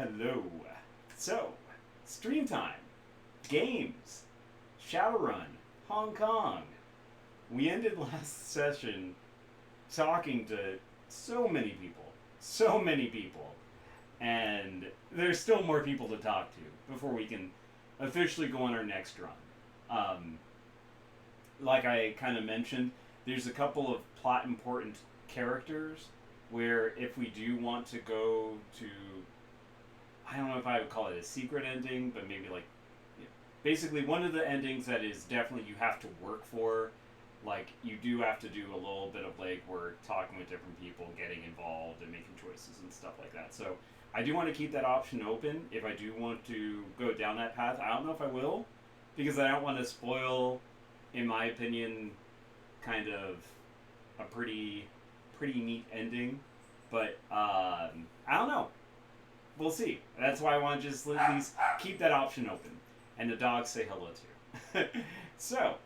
Hello. So, stream time, games, Shadowrun, Hong Kong. We ended last session talking to so many people, and there's still more people to talk to before we can officially go on our next run. Um, like I kind of mentioned, there's a couple of plot important characters where if we do want to go to, I don't know if I would call it a secret ending, but maybe like, yeah, basically one of the endings that is definitely you have to work for. Like you do have to do a little bit of legwork, talking with different people, getting involved, and making choices and stuff like that. So I do want to keep that option open if I do want to go down that path. I don't know if I will, because I don't want to spoil, in my opinion, kind of a pretty neat ending. But I don't know. We'll see. That's why I want to just at least keep that option open, and the dogs say hello too. So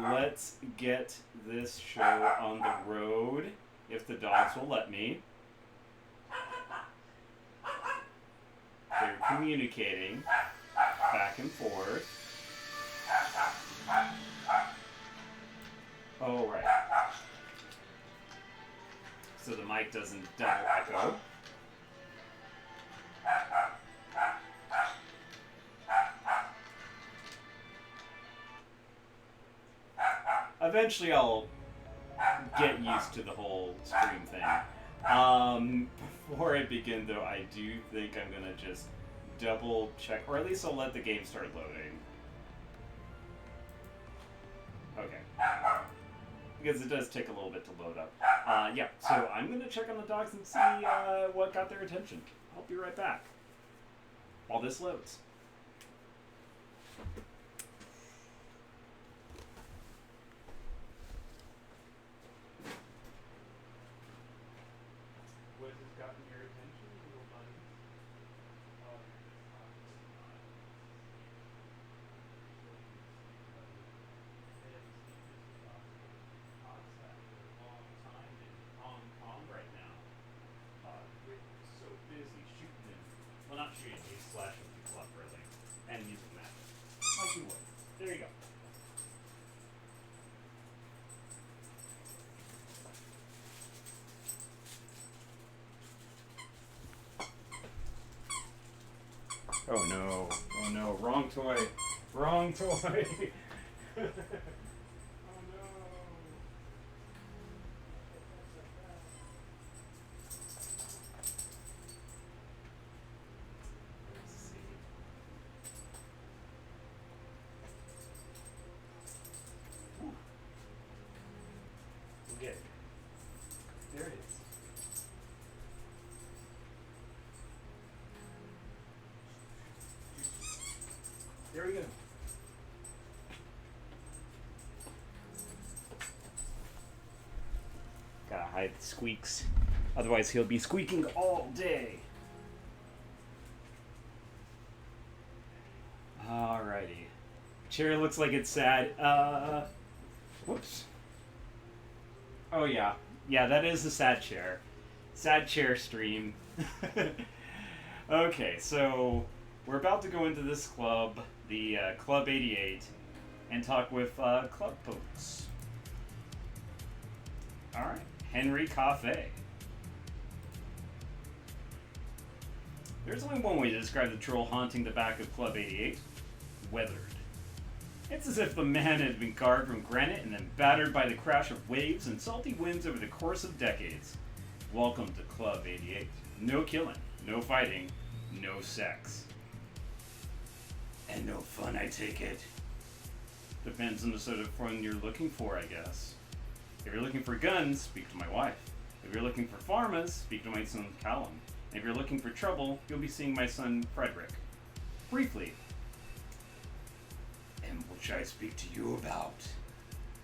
let's get this show on the road, if the dogs will let me. They're communicating back and forth. Oh, right. So the mic doesn't double echo. Eventually I'll get used to the whole stream thing. Before I begin though, I do think I'm gonna just double check, or at least I'll let the game start loading. Okay. Because it does take a little bit to load up. Yeah, so I'm gonna check on the dogs and see what got their attention. I'll be right back while this loads. What has gotten your attention, little bunnies? Hong Kong right now. We're so busy shooting them. Well, not shooting, he's slashing people up really. And using magic. Like you would. There you go. Oh no. Oh no. Wrong toy. Wrong toy. Oh no. Let's see. Whew. We'll get it. There it is. There we go. Gotta hide the squeaks. Otherwise he'll be squeaking all day. Alrighty. Chair looks like it's sad. Whoops. Oh yeah. Yeah, that is a sad chair. Sad chair stream. Okay, so we're about to go into this club, the Club 88, and talk with club folks. Alright, Henry Cafe. There's only one way to describe the troll haunting the back of Club 88. Weathered. It's as if the man had been carved from granite and then battered by the crash of waves and salty winds over the course of decades. Welcome to Club 88. No killing, no fighting, no sex. And no fun, I take it. Depends on the sort of fun you're looking for, I guess. If you're looking for guns, speak to my wife. If you're looking for pharmas, speak to my son Callum. And if you're looking for trouble, you'll be seeing my son Frederick. Briefly. And what should I speak to you about?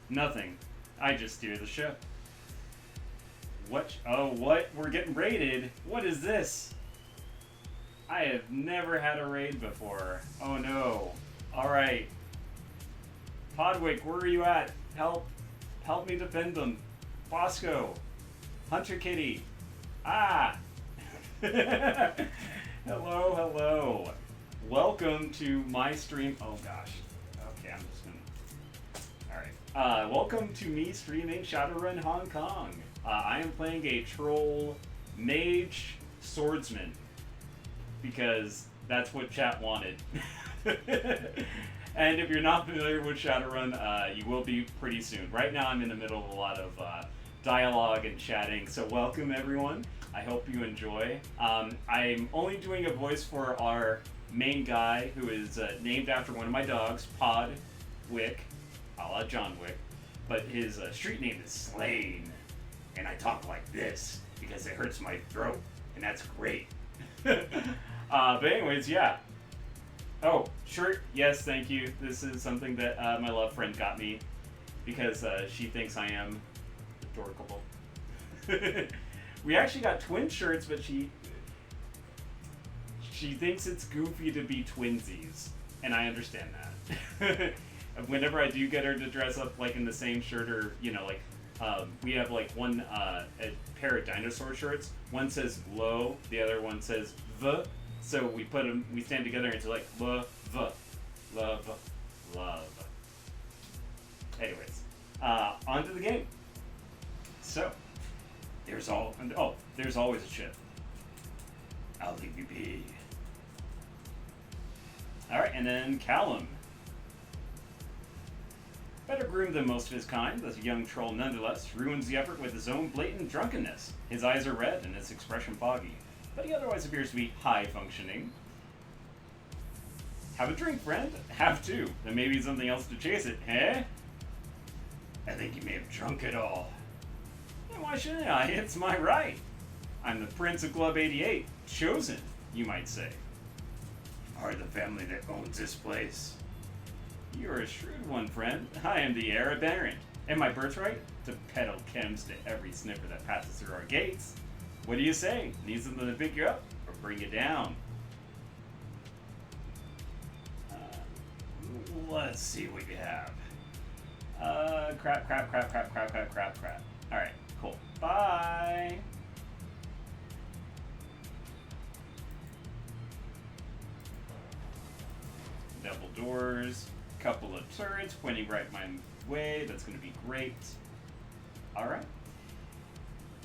Nothing. I just steer the ship. What? Oh, what? We're getting raided? What is this? I have never had a raid before. Oh no. Alright. Podwick, where are you at? Help. Help me defend them. Bosco. Hunter Kitty. Ah! Hello, hello. Welcome to my stream. Oh gosh. Okay, I'm just gonna. Alright. Welcome to me streaming Shadowrun Hong Kong. I am playing a troll mage swordsman because that's what chat wanted. And if you're not familiar with Shadowrun, you will be pretty soon. Right now I'm in the middle of a lot of dialogue and chatting, so welcome everyone. I hope you enjoy. I'm only doing a voice for our main guy, who is named after one of my dogs, Pod Wick, a la John Wick, but his street name is Slane, and I talk like this because it hurts my throat, and that's great. But anyways, yeah. Oh, shirt, yes, thank you. This is something that my love friend got me because she thinks I am adorable. We actually got twin shirts, but she thinks it's goofy to be twinsies, and I understand that. Whenever I do get her to dress up like in the same shirt, or like we have like one a pair of dinosaur shirts. One says "low," the other one says "the." So we put them, we stand together and it's like love, love. Anyways, on to the game. So, there's always a ship. I'll leave you be. Alright, and then Callum. Better groomed than most of his kind, this young troll nonetheless ruins the effort with his own blatant drunkenness. His eyes are red and his expression foggy, but he otherwise appears to be high functioning. Have a drink, friend. Have two. Then maybe something else to chase it, eh? I think you may have drunk it all. And why shouldn't I? It's my right. I'm the Prince of Club 88. Chosen, you might say. Part of the family that owns this place. You're a shrewd one, friend. I am the heir apparent. And my birthright? To peddle chems to every sniffer that passes through our gates. What do you say? Need something to pick you up or bring you down? Let's see what you have. Crap. Alright, cool. Bye! Double doors, couple of turrets pointing right my way. That's going to be great. Alright.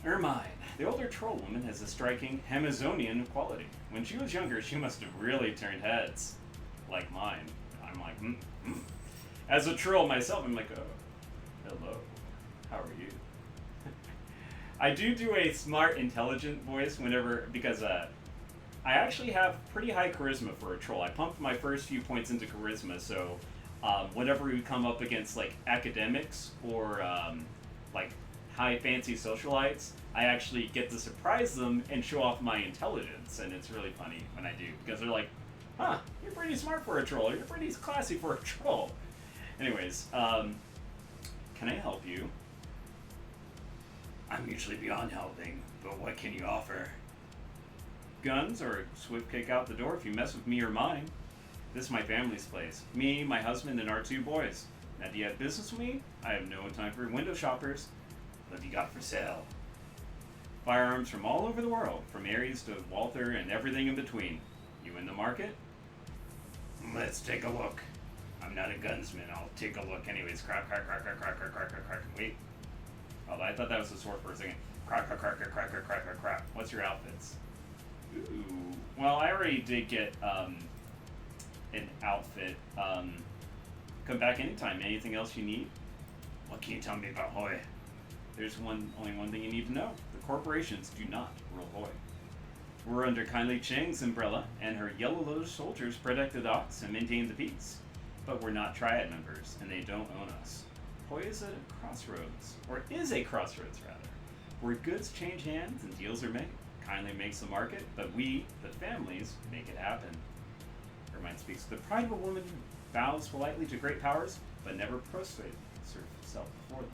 Ermine, the older troll woman, has a striking Amazonian quality. When she was younger, she must have really turned heads. Like mine. I'm like, As a troll myself, I'm like, oh, hello, how are you? I do a smart, intelligent voice whenever, because I actually have pretty high charisma for a troll. I pumped my first few points into charisma, so whenever we come up against like academics or like high fancy socialites, I actually get to surprise them and show off my intelligence, and it's really funny when I do, because they're like, huh, you're pretty smart for a troll, you're pretty classy for a troll. Anyways, can I help you? I'm usually beyond helping, but what can you offer? Guns or a swift kick out the door if you mess with me or mine. This is my family's place. Me, my husband, and our two boys. Now, do you have business with me? I have no time for window shoppers. What have you got for sale? Firearms from all over the world, from Ares to Walther and everything in between. You in the market? Let's take a look. I'm not a gunsman. I'll take a look anyways. Crack. Wait. Oh, I thought that was a sword for a second. Crack. What's your outfits? Ooh. Well, I already did get an outfit. Come back anytime. Anything else you need? What can you tell me about Hoy? There's only one thing you need to know. The corporations do not rule Hoy. We're under Kindly Cheng's umbrella, and her Yellow Lotus soldiers protect the docks and maintain the peace. But we're not Triad members, and they don't own us. Hoy is a crossroads, rather, where goods change hands and deals are made. Kindly makes the market, but we, the families, make it happen. Ermine speaks with the pride of a woman who bows politely to great powers, but never prostrates herself before them.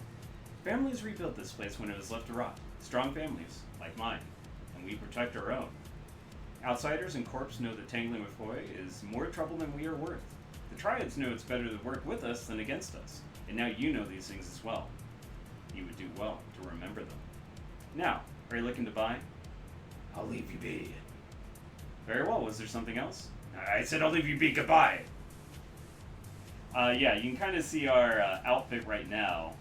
Families rebuilt this place when it was left to rot. Strong families, like mine, and we protect our own. Outsiders and corps know that tangling with Hoy is more trouble than we are worth. The Triads know it's better to work with us than against us, and now you know these things as well. You would do well to remember them. Now, are you looking to buy? I'll leave you be. Very well. Was there something else? I said I'll leave you be. Goodbye. Yeah, you can kind of see our outfit right now.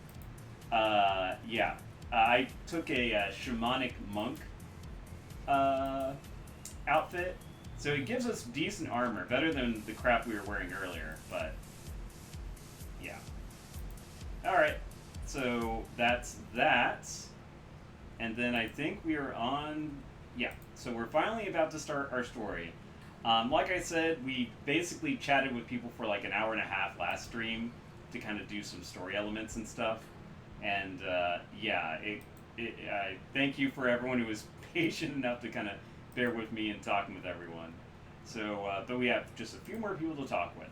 Yeah. I took a shamanic monk uh, outfit. So it gives us decent armor, better than the crap we were wearing earlier, but yeah. Alright, so that's that. And then I think we are on. Yeah, so we're finally about to start our story. Like I said, we basically chatted with people for like an hour and a half last stream to kind of do some story elements and stuff. And yeah, I thank you for everyone who was patient enough to kind of bear with me and talking with everyone. So, but we have just a few more people to talk with.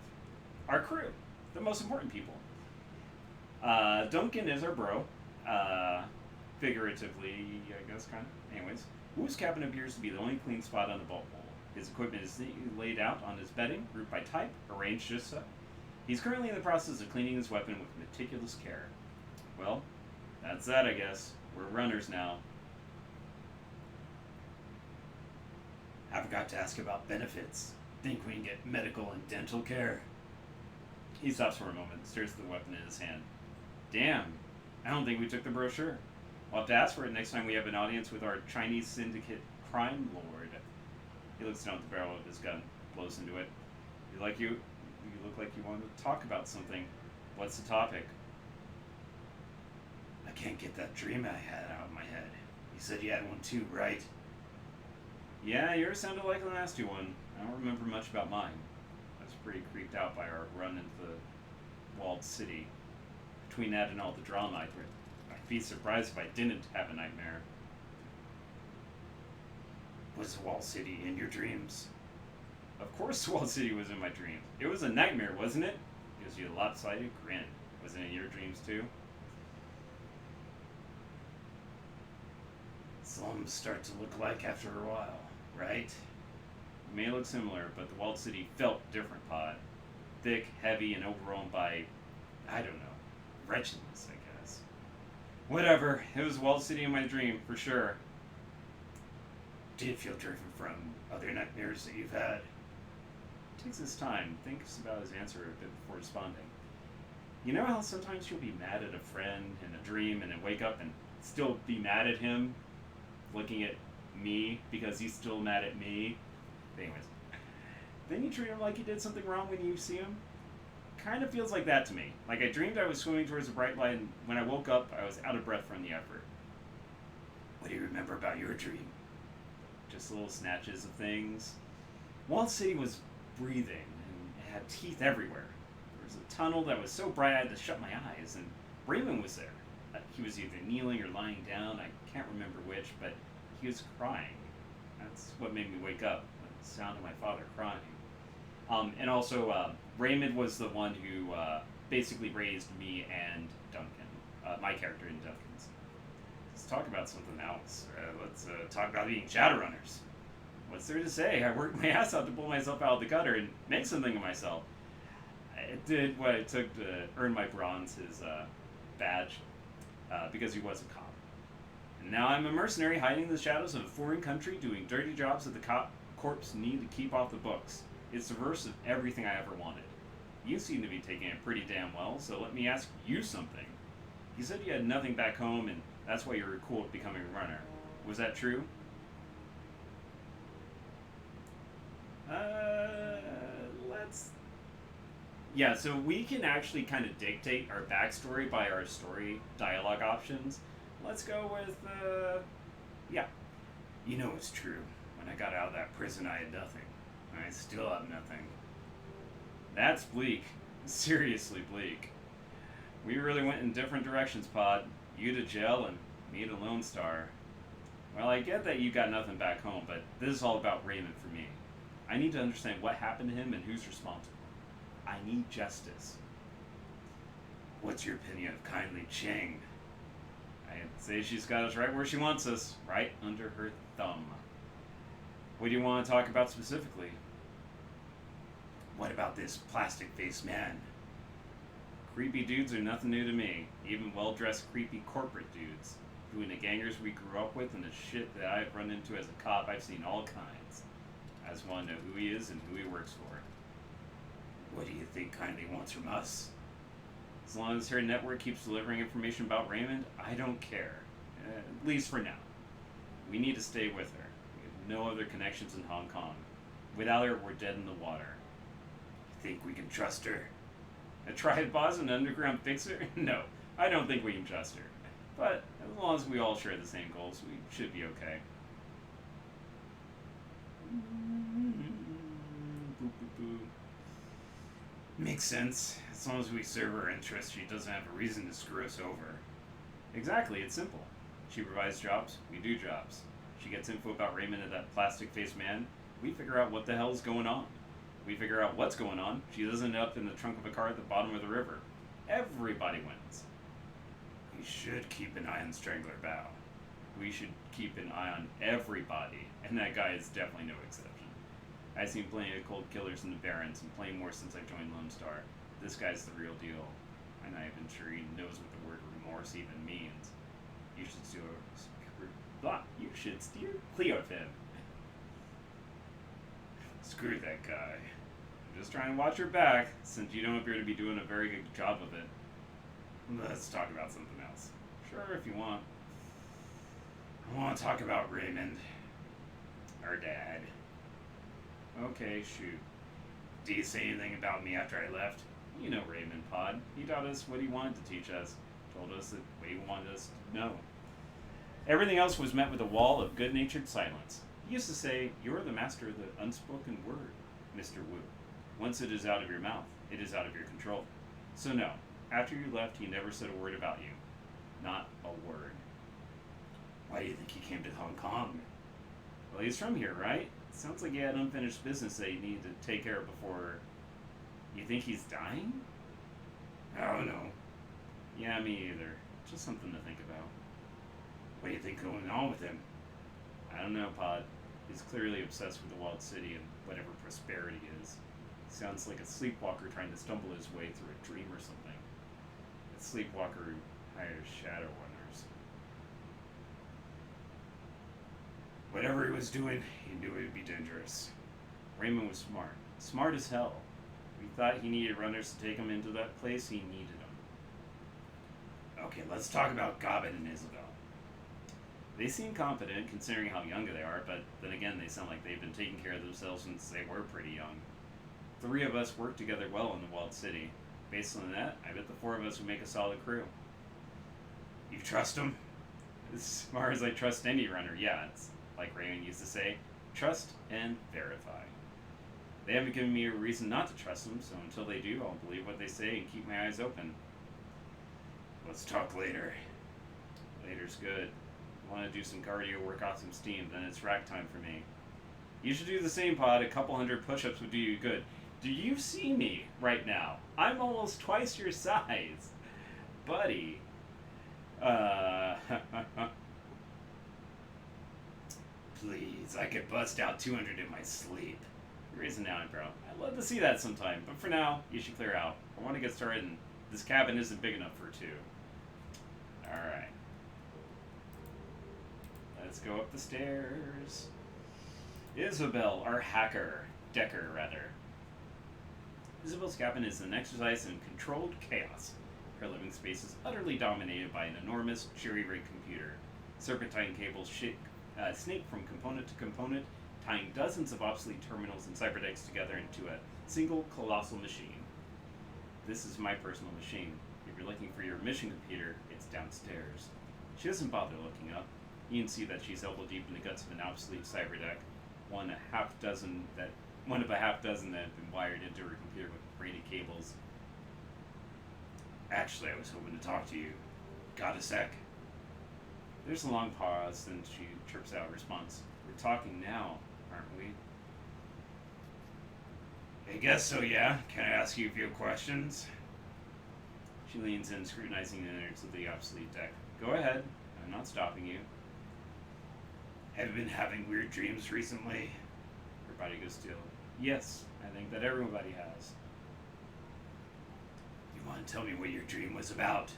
Our crew, the most important people. Duncan is our bro, figuratively, I guess, kind of. Anyways, Wu's cabin appears to be the only clean spot on the boat wall. His equipment is laid out on his bedding, grouped by type, arranged just so. He's currently in the process of cleaning his weapon with meticulous care. Well, that's that, I guess. We're runners now. I forgot to ask about benefits. Think we can get medical and dental care? He stops for a moment, stares at the weapon in his hand. Damn, I don't think we took the brochure. We'll have to ask for it next time we have an audience with our Chinese syndicate crime lord. He looks down at the barrel of his gun, blows into it. You look like you want to talk about something. What's the topic? I can't get that dream I had out of my head. You said you had one too, right? Yeah, yours sounded like the nasty one. I don't remember much about mine. I was pretty creeped out by our run into the walled city. Between that and all the drama, I'd be surprised if I didn't have a nightmare. Was the walled city in your dreams? Of course Wall City was in my dreams. It was a nightmare, wasn't it? Gives you a lopsided grin. Was it in your dreams too? Slums start to look like after a while, right? It may look similar, but the walled city felt different, Pod. Thick, heavy, and overrun by, I don't know, wretchedness, I guess. Whatever, it was walled city in my dream, for sure. Do you feel driven from other nightmares that you've had? Takes his time, thinks about his answer a bit before responding. You know how sometimes you'll be mad at a friend in a dream and then wake up and still be mad at him, looking at me because he's still mad at me? Anyways, then you treat him like he did something wrong when you see him? Kind of feels like that to me. Like I dreamed I was swimming towards a bright light, and when I woke up, I was out of breath from the effort. What do you remember about your dream? Just little snatches of things. Walled City was breathing, and it had teeth everywhere. There was a tunnel that was so bright I had to shut my eyes, and Raymond was there. He was either kneeling or lying down, I can't remember which, but he was crying. That's what made me wake up, the sound of my father crying. And also, Raymond was the one who basically raised me and Duncan, my character in Duncan's. Let's talk about something else. Let's talk about being Shadowrunners. What's there to say? I worked my ass out to pull myself out of the gutter and make something of myself. I did what it took to earn my bronze, his badge, because he was a cop. And now I'm a mercenary hiding in the shadows of a foreign country doing dirty jobs that the corps need to keep off the books. It's the reverse of everything I ever wanted. You seem to be taking it pretty damn well, so let me ask you something. You said you had nothing back home, and that's why you were cool with becoming a runner. Was that true? Let's... Yeah, so we can actually kind of dictate our backstory by our story dialogue options. Let's go with, yeah. You know it's true. When I got out of that prison, I had nothing. I still have nothing. That's bleak. Seriously bleak. We really went in different directions, Pod. You to jail and me to Lone Star. Well, I get that you got nothing back home, but this is all about Raymond for me. I need to understand what happened to him and who's responsible. I need justice. What's your opinion of Kindly Cheng? I'd say she's got us right where she wants us, right under her thumb. What do you want to talk about specifically? What about this plastic-faced man? Creepy dudes are nothing new to me, even well-dressed creepy corporate dudes. Between the gangers we grew up with and the shit that I've run into as a cop, I've seen all kinds. I just want to know who he is and who he works for. What do you think kindly wants from us? As long as her network keeps delivering information about Raymond, I don't care. At least for now. We need to stay with her. We have no other connections in Hong Kong. Without her, we're dead in the water. You think we can trust her? A triad boss and an underground fixer? No, I don't think we can trust her. But as long as we all share the same goals, we should be okay. Makes sense. As long as we serve her interests, she doesn't have a reason to screw us over. Exactly, it's simple. She provides jobs, we do jobs. She gets info about Raymond and that plastic-faced man, we figure out what the hell's going on. We figure out what's going on, she doesn't end up in the trunk of a car at the bottom of the river. Everybody wins. We should keep an eye on Strangler Bow. We should keep an eye on everybody, and that guy is definitely no exception. I've seen plenty of cold killers in the Barrens, and plenty more since I joined Lone Star. This guy's the real deal. I'm not even sure he knows what the word remorse even means. You should steer clear of him. Screw that guy. I'm just trying to watch your back, since you don't appear to be doing a very good job of it. Let's talk about something else. Sure, if you want. I want to talk about Raymond. Our dad. Okay, shoot. Did he say anything about me after I left? You know Raymond, Pod. He taught us what he wanted to teach us. Told us that what he wanted us to know. Everything else was met with a wall of good-natured silence. He used to say, "You're the master of the unspoken word, Mr. Wu. Once it is out of your mouth, it is out of your control." So no, after you left, he never said a word about you. Not a word. Why do you think he came to Hong Kong? Well, he's from here, right? Sounds like he had unfinished business that he needed to take care of before... You think he's dying? I don't know. Yeah, me either. Just something to think about. What do you think going on with him? I don't know, Pod. He's clearly obsessed with the walled city and whatever prosperity is. Sounds like a sleepwalker trying to stumble his way through a dream or something. A sleepwalker who hires Shadowrunners. Whatever he was doing, he knew it would be dangerous. Raymond was smart. Smart as hell. We thought he needed runners to take him into that place, he needed them. Okay, let's talk about Gobbin and Isabel. They seem competent considering how young they are, but then again they sound like they've been taking care of themselves since they were pretty young. 3 of us work together well in the walled city. Based on that, I bet the 4 of us would make a solid crew. You trust them? As far as I trust any runner, yeah, it's like Raymond used to say, trust and verify. They haven't given me a reason not to trust them, so until they do, I'll believe what they say and keep my eyes open. Let's talk later. Later's good. I want to do some cardio, work off some steam, then it's rack time for me. You should do the same, Pod. A couple hundred push-ups would do you good. Do you see me right now? I'm almost twice your size. Buddy. Please, I could bust out 200 in my sleep. You're raising an eyebrow. I'd love to see that sometime, but for now, you should clear out. I want to get started, and this cabin isn't big enough for 2. Alright. Let's go up the stairs. Isabel, our hacker. Decker, rather. Isabel's cabin is an exercise in controlled chaos. Her living space is utterly dominated by an enormous, jury-rigged computer. Serpentine cables snake from component to component, tying dozens of obsolete terminals and cyberdecks together into a single colossal machine. This is my personal machine. If you're looking for your mission computer, it's downstairs. She doesn't bother looking up. You can see that she's elbow deep in the guts of an obsolete cyberdeck, one of a half dozen that have been wired into her computer with braided cables. Actually, I was hoping to talk to you. Got a sec? There's a long pause, then she chirps out a response. We're talking now, aren't we? I guess so, yeah. Can I ask you a few questions? She leans in, scrutinizing the innards of the obsolete deck. Go ahead. I'm not stopping you. Have you been having weird dreams recently? Her body goes still. Yes, I think that everybody has. You want to tell me what your dream was about?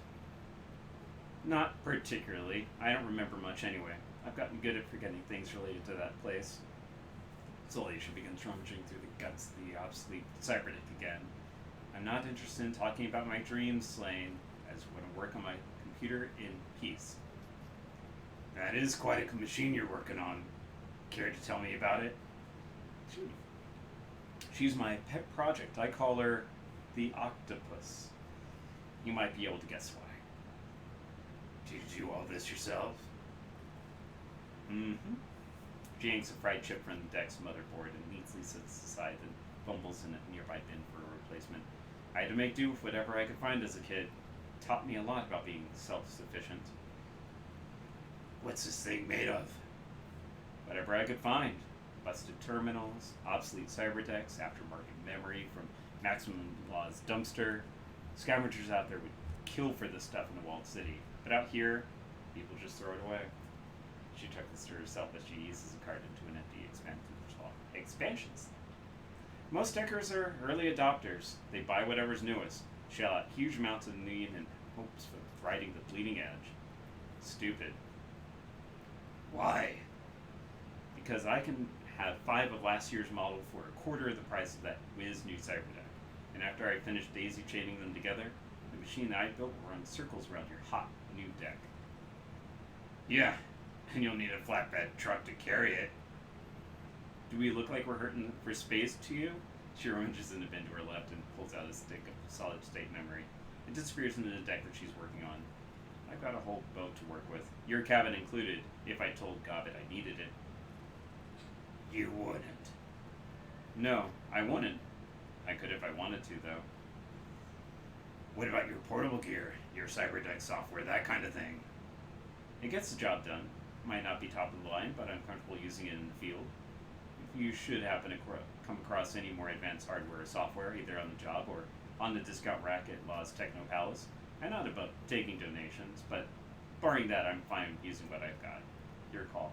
Not particularly. I don't remember much anyway. I've gotten good at forgetting things related to that place. Slowly, she begins rummaging through the guts of the obsolete cybernetic again. I'm not interested in talking about my dreams, Slane, as I want to work on my computer in peace. That is quite a machine you're working on. Care to tell me about it? She's my pet project. I call her the Octopus. You might be able to guess why. Did you do all this yourself? Mm-hmm. She yanks a fried chip from the deck's motherboard and neatly sets aside and fumbles in a nearby bin for a replacement. I had to make do with whatever I could find as a kid. Taught me a lot about being self-sufficient. What's this thing made of? Whatever I could find. Busted terminals, obsolete cyberdecks, aftermarket memory from Maximum Law's dumpster. Scavengers out there would kill for this stuff in the walled city. But out here, people just throw it away. She chuckles to herself as she eases a cart into an empty expansions. Most deckers are early adopters. They buy whatever's newest, shell out huge amounts of need in hopes of riding the bleeding edge. Stupid. Why? Because I can have 5 of last year's model for a quarter of the price of that whiz new cyberdeck. And after I finish daisy chaining them together, the machine I built will run circles around your hot new deck. Yeah, and you'll need a flatbed truck to carry it. Do we look like we're hurting for space to you? She rummages in the bin to her left and pulls out a stick of solid state memory. It disappears into the deck that she's working on. I've got a whole boat to work with. Your cabin included, if I told Gobbet I needed it. You wouldn't. No, I wouldn't. I could if I wanted to, though. What about your portable gear, your cyberdeck software, that kind of thing? It gets the job done. Might not be top of the line, but I'm comfortable using it in the field. If you should happen to come across any more advanced hardware or software, either on the job or on the discount rack at Law's Techno Palace, I'm not about taking donations, but barring that, I'm fine using what I've got. Your call.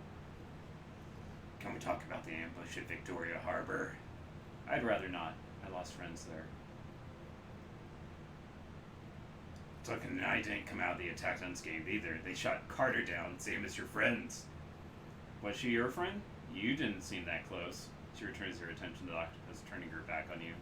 Can we talk about the ambush at Victoria Harbor? I'd rather not. I lost friends there. Tucken and I didn't come out of the attack unscathed either. They shot Carter down, same as your friends. Was she your friend? You didn't seem that close. She returns her attention to the octopus, turning her back on you.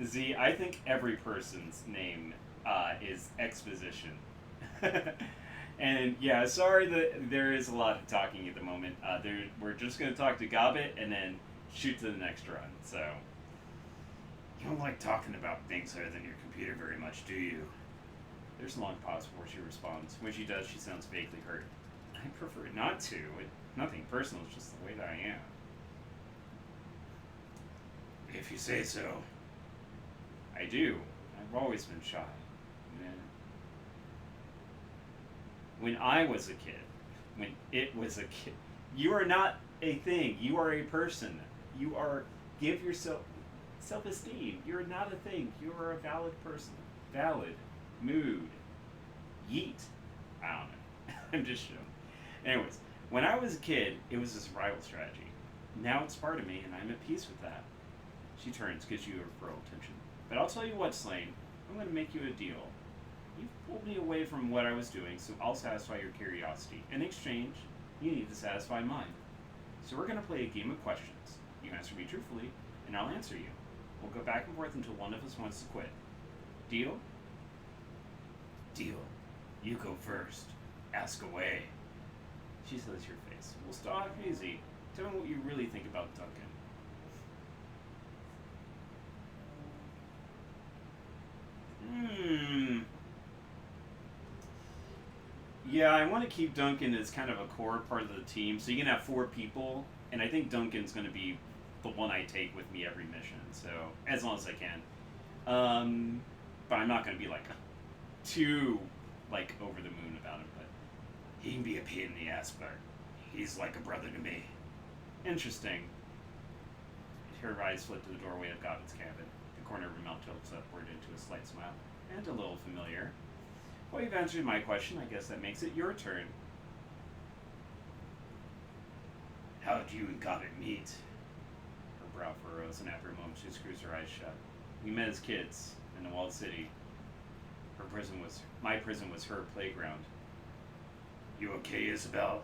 Z, I think every person's name is exposition. And yeah, sorry that there is a lot of talking at the moment. We're just going to talk to Gobbet and then shoot to the next run, so. You don't like talking about things other than your computer very much, do you? There's a long pause before she responds. When she does, she sounds vaguely hurt. I prefer not to. Nothing personal, it's just the way that I am. If you say so. I do. I've always been shy. When I was a kid, when it was a kid, you are not a thing. You are a person. You are, give yourself self-esteem. You're not a thing. You are a valid person. Valid. Mood. Yeet. I don't know. I'm just showing. Anyways, when I was a kid, it was a survival strategy. Now it's part of me, and I'm at peace with that. She turns, gives you a referral attention. But I'll tell you what, Slane. I'm going to make you a deal. You've pulled me away from what I was doing, so I'll satisfy your curiosity. In exchange, you need to satisfy mine. So we're going to play a game of questions. You answer me truthfully, and I'll answer you. We'll go back and forth until one of us wants to quit. Deal? Deal. You go first. Ask away. She says your face. We'll start off easy. Tell me what you really think about Duncan. Yeah, I want to keep Duncan as kind of a core part of the team. So you can have 4 people, and I think Duncan's going to be the one I take with me every mission. So as long as I can. But I'm not going to be like too over the moon about him. But he can be a pain in the ass, but he's like a brother to me. Interesting. Her eyes flit to the doorway of Gobbet's cabin. The corner of her mouth tilts upward into a slight smile, and a little familiar. Well, you've answered my question. I guess that makes it your turn. How'd you and Gobbet meet? Her brow furrows, and after a moment she screws her eyes shut. We met as kids in the walled city. My prison was her playground. You okay, Isabel?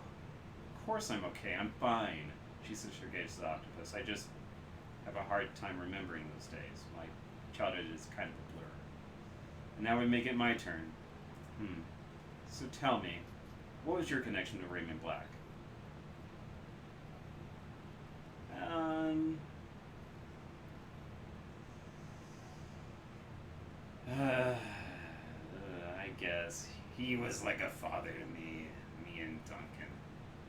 Of course I'm okay. I'm fine. She sits her gaze to the octopus. I just have a hard time remembering those days. My childhood is kind of a blur. And now we make it my turn. So tell me, what was your connection to Raymond Black? I guess He was like a father to me and Duncan.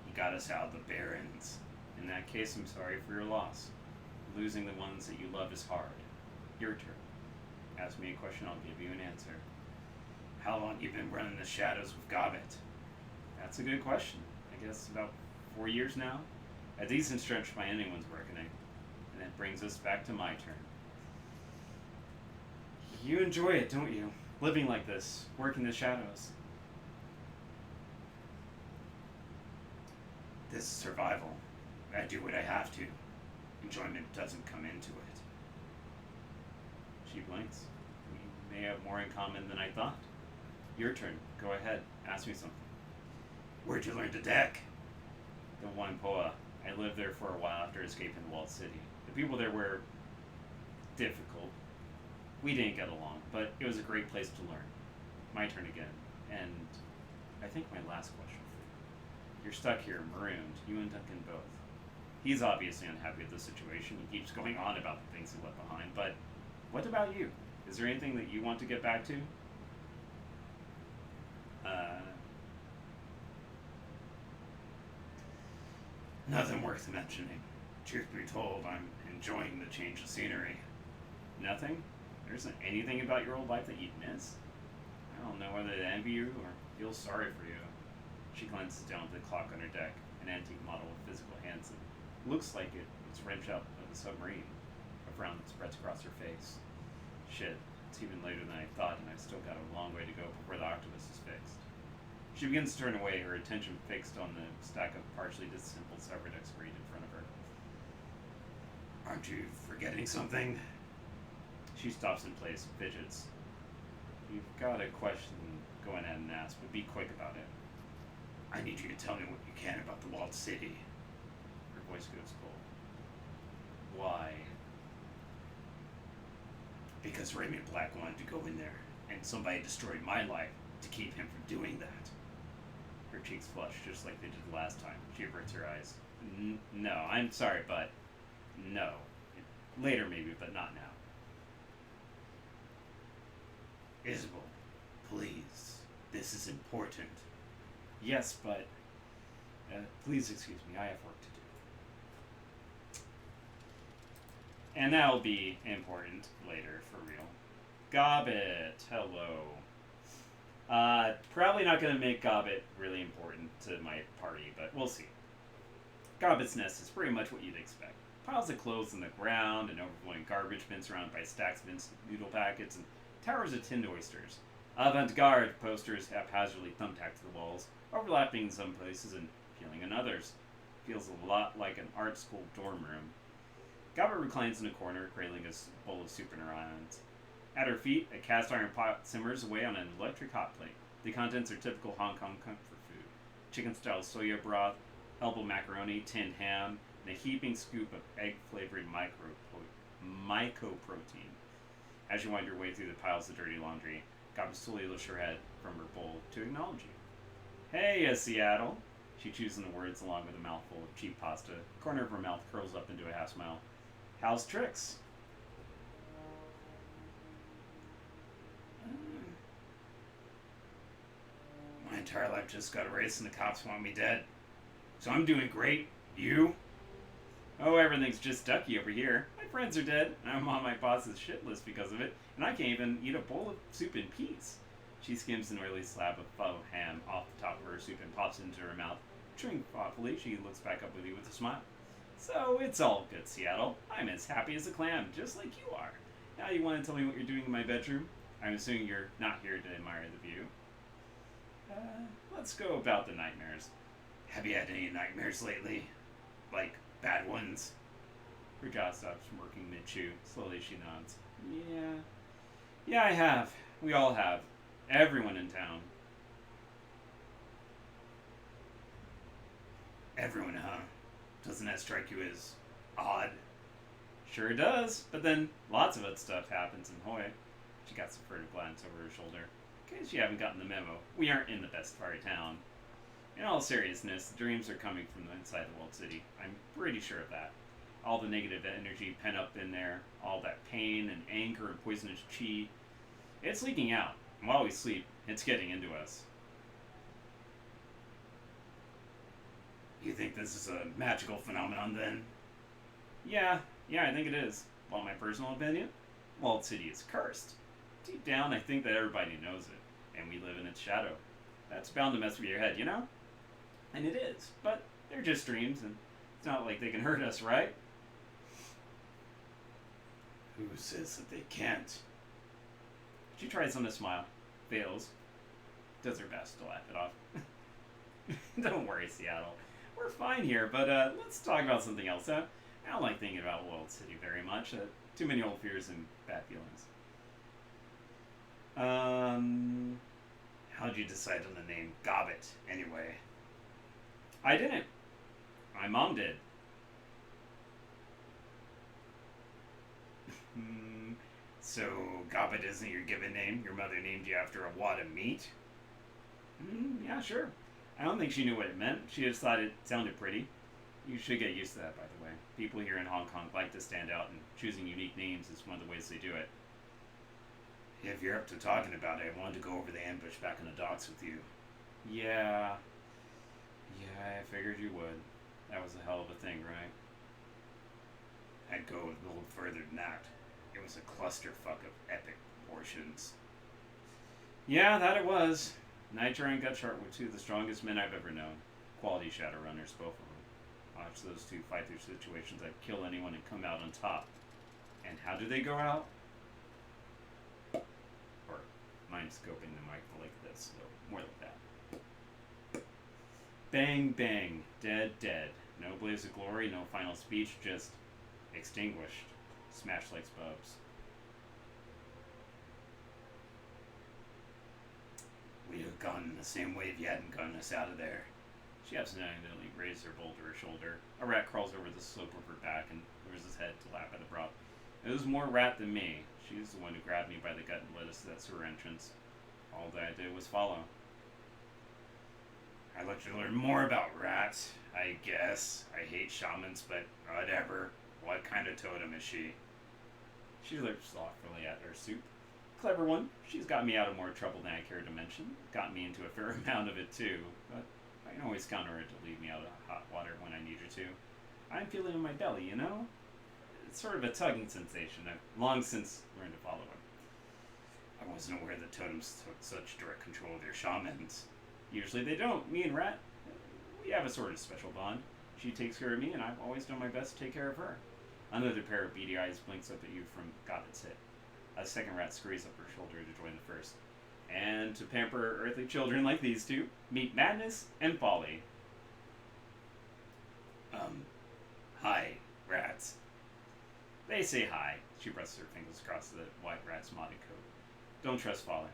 He got us out of the Barrens. in that case, I'm sorry for your loss. Losing the ones that you love is hard. Your turn. Ask me a question, I'll give you an answer. How long you been running the shadows with Gobbet? That's a good question. I guess about 4 years now. A decent stretch by anyone's reckoning. And that brings us back to my turn. You enjoy it, don't you? Living like this, working the shadows. This is survival. I do what I have to. Enjoyment doesn't come into it. She blinks. We may have more in common than I thought. Your turn. Go ahead. Ask me something. Where'd you learn to deck? The Wampoa. I lived there for a while after escaping the walled city. The people there were difficult. We didn't get along, but it was a great place to learn. My turn again. And I think my last question for you. You're stuck here, marooned, you and Duncan both. He's obviously unhappy with the situation. He keeps going on about the things he left behind, but what about you? Is there anything that you want to get back to? Nothing worth mentioning. Truth be told, I'm enjoying the change of scenery. Nothing? There isn't anything about your old life that you'd miss? I don't know whether to envy you or feel sorry for you. She glances down at the clock on her deck, an antique model with physical hands that looks like it was wrenched out of a submarine. A frown that spreads across her face. Shit, it's even later than I thought, and I've still got a long way to go before the octopus is fixed. She begins to turn away, her attention fixed on the stack of partially disassembled cyberdeck screen in front of her. Aren't you forgetting something? She stops in place, fidgets. You've got a question, go ahead and ask, but be quick about it. I need you to tell me what you can about the walled city. Her voice goes cold. Why? Because Raymond Black wanted to go in there, and somebody destroyed my life to keep him from doing that. Her cheeks flush, just like they did last time. She averts her eyes. No, I'm sorry, but no. Later maybe, but not now. Isabel, please. This is important. Yes, but please excuse me, I have work to do. And that'll be important later, for real. Gobbet, hello. Probably not going to make Gobbet really important to my party, but we'll see. Gobbet's nest is pretty much what you'd expect. Piles of clothes on the ground, and overflowing garbage bins surrounded by stacks of instant noodle packets, and towers of tinned oysters. Avant-garde posters haphazardly thumbtacked to the walls, overlapping in some places and peeling in others. Feels a lot like an art school dorm room. Gobbet reclines in a corner, cradling a bowl of soup in her hands. At her feet, a cast iron pot simmers away on an electric hot plate. The contents are typical Hong Kong comfort food. Chicken-style soya broth, elbow macaroni, tinned ham, and a heaping scoop of egg-flavored mycoprotein. As you wind your way through the piles of dirty laundry, Gobbet slowly lifts her head from her bowl to acknowledge you. Hey, Seattle! She chews in the words along with a mouthful of cheap pasta. The corner of her mouth curls up into a half smile. How's tricks? My entire life just got erased and the cops want me dead. So I'm doing great. You? Oh, everything's just ducky over here. My friends are dead, and I'm on my boss's shit list because of it, and I can't even eat a bowl of soup in peace. She skims an oily slab of faux ham off the top of her soup and pops it into her mouth. Chewing thoughtfully, she looks back up with you with a smile. So it's all good, Seattle. I'm as happy as a clam, just like you are. Now you want to tell me what you're doing in my bedroom? I'm assuming you're not here to admire the view. Let's go about the nightmares. Have you had any nightmares lately? Like, bad ones? Her jaw stops working mid-chew. Slowly she nods. Yeah. Yeah, I have. We all have. Everyone in town. Everyone, huh? Doesn't that strike you as odd? Sure does. But then lots of that stuff happens in Hoy. She got some furtive glance over her shoulder. In case you haven't gotten the memo, we aren't in the best part of town. In all seriousness, the dreams are coming from the inside the walled city. I'm pretty sure of that. All the negative energy pent up in there, all that pain and anger and poisonous chi, it's leaking out. And while we sleep, it's getting into us. You think this is a magical phenomenon then? Yeah, I think it is. Want my personal opinion? Walled City is cursed. Deep down, I think that everybody knows it, and we live in its shadow. That's bound to mess with your head, you know? And it is, but they're just dreams, and it's not like they can hurt us, right? Who says that they can't? She tries on a smile, fails, does her best to laugh it off. Don't worry, Seattle. We're fine here, but let's talk about something else. I don't like thinking about Walled City very much. Too many old fears and bad feelings. How'd you decide on the name Gobbet, anyway? I didn't. My mom did. So, Gobbet isn't your given name? Your mother named you after a wad of meat? Yeah, sure. I don't think she knew what it meant. She just thought it sounded pretty. You should get used to that, by the way. People here in Hong Kong like to stand out, and choosing unique names is one of the ways they do it. If you're up to talking about it, I wanted to go over the ambush back in the docks with you. Yeah, I figured you would. That was a hell of a thing, right? I'd go a little further than that. It was a clusterfuck of epic proportions. Yeah, that it was. Nitro and Gutshark were two of the strongest men I've ever known. Quality Shadowrunners, both of them. Watch those two fight through situations that kill anyone and come out on top. And how do they go out? Or, mind scoping the mic like this, so more like that. Bang, bang, dead, dead. No blaze of glory, no final speech, just extinguished. Smashed like spubs. We'd have gone the same way if you hadn't gotten us out of there. She absentmindedly raised her bowl to her shoulder. A rat crawls over the slope of her back and lowers his head to lap at the broth. It was more rat than me. She was the one who grabbed me by the gut and led us to that sewer entrance. All that I did was follow. I'd like to learn more about rats, I guess. I hate shamans, but whatever. What kind of totem is she? She looked thoughtfully at her soup. Clever one. She's got me out of more trouble than I care to mention. Got me into a fair amount of it too, but I can always count on her to leave me out of hot water when I need her to. I'm feeling in my belly, you know? It's sort of a tugging sensation. I've long since learned to follow it. I wasn't aware that totems took such direct control of their shamans. Usually they don't. Me and Rat, we have a sort of special bond. She takes care of me, and I've always done my best to take care of her. Another pair of beady eyes blinks up at you from Gobbet's hip. A second rat scurries up her shoulder to join the first. And to pamper earthly children like these two, meet Madness and Folly. Hi, rats. They say hi. She presses her fingers across the white rat's modded coat. Don't trust Folly.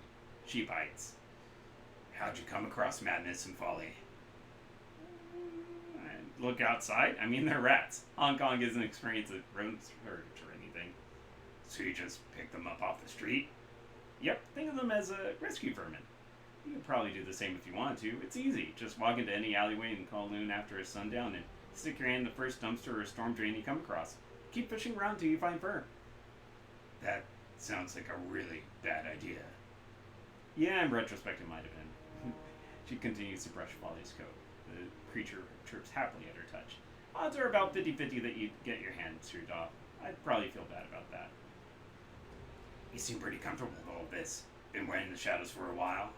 She bites. How'd you come across Madness and Folly? Look outside. I mean, they're rats. Hong Kong isn't experienced at rodents or anything. So you just picked them up off the street? Yep, think of them as rescue vermin. You could probably do the same if you wanted to. It's easy. Just walk into any alleyway in Kowloon after a sundown and stick your hand in the first dumpster or storm drain you come across. Keep fishing around till you find fur. That sounds like a really bad idea. Yeah, in retrospect it might have been. She continues to brush Folly's coat. The creature chirps happily at her touch. Odds are about 50-50 that you'd get your hand screwed off. I'd probably feel bad about that. You seem pretty comfortable with all this. Been wearing the shadows for a while?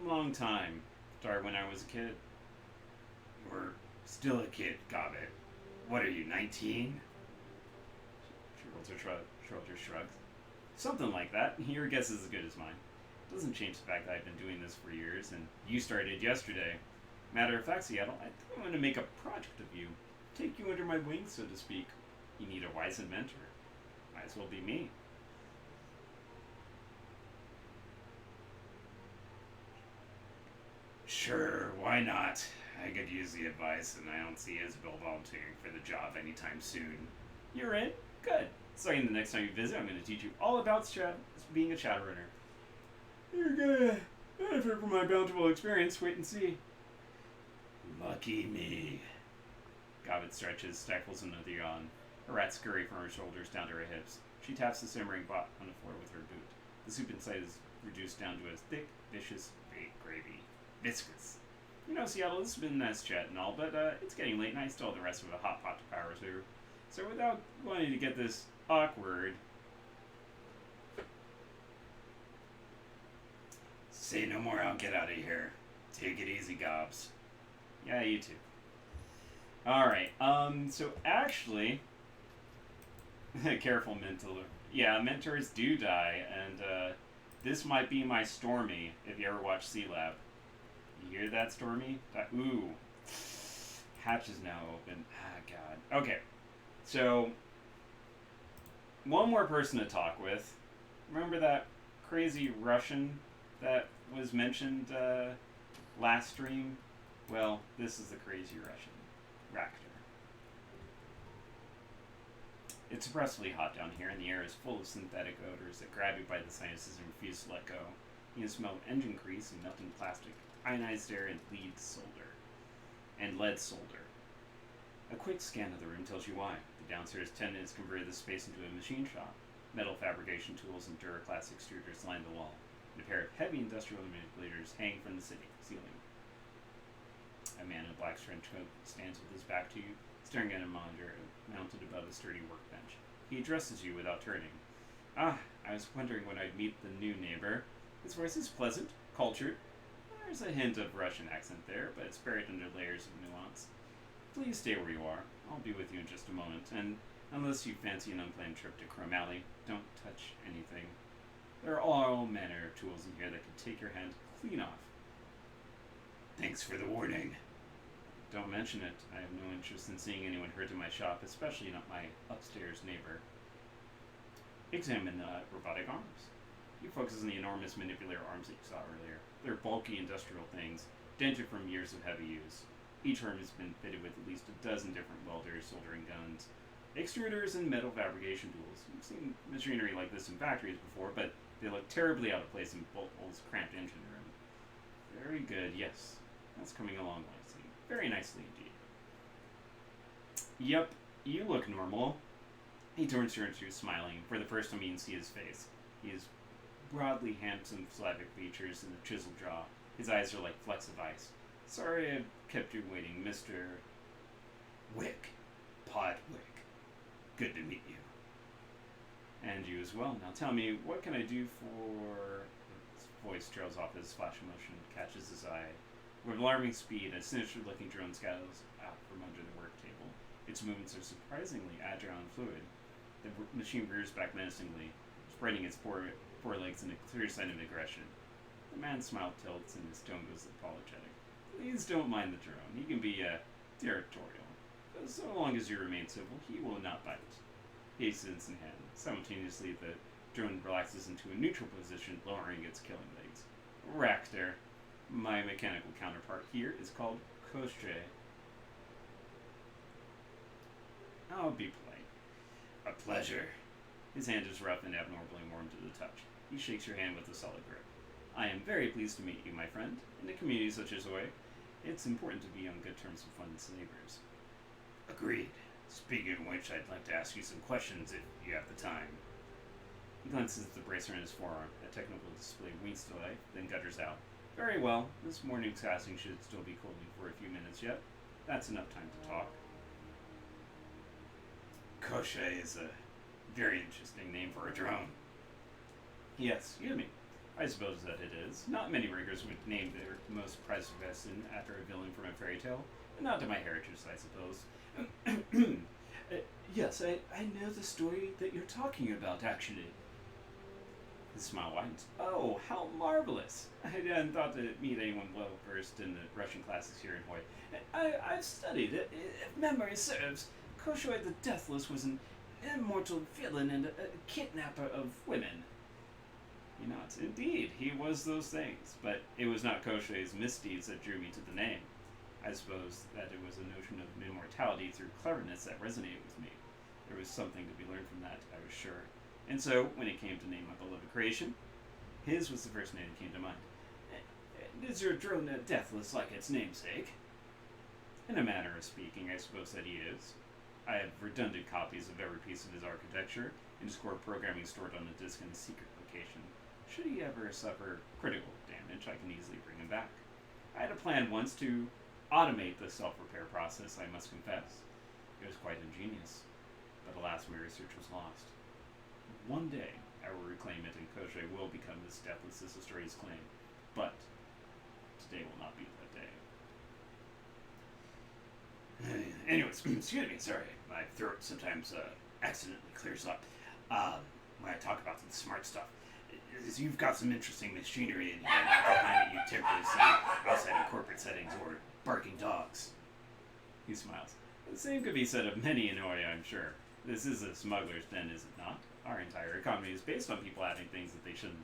Long time. Started when I was a kid. You're still a kid, Gobbet. What are you, 19? She rolls her shrugs. Something like that. Your guess is as good as mine. Doesn't change the fact that I've been doing this for years, and you started yesterday. Matter of fact, Seattle, I think I'm going to make a project of you. Take you under my wing, so to speak. You need a wise mentor. Might as well be me. Sure, why not? I could use the advice, and I don't see Isabel volunteering for the job anytime soon. You're in? Good. Starting the next time you visit, I'm going to teach you all about being a Shadowrunner. You're gonna benefit from my bountiful experience. Wait and see. Lucky me. Gobbet stretches, stifles another yawn. Her rats scurry from her shoulders down to her hips. She taps the simmering pot on the floor with her boot. The soup inside is reduced down to a thick, vicious, baked gravy. Viscous. You know, Seattle, this has been a nice chat and all, but it's getting late and I still have the rest of a hot pot to power through. So without wanting to get this awkward... Say no more, I'll get out of here. Take it easy, Gobs. Yeah, you too. Alright, so actually... Careful, Mentor. Yeah, mentors do die, and this might be my Stormy, if you ever watch C-Lab. You hear that, Stormy? Ooh. Hatch is now open. Ah, God. Okay. So, one more person to talk with. Remember that crazy Russian that was mentioned last stream? Well, this is the crazy Russian. Ractor. It's oppressively hot down here, and the air is full of synthetic odors that grab you by the sinuses and refuse to let go. You can smell engine grease and melting plastic, ionized air, and lead solder. A quick scan of the room tells you why. The downstairs tenant has converted the space into a machine shop. Metal fabrication tools and Duraclass extruders line the wall. And a pair of heavy industrial manipulators hang from the ceiling. A man in a black trench coat stands with his back to you, staring at a monitor mounted above a sturdy workbench. He addresses you without turning. Ah, I was wondering when I'd meet the new neighbor. His voice is pleasant, cultured. There's a hint of Russian accent there, but it's buried under layers of nuance. Please stay where you are. I'll be with you in just a moment, and unless you fancy an unplanned trip to Chrome Alley, don't touch anything. There are all manner of tools in here that can take your hand clean off. Thanks for the warning. Don't mention it. I have no interest in seeing anyone hurt in my shop, especially not my upstairs neighbor. Examine robotic arms. He focuses on the enormous manipulator arms that you saw earlier. They're bulky industrial things, dented from years of heavy use. Each arm has been fitted with at least a dozen different welders, soldering guns, extruders, and metal fabrication tools. You've seen machinery like this in factories before, but they look terribly out of place in Bolt's cramped engine room. Very good, yes. That's coming along nicely. Very nicely indeed. Yep, you look normal. He turns to you, smiling. For the first time, you can see his face. He has broadly handsome Slavic features and a chiseled jaw. His eyes are like flecks of ice. Sorry I kept you waiting, Mr. Wick. Podwick. Good to meet you. And you as well. Now tell me, what can I do for... His voice trails off as flash of motion, catches his eye. With alarming speed, a sinister-looking drone scatters out from under the work table. Its movements are surprisingly agile and fluid. The machine rears back menacingly, spreading its forelegs in a clear sign of aggression. The man's smile tilts and his tone goes apologetic. Please don't mind the drone. He can be territorial. But so long as you remain civil, he will not bite. He hastens in hand. Simultaneously, the drone relaxes into a neutral position, lowering its killing legs. Ractor. My mechanical counterpart here is called Koshe. I'll be polite. A pleasure. His hand is rough and abnormally warm to the touch. He shakes your hand with a solid grip. I am very pleased to meet you, my friend. In a community such as Oi, it's important to be on good terms with one's neighbors. Agreed. Speaking of which, I'd like to ask you some questions if you have the time. He glances at the bracer in his forearm. A technical display winks to life, then gutters out. Very well. This morning's casting should still be cooling for a few minutes yet. That's enough time to talk. Koshe is a very interesting name for a drone. Yes, excuse me. I suppose that it is. Not many riggers would name their most prized possession after a villain from a fairy tale. Not to my heritage, I suppose. Yes, I know the story that you're talking about, actually. His smile widens. Oh, how marvelous! I hadn't thought to meet anyone well versed in the Russian classes here in Hawaii. I've studied it. If memory serves, Koshoi the Deathless was an immortal villain and a kidnapper of women. He nods. Indeed, he was those things, but it was not Koshoi's misdeeds that drew me to the name. I suppose that it was a notion of immortality through cleverness that resonated with me. There was something to be learned from that, I was sure. And so, when it came to name my beloved creation, his was the first name that came to mind. Is your drone deathless like its namesake? In a manner of speaking, I suppose that he is. I have redundant copies of every piece of his architecture and his core programming stored on a disk in a secret location. Should he ever suffer critical damage, I can easily bring him back. I had a plan once to automate the self-repair process, I must confess. It was quite ingenious, but alas, my research was lost. One day, I will reclaim it, and Koshei will become as deathless as the stories claim. But today will not be that day. Anyways, excuse me, sorry. My throat sometimes accidentally clears up when I talk about the smart stuff. You've got some interesting machinery in here, not the kind that you typically see outside of corporate settings or barking dogs. He smiles. The same could be said of many in Hawaii, I'm sure. This is a smuggler's den, is it not? Our entire economy is based on people adding things that they shouldn't.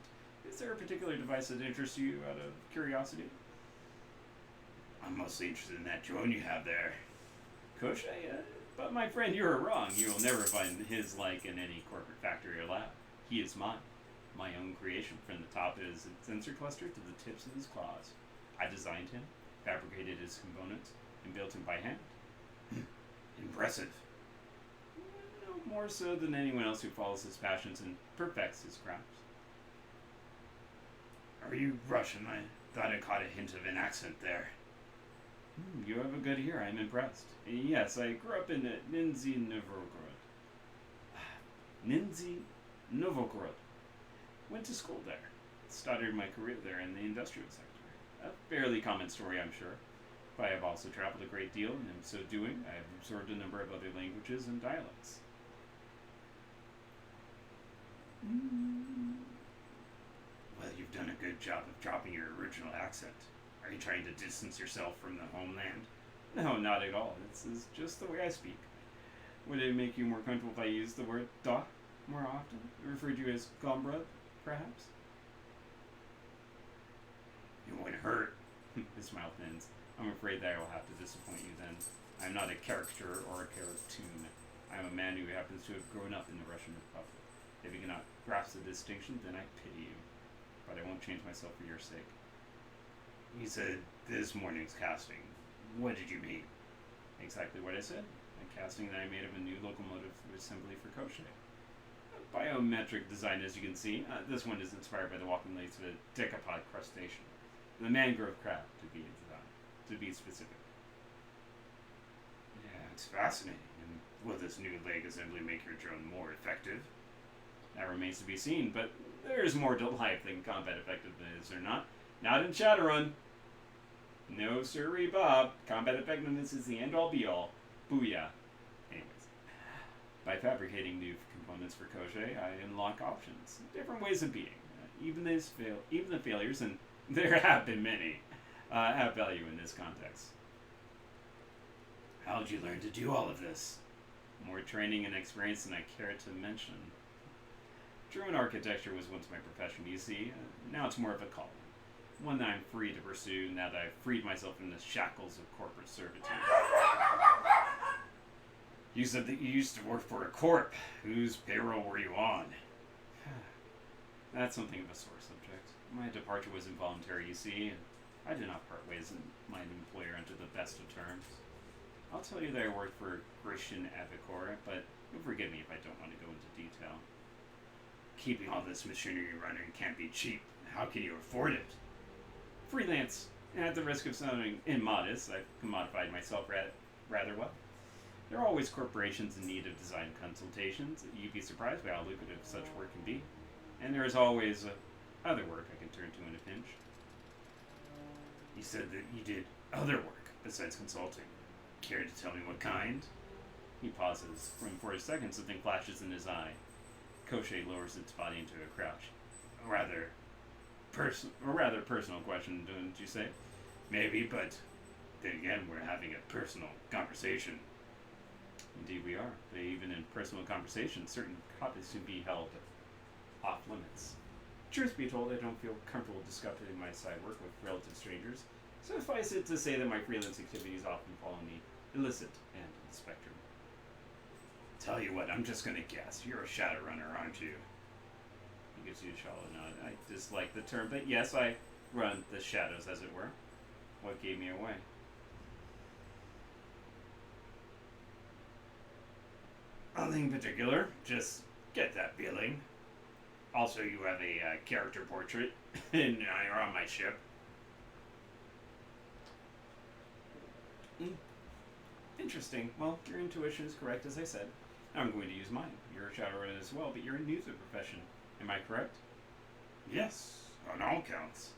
Is there a particular device that interests you out of curiosity? I'm mostly interested in that drone you have there. Koshei? But my friend, you are wrong. You will never find his like in any corporate factory or lab. He is mine. My own creation. From the top of his sensor cluster to the tips of his claws. I designed him, fabricated his components, and built him by hand. Impressive. No more so than anyone else who follows his passions and perfects his crafts. Are you Russian? I thought I caught a hint of an accent there. You have a good ear. I'm impressed. Yes, I grew up in Nizhny Novgorod. Nizhny Novgorod. Went to school there. Started my career there in the industrial sector. A fairly common story, I'm sure. But I have also traveled a great deal, and in so doing, I have absorbed a number of other languages and dialects. Well, you've done a good job of dropping your original accent. Are you trying to distance yourself from the homeland? No, not at all. This is just the way I speak. Would it make you more comfortable if I used the word da more often? Refer to you as comrade, perhaps? It won't hurt. His smile thins. I'm afraid that I will have to disappoint you then. I'm not a caricature or a cartoon. I'm a man who happens to have grown up in the Russian Republic. If you cannot grasp the distinction, then I pity you. But I won't change myself for your sake. You said this morning's casting. What did you mean? Exactly what I said. A casting that I made of a new locomotive assembly for Koshei. Biometric design, as you can see. This one is inspired by the walking legs of a decapod crustacean. The mangrove crab, to be specific. Yeah, it's fascinating. And will this new leg assembly make your drone more effective? That remains to be seen, but there's more to life than combat effectiveness, is there not? Not in Shadowrun. No sirree, Bob. Combat effectiveness is the end-all be-all. Booyah. Anyways, by fabricating new components for Koshei, I unlock options, different ways of being. Even the failures, and there have been many, have value in this context. How did you learn to do all of this? More training and experience than I care to mention. Drone architecture was once my profession, you see. Now it's more of a calling. One that I'm free to pursue now that I've freed myself from the shackles of corporate servitude. You said that you used to work for a corp. Whose payroll were you on? That's something of a sore subject. My departure was involuntary, you see, and I did not part ways with my employer under the best of terms. I'll tell you that I worked for Christian Avicor, but you'll forgive me if I don't want to go into detail. Keeping all this machinery running can't be cheap. How can you afford it? Freelance. At the risk of sounding immodest, I've commodified myself rather well. There are always corporations in need of design consultations. You'd be surprised by how lucrative such work can be. And there is always other work I can turn to in a pinch. You said that you did other work besides consulting. Care to tell me what kind? He pauses. For a second, something flashes in his eye. Koshei lowers its body into a crouch. a rather personal question, don't you say? maybe, but then again, we're having a personal conversation. Indeed, we are. But even in personal conversations, certain topics can be held off limits. Truth be told, I don't feel comfortable discussing my side work with relative strangers, so suffice it to say that my freelance activities often fall on the illicit end of the spectrum. Tell you what, I'm just gonna guess. You're a Shadowrunner, aren't you? He gives you a shallow nod. I dislike the term, but yes, I run the shadows, as it were. What gave me away? Nothing particular. Just get that feeling. Also, you have a character portrait, and you're on my ship. Interesting. Well, your intuition is correct, as I said. I'm going to use mine. You're a Shadowrunner as well, but you're in music profession. Am I correct? Yes, on all counts.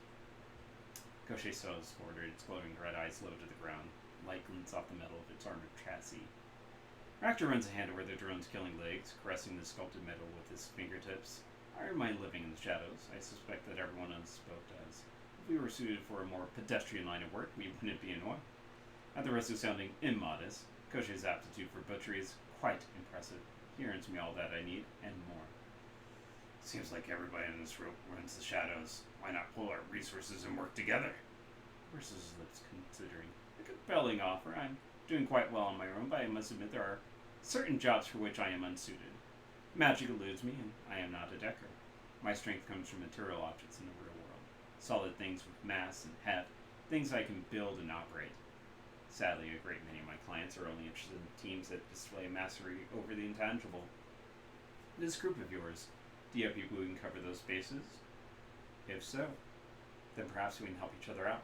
Koshie stows forward, its glowing red eyes low to the ground. Light glints off the metal of its armored chassis. Ractor runs a hand over the drone's killing legs, caressing the sculpted metal with his fingertips. I don't mind living in the shadows. I suspect that everyone on this boat does. If we were suited for a more pedestrian line of work, we wouldn't be annoyed. At the risk of sounding immodest, Koshie's aptitude for butchery is quite impressive. He earns me all that I need, and more. Seems like everybody in this rope runs the shadows. Why not pull our resources and work together? Pursed his lips, considering. A compelling offer. I'm doing quite well on my own, but I must admit there are certain jobs for which I am unsuited. Magic eludes me, and I am not a decker. My strength comes from material objects in the real world. Solid things with mass and heft, things I can build and operate. Sadly, a great many of my clients are only interested in teams that display mastery over the intangible. This group of yours, do you have people who can cover those spaces? If so, then perhaps we can help each other out.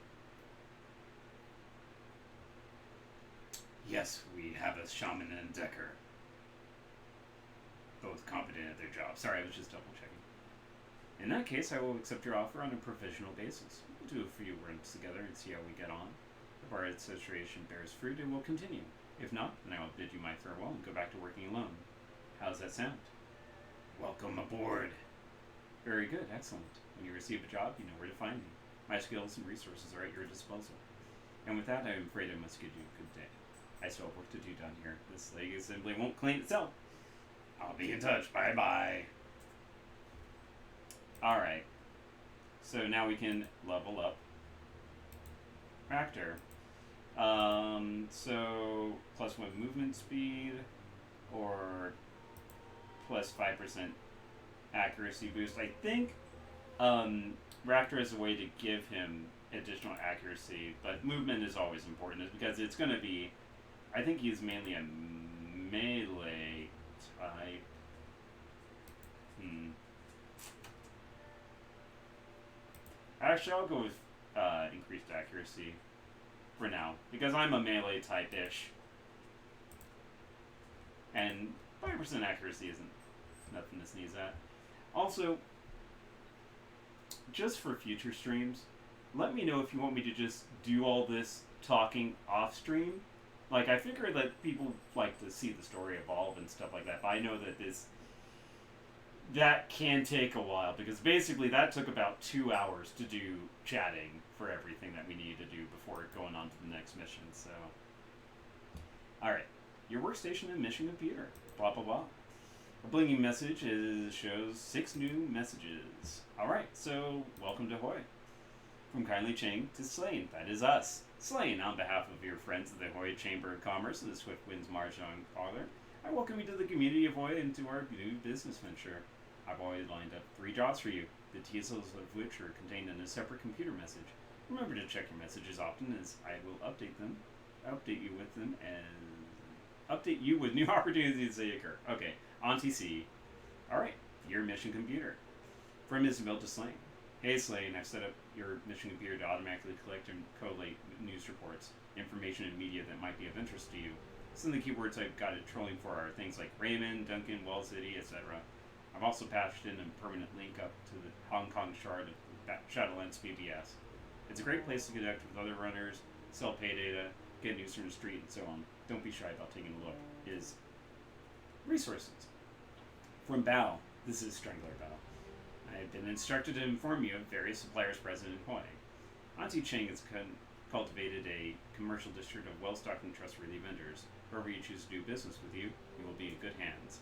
Yes, we have a shaman and a decker. Both competent at their jobs. Sorry, I was just double checking. In that case, I will accept your offer on a provisional basis. We'll do a few runs together and see how we get on. If our association bears fruit, it will continue. If not, then I will bid you my farewell and go back to working alone. How does that sound? Welcome aboard. Very good, excellent. When you receive a job, you know where to find me. My skills and resources are at your disposal. And with that, I am afraid I must bid you a good day. I still have work to do down here. This leg simply won't clean itself. I'll be in touch. Bye-bye. Alright. So now we can level up Ractor. So plus 1 movement speed or plus 5% accuracy boost. I think Ractor is a way to give him additional accuracy, but movement is always important because it's going to be, I think he's mainly a melee type. Actually, I'll go with increased accuracy for now, because I'm a melee type-ish. And 5% accuracy isn't nothing to sneeze at. Also, just for future streams, let me know if you want me to just do all this talking off-stream. Like, I figure that people like to see the story evolve and stuff like that, but I know that that can take a while, because basically that took about 2 hours to do chatting for everything that we needed to do before going on to the next mission, so. Alright, your workstation and mission computer, blah blah blah. A blinking message shows 6 new messages. Alright, so welcome to Hoy. From Kindly Chang to Slane, that is us. Slane, on behalf of your friends at the Hoy Chamber of Commerce and the Swift Winds Mahjong Parlor, I welcome you to the community of Hoy and to our new business venture. I've already lined up 3 jobs for you, the details of which are contained in a separate computer message. Remember to check your messages often, as I will update you with new opportunities as they occur. Okay, on TC. Alright, your mission computer. From Isabel to Slane. Hey Slane, I've set up your mission computer to automatically collect and collate news reports, information and media that might be of interest to you. Some of the keywords I've got it trolling for are things like Raymond, Duncan, Wells City, etc. I've also patched in a permanent link up to the Hong Kong shard of Shadowlands BBS. It's a great place to connect with other runners, sell pay data, get news from the street, and so on. Don't be shy about taking a look. Is resources. From Bao, this is Strangler Bao. I have been instructed to inform you of various suppliers present in Hawaii. Auntie Cheng has cultivated a commercial district of well-stocked and trustworthy vendors. Whoever you choose to do business with you, you will be in good hands.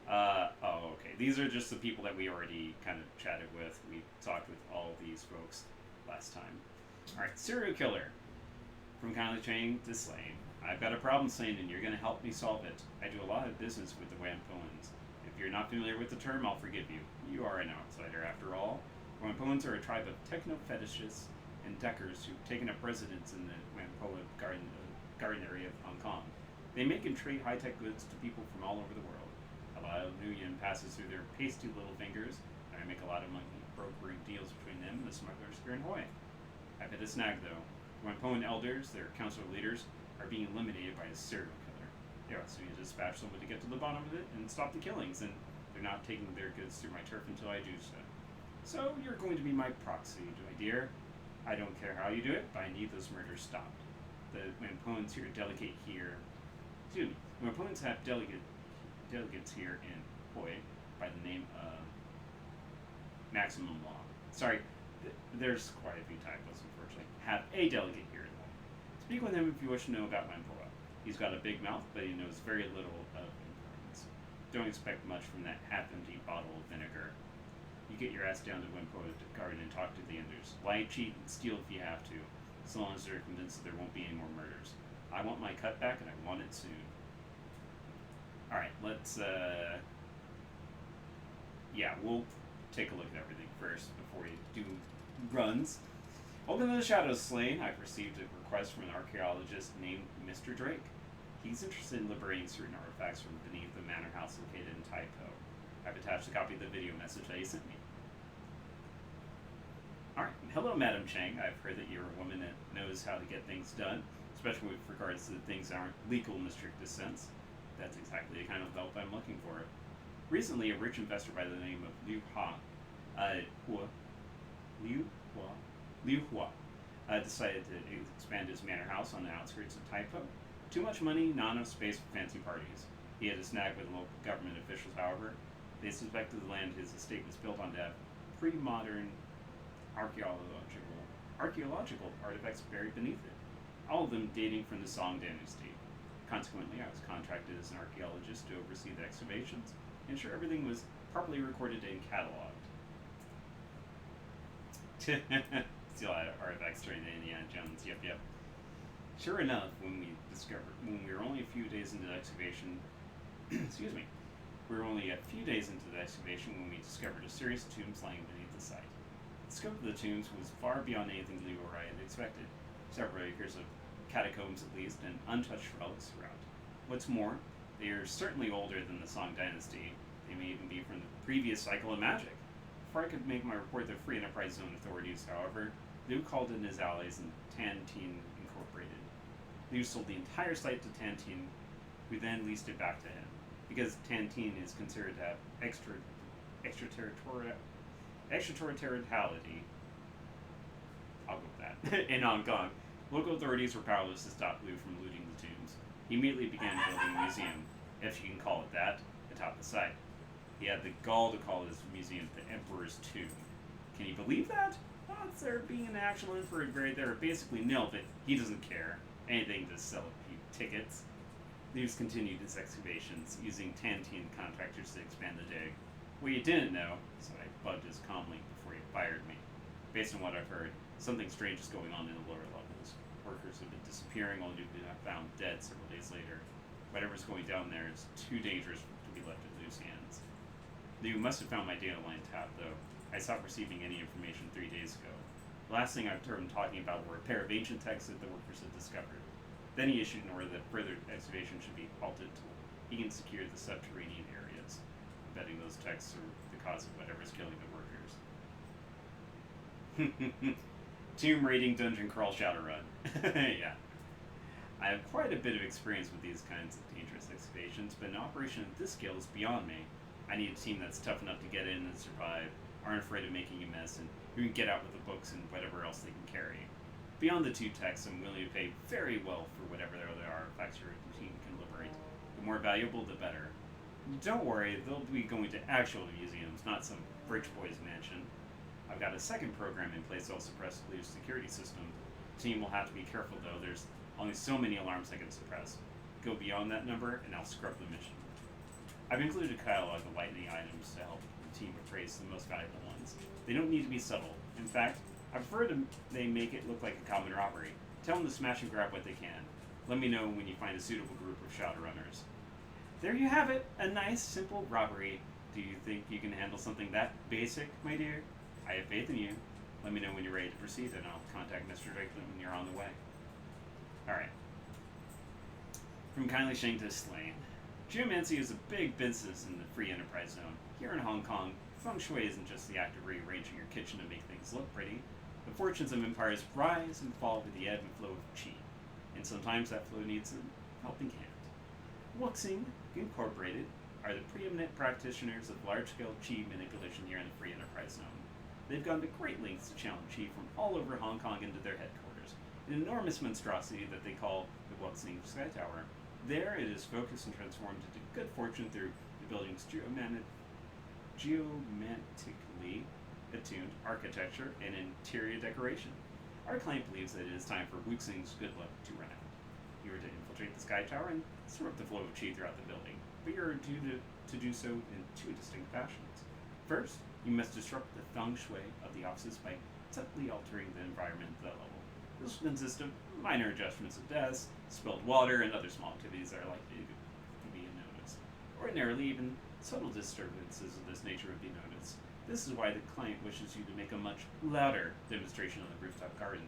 Okay. These are just the people that we already kind of chatted with. We talked with all these folks last time. Alright, serial killer. From Kylie Chang to Slane. I've got a problem, Slane, and you're going to help me solve it. I do a lot of business with the Wampoans. If you're not familiar with the term, I'll forgive you. You are an outsider, after all. Wampoans are a tribe of techno-fetishists and deckers who've taken up residence in the Wampoa garden area of Hong Kong. They make and trade high-tech goods to people from all over the world. A lot of new yen passes through their pasty little fingers, and I make a lot of money brokering deals between them and the smugglers here in Hawaii. I've hit a snag, though. Wampoan elders, their council leaders, are being eliminated by a serial killer. Yeah, so you dispatch someone to get to the bottom of it and stop the killings, and they're not taking their goods through my turf until I do so. So you're going to be my proxy, my dear. I don't care how you do it, but I need those murders stopped. The Wampoans here delegate here. Excuse me. Wampoans have delegates here in Hawaii by the name of Maximum Law. Sorry, there's quite a few typos, unfortunately. Have a delegate here in Hawaii. Speak with him if you wish to know about Wampoa. He's got a big mouth, but he knows very little of importance. Don't expect much from that half-empty bottle of vinegar. You get your ass down to Wampoa Garden and talk to the others. Lie, cheat, and steal if you have to, so long as they're convinced that there won't be any more murders. I want my cut back, and I want it soon. Alright, let's, yeah, we'll take a look at everything first before we do runs. Welcome to the Shadows, Slane. I've received a request from an archaeologist named Mr. Drake. He's interested in liberating certain artifacts from beneath the manor house located in Taipo. I've attached a copy of the video message that he sent me. Alright, hello Madam Chang. I've heard that you're a woman that knows how to get things done, especially with regards to things that aren't legal in the strictest sense. That's exactly the kind of help I'm looking for. Recently, a rich investor by the name of Liu Hua decided to expand his manor house on the outskirts of Taipo. Too much money, not enough space for fancy parties. He had a snag with local government officials, however. They suspected the land his estate was built on to have pre-modern archaeological artifacts buried beneath it, all of them dating from the Song dynasty. Consequently, I was contracted as an archaeologist to oversee the excavations, ensure everything was properly recorded and cataloged. Still had artifacts during the Indiana Jones, yep. Sure enough, when we were only a few days into the excavation, excuse me, we were only a few days into the excavation when we discovered a series of tombs lying beneath the site. The scope of the tombs was far beyond anything Liu or I had expected. Several acres of catacombs at least, and untouched relics throughout. What's more, they are certainly older than the Song dynasty. They may even be from the previous cycle of magic. Before I could make my report to Free Enterprise Zone authorities, however, Liu called in his allies in Tantin Incorporated. Liu sold the entire site to Tantin, who then leased it back to him. Because Tantin is considered to have extraterritoriality, I'll go with that, in Hong Kong, local authorities were powerless to stop Liu from looting the tombs. He immediately began building a museum, if you can call it that, atop the site. He had the gall to call his museum the Emperor's Tomb. Can you believe that? Odds there being an actual emperor grade there are basically nil, but he doesn't care. Anything to sell tickets. Liu's continued his excavations, using Tantin contractors to expand the dig. What you didn't know, so I bugged his calmly before he fired me. Based on what I've heard, something strange is going on in the lower levels. Workers have been disappearing only to be found dead several days later. Whatever's going down there is too dangerous to be left in loose hands. Liu must have found my data line tab, though. I stopped receiving any information 3 days ago. The last thing I've heard him talking about were a pair of ancient texts that the workers had discovered. Then he issued an order that further excavation should be halted till he can secure the subterranean areas. I'm betting those texts are the cause of whatever's killing the workers. Tomb raiding dungeon crawl Shadowrun. Yeah. I have quite a bit of experience with these kinds of dangerous excavations, but an operation of this scale is beyond me. I need a team that's tough enough to get in and survive, aren't afraid of making a mess, and who can get out with the books and whatever else they can carry. Beyond the two texts, I'm willing to pay very well for whatever other artifacts your team can liberate. The more valuable, the better. Don't worry, they'll be going to actual museums, not some rich boy's mansion. I've got a second program in place that'll suppress Clue's security system. The team will have to be careful though, there's only so many alarms I can suppress. Go beyond that number, and I'll scrub the mission. I've included a catalog of lightning items to help the team appraise the most valuable ones. They don't need to be subtle. In fact, I prefer they make it look like a common robbery. Tell them to smash and grab what they can. Let me know when you find a suitable group of Shadowrunners. There you have it, a nice, simple robbery. Do you think you can handle something that basic, my dear? I have faith in you. Let me know when you're ready to proceed, and I'll contact Mr. Drakeland when you're on the way. Alright. From Kindly Shang to Slain. Geomancy is a big business in the free enterprise zone. Here in Hong Kong, feng shui isn't just the act of rearranging your kitchen to make things look pretty. The fortunes of empires rise and fall with the ebb and flow of qi, and sometimes that flow needs a helping hand. Wuxing Incorporated are the preeminent practitioners of large-scale qi manipulation here in the free enterprise zone. They've gone to great lengths to channel qi from all over Hong Kong into their headquarters, an enormous monstrosity that they call the Wuxing Sky Tower. There it is focused and transformed into good fortune through the building's geomantically attuned architecture and interior decoration. Our client believes that it is time for Wuxing's good luck to run out. You are to infiltrate the Sky Tower and disrupt the flow of qi throughout the building, but you are due to do so in two distinct fashions. First, you must disrupt the feng shui of the offices by subtly altering the environment at that level. This will consist of minor adjustments of desks, spilled water, and other small activities that are likely to be unnoticed. Ordinarily, even subtle disturbances of this nature would be noticed. This is why the client wishes you to make a much louder demonstration on the rooftop garden.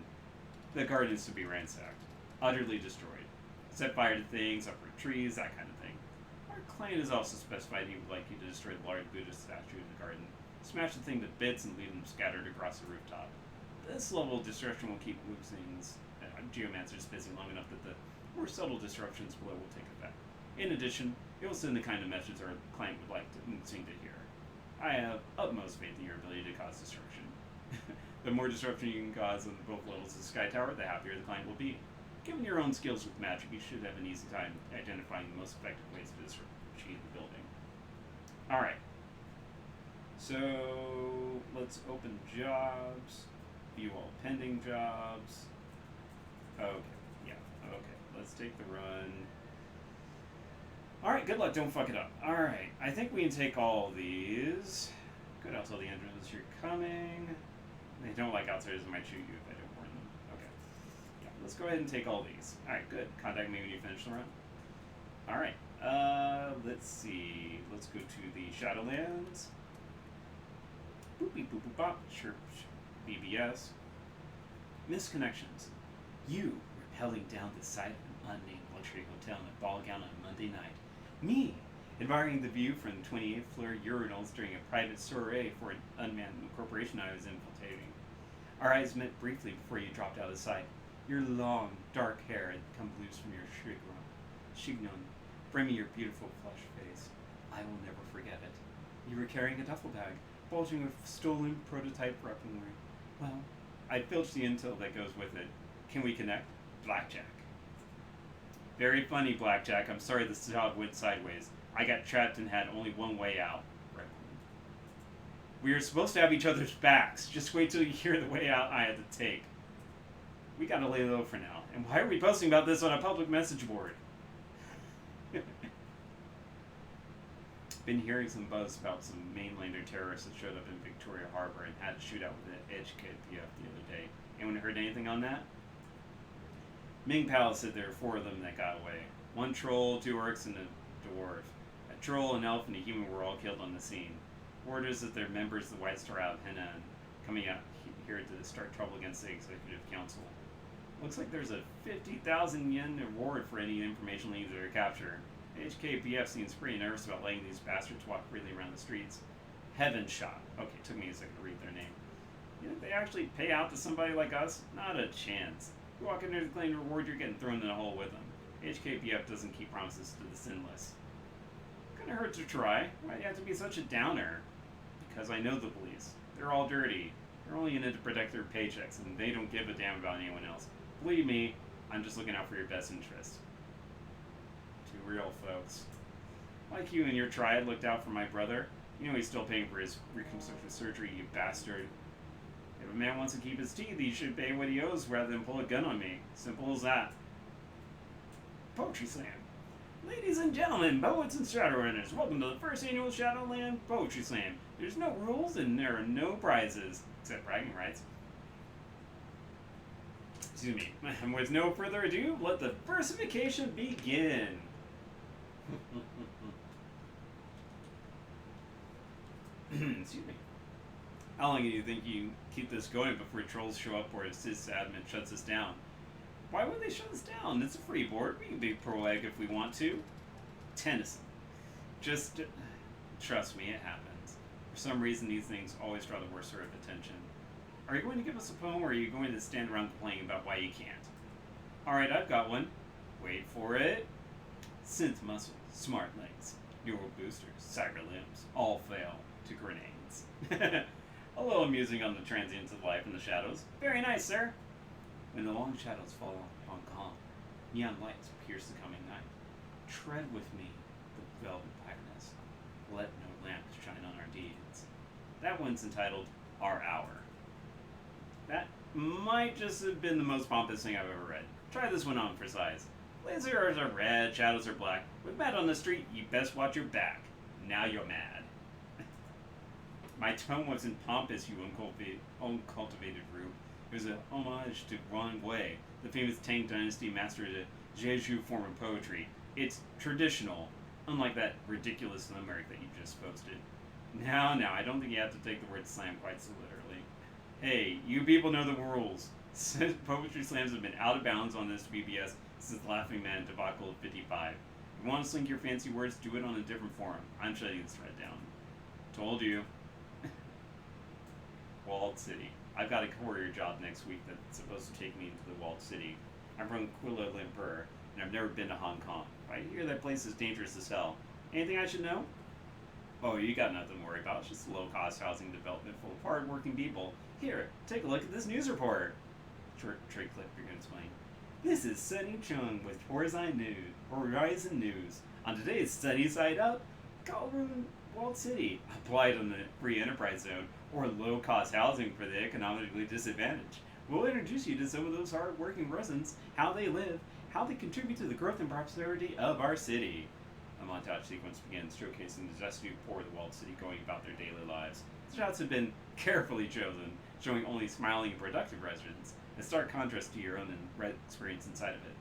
The garden is to be ransacked, utterly destroyed. Set fire to things, uproot trees, that kind of thing. Our client has also specified he would like you to destroy the large Buddhist statue in the garden, smash the thing to bits, and leave them scattered across the rooftop. This level of destruction will keep Wuxing's geomancers busy long enough that the more subtle disruptions below will take effect. In addition, it will send the kind of message our client would like Wuxing to hear. I have utmost faith in your ability to cause destruction. The more disruption you can cause on both levels of the Sky Tower, the happier the client will be. Given your own skills with magic, you should have an easy time identifying the most effective ways to disrupt qi in the building. Alright. So, let's open jobs. View all pending jobs. Okay, yeah, okay. Let's take the run. Alright, good luck, don't fuck it up. Alright, I think we can take all these. Good, I'll tell the entrance you're coming. They don't like outsiders and might shoot you if I don't warn them. Okay. Yeah, let's go ahead and take all these. Alright, good. Contact me when you finish the run. Alright, let's see. Let's go to the Shadowlands. Boopy boop boop bop. Chirp, BBS. Misconnections. You rappelling down the side of an unnamed luxury hotel in a ball gown on a Monday night. Me admiring the view from the 28th floor urinals during a private soiree for an unmanned corporation I was infiltrating. Our eyes met briefly before you dropped out of sight. Your long, dark hair had come loose from your chignon, framing your beautiful flush face. I will never forget it. You were carrying a duffel bag, bulging with stolen prototype weaponry. Well, I filched the intel that goes with it. Can we connect? Blackjack. Very funny, Blackjack. I'm sorry this job went sideways. I got trapped and had only one way out. Right. We were supposed to have each other's backs. Just wait till you hear the way out I had to take. We gotta lay low for now. And why are we posting about this on a public message board? Been hearing some buzz about some mainlander terrorists that showed up in Victoria Harbor and had to shoot out with an HKPF the other day. Anyone heard anything on that? Ming Palace said there were 4 of them that got away. 1 troll, 2 orcs, and a dwarf. A troll, an elf, and a human were all killed on the scene. Word is that they're members of the White Star out of Henan, coming out here to start trouble against the Executive Council. Looks like there's a 50,000 yen reward for any information leads to their capture. HKPF seems pretty nervous about letting these bastards walk freely around the streets. Heaven shot. Okay, took me a second to read their name. You think they actually pay out to somebody like us? Not a chance. You walk in there to claim the reward, you're getting thrown in a hole with them. HKPF doesn't keep promises to the sinless. Kinda hurt to try. Why do you have to be such a downer? Because I know the police. They're all dirty. They're only in it to protect their paychecks, and they don't give a damn about anyone else. Believe me, I'm just looking out for your best interest. Too real, folks. Like you and your triad looked out for my brother. You know he's still paying for his reconstructive surgery, you bastard. If a man wants to keep his teeth, he should pay what he owes rather than pull a gun on me. Simple as that. Poetry Slam. Ladies and gentlemen, poets and shadowrunners, welcome to the first annual Shadowland Poetry Slam. There's no rules and there are no prizes, except bragging rights. Excuse me. And with no further ado, let the versification begin. Excuse me. How long do you think you keep this going before trolls show up or sysadmin shuts us down? Why would they shut us down? It's a free board. We can be pro-egg if we want to. Tennyson. Just trust me, it happens. For some reason, these things always draw the worst sort of attention. Are you going to give us a poem, or are you going to stand around complaining about why you can't? Alright, I've got one. Wait for it. Synth muscle, smart legs, neural boosters, cyber limbs, all fail to grenades. A little amusing on the transients of life in the shadows. Very nice, sir. When the long shadows fall on calm, neon lights pierce the coming night. Tread with me the velvet blackness. Let no lamps shine on our deeds. That one's entitled Our Hour. That might just have been the most pompous thing I've ever read. Try this one on for size. Lasers are red, shadows are black. With Matt on the street, you best watch your back. Now you're mad. My tone wasn't pompous, you uncultivated rube. It was a homage to Ron Wei, the famous Tang Dynasty master of the Jeju form of poetry. It's traditional, unlike that ridiculous limerick that you just posted. Now, I don't think you have to take the word slam quite so literally. Hey, you people know the rules. Poetry slams have been out of bounds on this BBS since the Laughing Man debacle of 55. If you want to slink your fancy words, do it on a different forum. I'm shutting this thread down. Told you. Walled City. I've got a courier job next week that's supposed to take me into the Walled City. I'm from Kuala Lumpur, and I've never been to Hong Kong. I hear that place is dangerous as hell. Anything I should know? Oh, you got nothing to worry about. It's just a low-cost housing development full of hard-working people. Here, take a look at this news report. Short trade clip you're going to explain. This is Sunny Chung with Horizon News. On today's Sunny Side Up, Kowloon Walled City applied on the free enterprise zone or low-cost housing for the economically disadvantaged. We'll introduce you to some of those hard-working residents, how they live, how they contribute to the growth and prosperity of our city. A montage sequence begins showcasing the destitute poor of the Walled City going about their daily lives. The shots have been carefully chosen, showing only smiling and productive residents, a stark contrast to your own experience inside of it.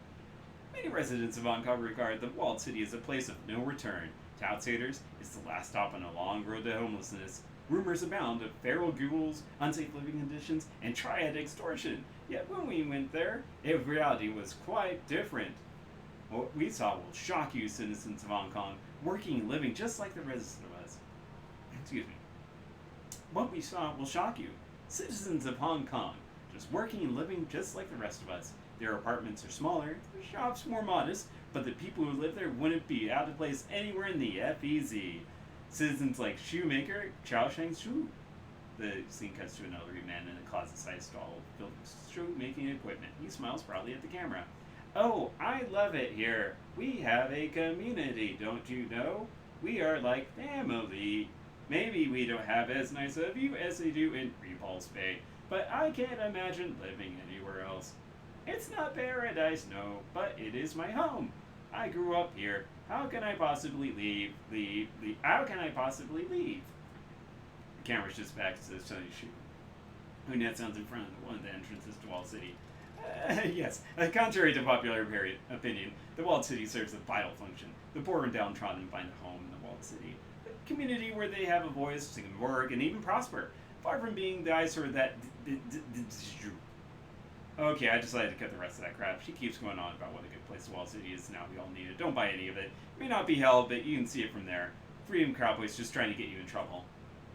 Many residents of Hong Kong regard the Walled City as a place of no return. To outsiders, it's the last stop on a long road to homelessness. Rumors abound of feral ghouls, unsafe living conditions, and triad extortion. Yet when we went there, reality was quite different. What we saw will shock you, citizens of Hong Kong, working and living just like the rest of us. Excuse me. What we saw will shock you, citizens of Hong Kong, just working and living just like the rest of us. Their apartments are smaller, their shops more modest, but the people who live there wouldn't be out of place anywhere in the FEZ. Citizens like Shoemaker, Chao Shang Shu. The scene cuts to an elderly man in a closet-sized stall filled with shoemaking equipment. He smiles proudly at the camera. Oh, I love it here. We have a community, don't you know? We are like family. Maybe we don't have as nice a view as they do in Repulse Bay, but I can't imagine living anywhere else. It's not paradise, no, but it is my home. I grew up here. How can I possibly leave? How can I possibly leave? The camera shifts back to the sunny shoot. Who net sounds in front of one of the entrances to Walled City. Yes, contrary to popular opinion, the Walled City serves a vital function. The poor and downtrodden find a home in the Walled City. A community where they have a voice, they can work, and even prosper. Far from being the eyesore that... Okay, I decided to cut the rest of that crap. She keeps going on about what a good place the Walled City is, now we all need it. Don't buy any of it. It may not be hell, but you can see it from there. Freedom Cowboy's just trying to get you in trouble.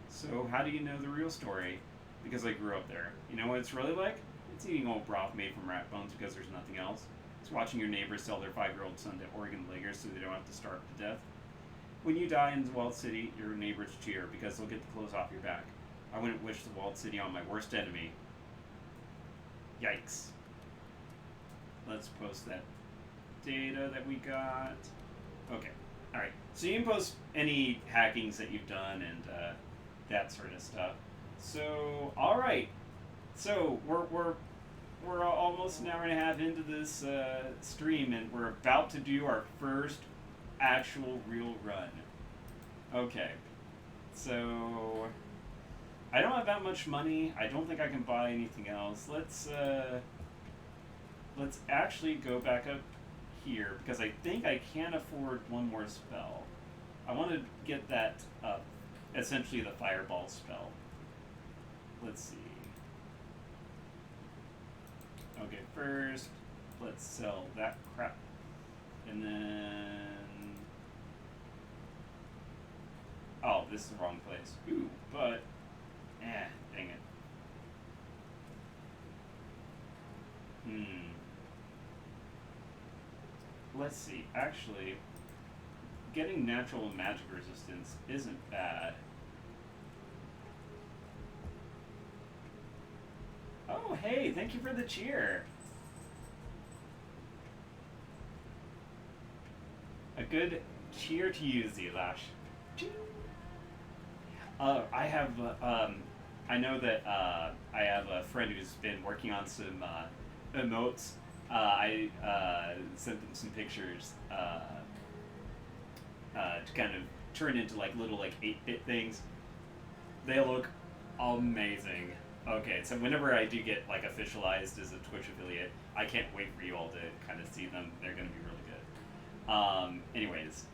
So, how do you know the real story? Because I grew up there. You know what it's really like? It's eating old broth made from rat bones because there's nothing else. It's watching your neighbors sell their 5-year-old son to Oregon Lakers so they don't have to starve to death. When you die in the Walled City, your neighbors cheer because they'll get the clothes off your back. I wouldn't wish the Walled City on my worst enemy. Yikes. Let's post that data that we got. Okay. All right. So you can post any hackings that you've done and that sort of stuff. So all right. So we're almost an hour and a half into this stream, and we're about to do our first actual real run. Okay. So I don't have that much money. I don't think I can buy anything else. Let's actually go back up here because I think I can afford one more spell. I want to get that up, essentially the fireball spell. Let's see. Okay, first let's sell that crap, and then oh, this is the wrong place. Ooh, but dang it. Let's see. Actually, getting natural magic resistance isn't bad. Oh, hey, thank you for the cheer. A good cheer to you, Zilash. I have, I know that I have a friend who's been working on some emotes. I sent them some pictures to kind of turn into like little like 8-bit things. They look amazing. Okay, so whenever I do get like officialized as a Twitch affiliate, I can't wait for you all to kind of see them. They're going to be really good. Anyways,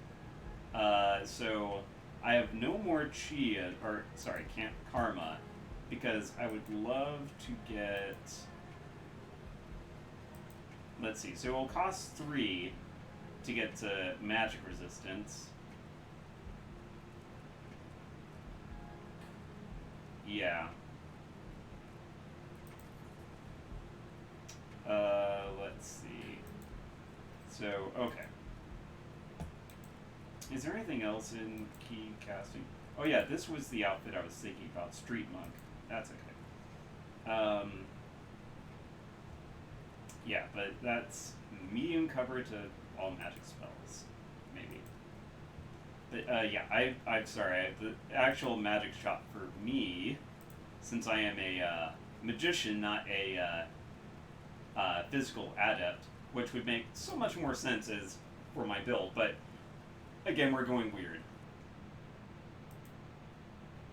so I have no more Chia, or sorry, can't Karma, because I would love to get. Let's see. So it will cost 3 to get to magic resistance. Yeah. Let's see. So, okay. Is there anything else in key casting? Oh yeah, this was the outfit I was thinking about. Street Monk. That's okay. Yeah, but that's medium cover to all magic spells, maybe. But yeah, I'm sorry. The actual magic shop for me, since I am a magician, not a physical adept, which would make so much more sense as for my build. But again, we're going weird.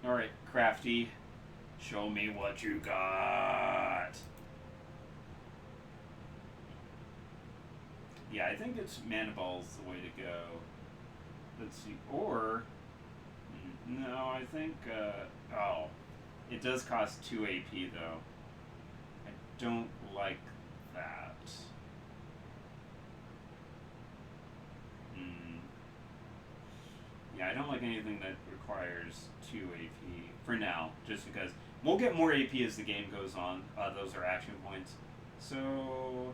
All right, Crafty, show me what you got. Yeah, I think it's Mana Ball's the way to go. Let's see. Or, no, I think, oh, it does cost 2 AP, though. I don't like that. Yeah, I don't like anything that requires 2 AP for now, just because we'll get more AP as the game goes on. Those are action points. So,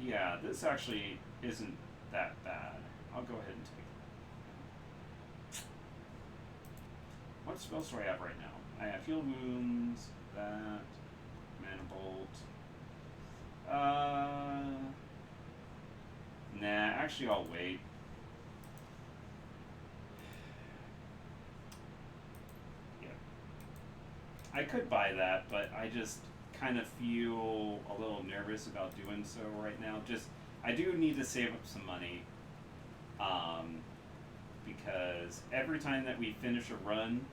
yeah, this actually isn't that bad. I'll go ahead and take it. What spells do I have right now? I have Heal Wounds, that, Mana Bolt. Nah, actually I'll wait. Yeah. I could buy that, but I just kind of feel a little nervous about doing so right now. Just, I do need to save up some money. Because every time that we finish a run,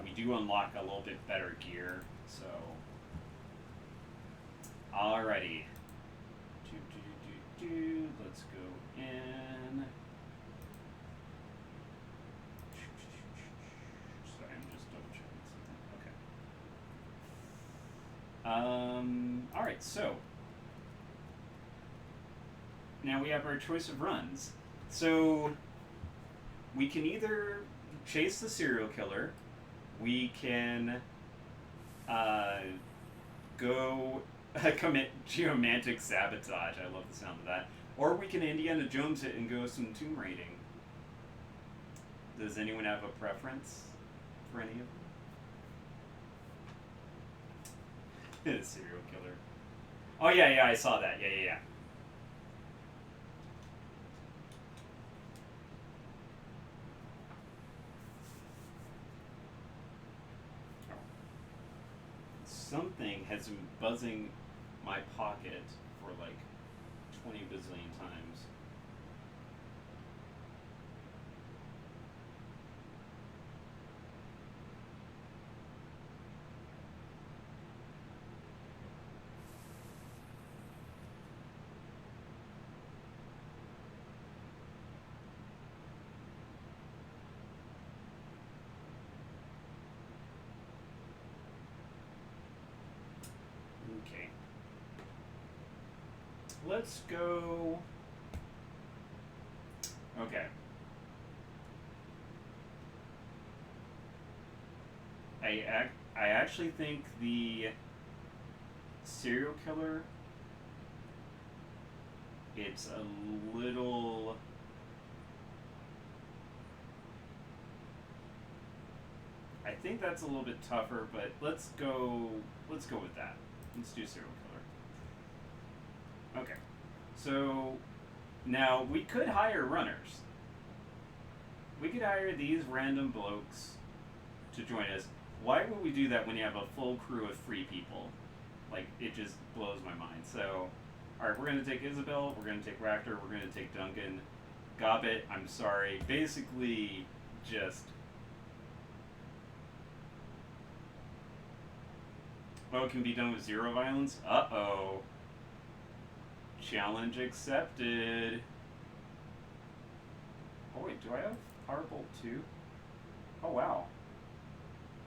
we do unlock a little bit better gear. So, alrighty. Let's go in. Sorry, I'm just double checking something. Okay. Alright, so now we have our choice of runs. So we can either chase the serial killer, we can go commit geomantic sabotage. I love the sound of that. Or we can Indiana Jones it and go some tomb raiding. Does anyone have a preference for any of them? Serial killer. Oh yeah, I saw that. Yeah. something has been buzzing my pocket for like 20 bazillion times. Okay. Let's go. Okay. I actually think the serial killer, it's a little. I think that's a little bit tougher, but let's go. Let's go with that. Let's do serial killer. Okay. So now we could hire runners. We could hire these random blokes to join us. Why would we do that when you have a full crew of free people? Like, it just blows my mind. So, alright, we're going to take Isabel, we're going to take Ractor, we're going to take Duncan. Gobbet, I'm sorry. Basically, just. Oh, it can be done with 0 violence? Uh-oh. Challenge accepted. Oh, wait, do I have Powerbolt too? Oh, wow.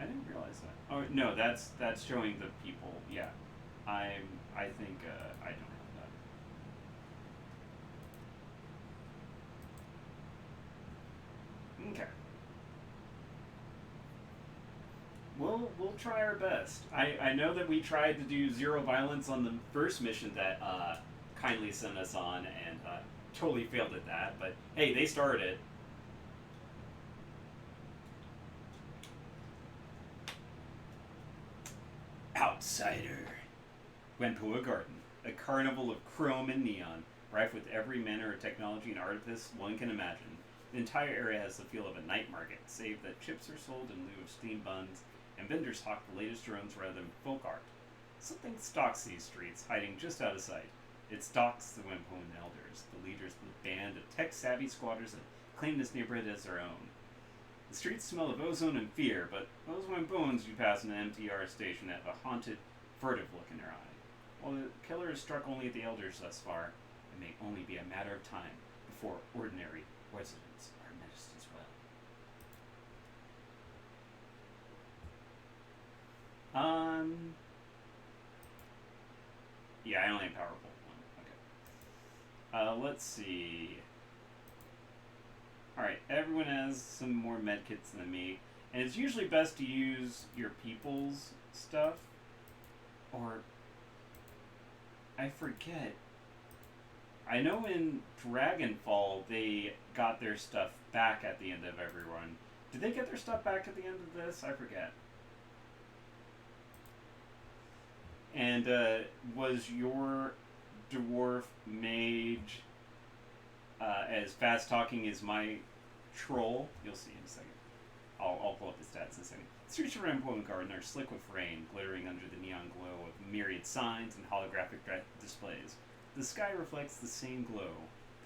I didn't realize that. Oh no, that's showing the people. Yeah, I think I don't have that. Okay. We'll try our best. I know that we tried to do 0 violence on the first mission that kindly sent us on and totally failed at that. But hey, they started it. Outsider. Wenpua Garden, a carnival of chrome and neon, rife with every manner of technology and artifice one can imagine. The entire area has the feel of a night market, save that chips are sold in lieu of steam buns, and vendors hawk the latest drones rather than folk art. Something stalks these streets, hiding just out of sight. It stalks the Wempoon elders, the leaders of the band of tech-savvy squatters that claim this neighborhood as their own. The streets smell of ozone and fear, but those Wempoons you pass in an MTR station have a haunted, furtive look in their eye. While the killer has struck only at the elders thus far, it may only be a matter of time before ordinary residents are menaced as well. Yeah, I only have Powerbolt 1. Okay. Let's see. Alright, everyone has some more medkits than me, and it's usually best to use your people's stuff, or I forget. I know in Dragonfall they got their stuff back at the end of every run. Did they get their stuff back at the end of this? I forget. And was your dwarf mage as fast talking as my troll? You'll see in a second. I'll pull up the stats in a second. The streets of Wempoon Garden are slick with rain, glittering under the neon glow of myriad signs and holographic displays. The sky reflects the same glow,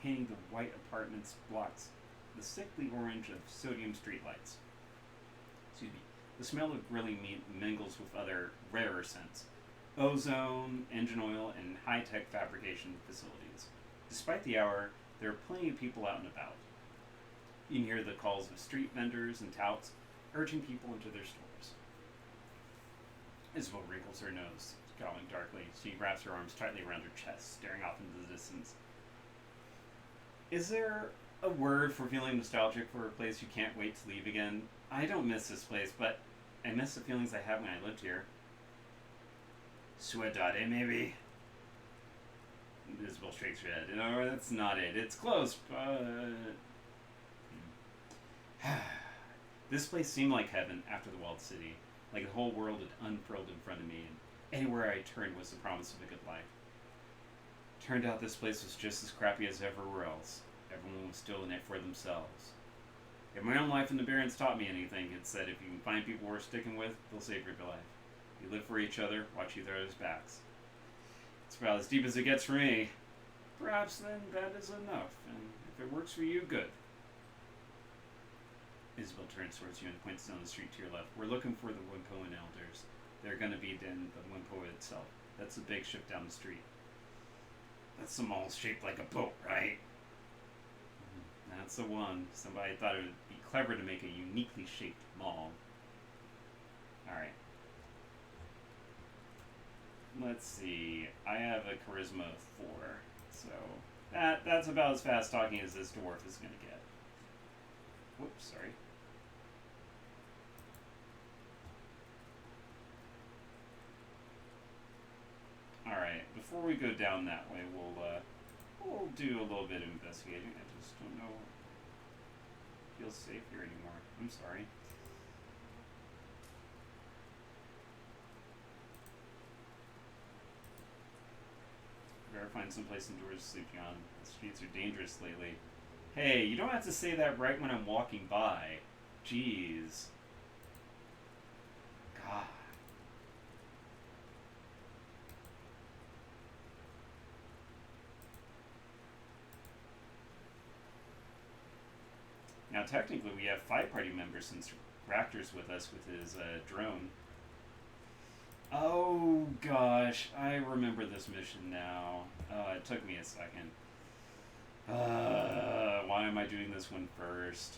painting the white apartments blocks the sickly orange of sodium streetlights. Excuse me. The smell of grilling meat mingles with other rarer scents. Ozone, engine oil, and high-tech fabrication facilities. Despite the hour, there are plenty of people out and about. You can hear the calls of street vendors and touts urging people into their stores. Isabel wrinkles her nose, scowling darkly. She wraps her arms tightly around her chest, staring off into the distance. Is there a word for feeling nostalgic for a place you can't wait to leave again? I don't miss this place, but I miss the feelings I had when I lived here. Suedade, maybe? Isabel shakes her head. No, that's not it. It's close, but... This place seemed like heaven after the walled city. Like the whole world had unfurled in front of me, and anywhere I turned was the promise of a good life. Turned out this place was just as crappy as everywhere else. Everyone was still in it for themselves. If my own life in the Barrens taught me anything, it's that if you can find people worth sticking with, they'll save your life. You live for each other, watch each other's backs. It's about as deep as it gets for me. Perhaps then that is enough, and if it works for you, good. Isabel turns towards you and points down the street to your left. We're looking for the Wimpoan elders. They're going to be in the Wimpo itself. That's the big ship down the street. That's the mall shaped like a boat, right? That's the one. Somebody thought it would be clever to make a uniquely shaped mall. Alright. Let's see. I have a charisma of 4. So that's about as fast talking as this dwarf is going to get. Whoops, sorry. Alright, before we go down that way, we'll do a little bit of investigating. I just don't know if it feels safe here anymore. I'm sorry. Better find someplace indoors to sleep, John. The streets are dangerous lately. Hey, you don't have to say that right when I'm walking by. Jeez. God. Now, technically, we have 5 party members since Raptor's with us with his drone. Oh, gosh. I remember this mission now. It took me a second. Why am I doing this one first?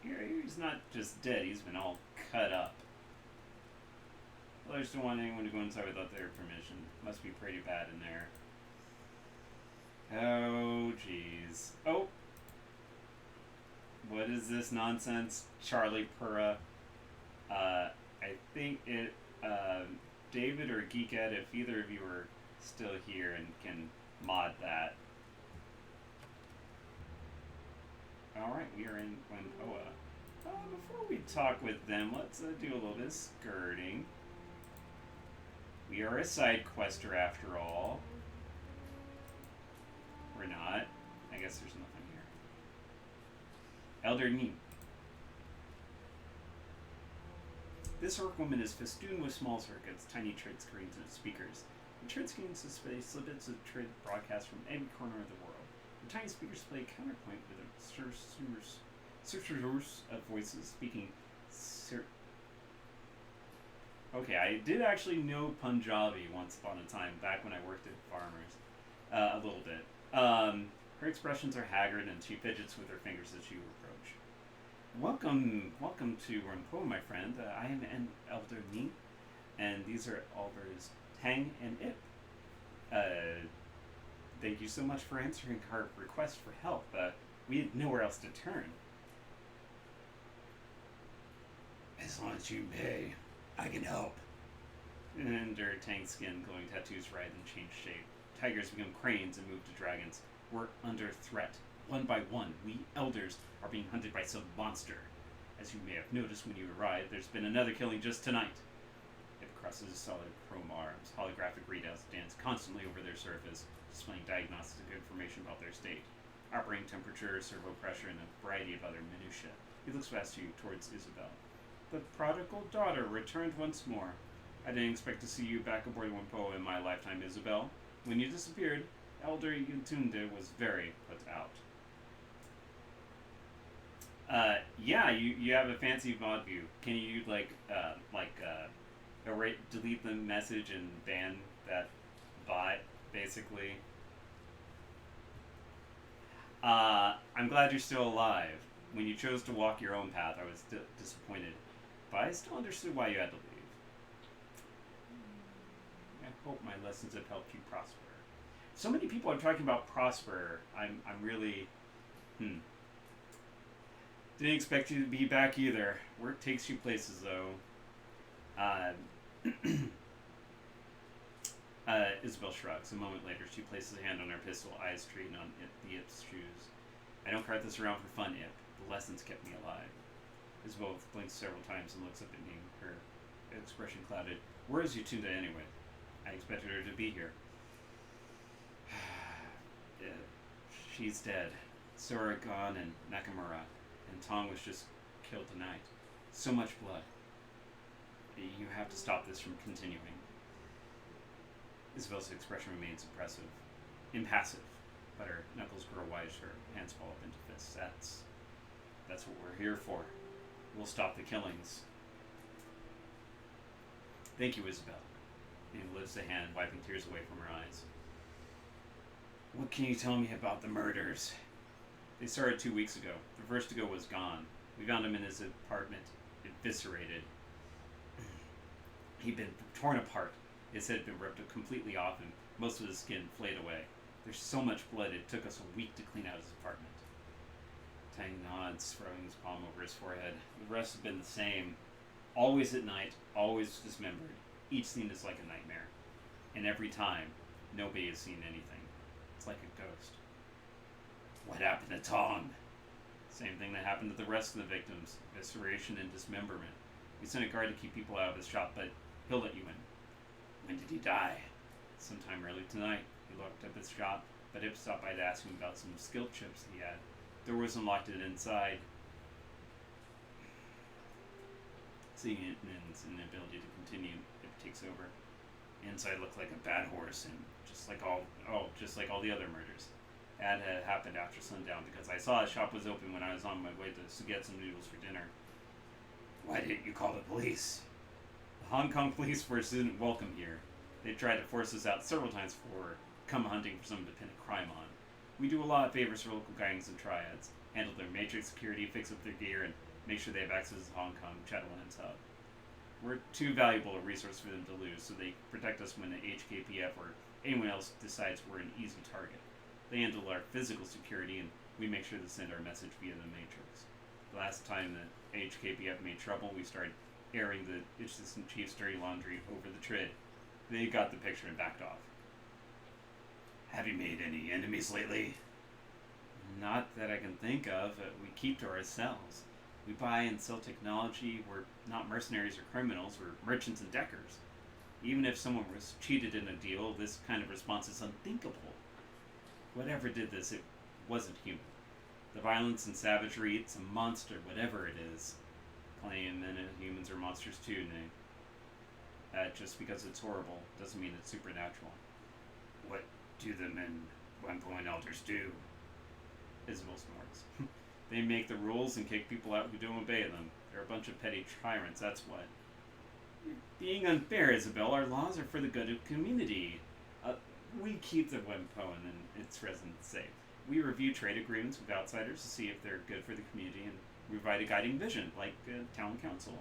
He's not just dead, he's been all cut up. Others don't want anyone to go inside without their permission. Must be pretty bad in there. Oh, jeez. Oh! What is this nonsense? Charlie Pura. I think it, David or Geekette, if either of you are still here and can mod that. Alright, we are in Wimpoa. Before we talk with them, let's do a little bit of skirting. We are a side quester after all. We're not. I guess there's nothing here. Elder Neem. This orc woman is festooned with small circuits, tiny tread screens, and speakers. The tread screens display snippets of tread broadcast from every corner of the world. The tiny speakers play counterpoint with a searchers of voices speaking. Okay, I did actually know Punjabi once upon a time, back when I worked at Farmers. A little bit. Her expressions are haggard, and she fidgets with her fingers as you approach. Welcome to Wimpoa, my friend. I am an Elder Ni, and these are Elders Tang and Ip. Thank you so much for answering our request for help. We had nowhere else to turn. As long as you pay, I can help. And her Tang skin, glowing tattoos writhe and change shape. Tigers become cranes and move to dragons. We're under threat. One by one, we elders are being hunted by some monster. As you may have noticed when you arrived, there's been another killing just tonight. It crosses solid chrome arms. Holographic readouts dance constantly over their surface, displaying diagnostic information about their state. Operating temperature, servo pressure, and a variety of other minutiae. He looks past you towards Isabel. The prodigal daughter returned once more. I didn't expect to see you back aboard Wimpoa in my lifetime, Isabel. When you disappeared, Elder Yutunde was very put out. Yeah, you have a fancy mod view. Can you delete the message and ban that bot, basically? I'm glad you're still alive. When you chose to walk your own path, I was disappointed, but I still understood why you had to leave. I hope my lessons have helped you prosper. So many people are talking about prosper. I'm really, Didn't expect you to be back either. Work takes you places, though. Isabel shrugs. A moment later, she places a hand on her pistol, eyes straighten on the Ip's shoes. I don't cart this around for fun, Ip. The lessons kept me alive. Isabel blinks several times and looks up at me, her expression clouded. Where is Yutunda anyway? I expected her to be here. She's dead. So are Gon and Nakamura. And Tong was just killed tonight. So much blood. You have to stop this from continuing. Isabel's expression remains impassive, but her knuckles grow white as her hands fall up into fists. That's what we're here for. We'll stop the killings. Thank you, Isabel. And he lifts a hand, wiping tears away from her eyes. What can you tell me about the murders? They started 2 weeks ago. The Vertigo was gone. We found him in his apartment, eviscerated. He'd been torn apart. His head had been ripped completely off and most of his skin flayed away. There's so much blood it took us a week to clean out his apartment. Tang nods, throwing his palm over his forehead. The rest have been the same. Always at night, always dismembered. Each scene is like a nightmare. And every time, nobody has seen anything. It's like a ghost. What happened to Tong? Same thing that happened to the rest of the victims. Evisceration and dismemberment. We sent a guard to keep people out of his shop, but he'll let you in. When did he die? Sometime early tonight. He locked up his shop, but Ip stopped by to ask him about some skill chips he had. The door was unlocked and inside. Seeing it and its inability to continue, Ip takes over. Inside looked like a bad horse, and just like all the other murders. That had happened after sundown because I saw his shop was open when I was on my way to get some noodles for dinner. Why didn't you call the police? The Hong Kong police force isn't welcome here. They tried to force us out several times for come hunting for someone to pin a crime on. We do a lot of favors for local gangs and triads, handle their matrix security, fix up their gear, and make sure they have access to Hong Kong Shadowrun's hub. We're too valuable a resource for them to lose, so they protect us when the HKPF or anyone else decides we're an easy target. They handle our physical security, and we make sure to send our message via the Matrix. The last time the HKPF made trouble, we started airing the assistant chief's dirty laundry over the TRID. They got the picture and backed off. Have you made any enemies lately? Not that I can think of. We keep to ourselves. We buy and sell technology. We're not mercenaries or criminals. We're merchants and deckers. Even if someone was cheated in a deal, this kind of response is unthinkable. Whatever did this, it wasn't human. The violence and savagery, it's a monster, whatever it is. Playing men and humans are monsters too, Nay. Just because it's horrible doesn't mean it's supernatural. What do the men One Point Elders do? Isabel snorts. They make the rules and kick people out who don't obey them. They're a bunch of petty tyrants, that's what. Being unfair, Isabel, our laws are for the good of the community. We keep the Wempo and its residents safe. We review trade agreements with outsiders to see if they're good for the community and provide a guiding vision, like town council.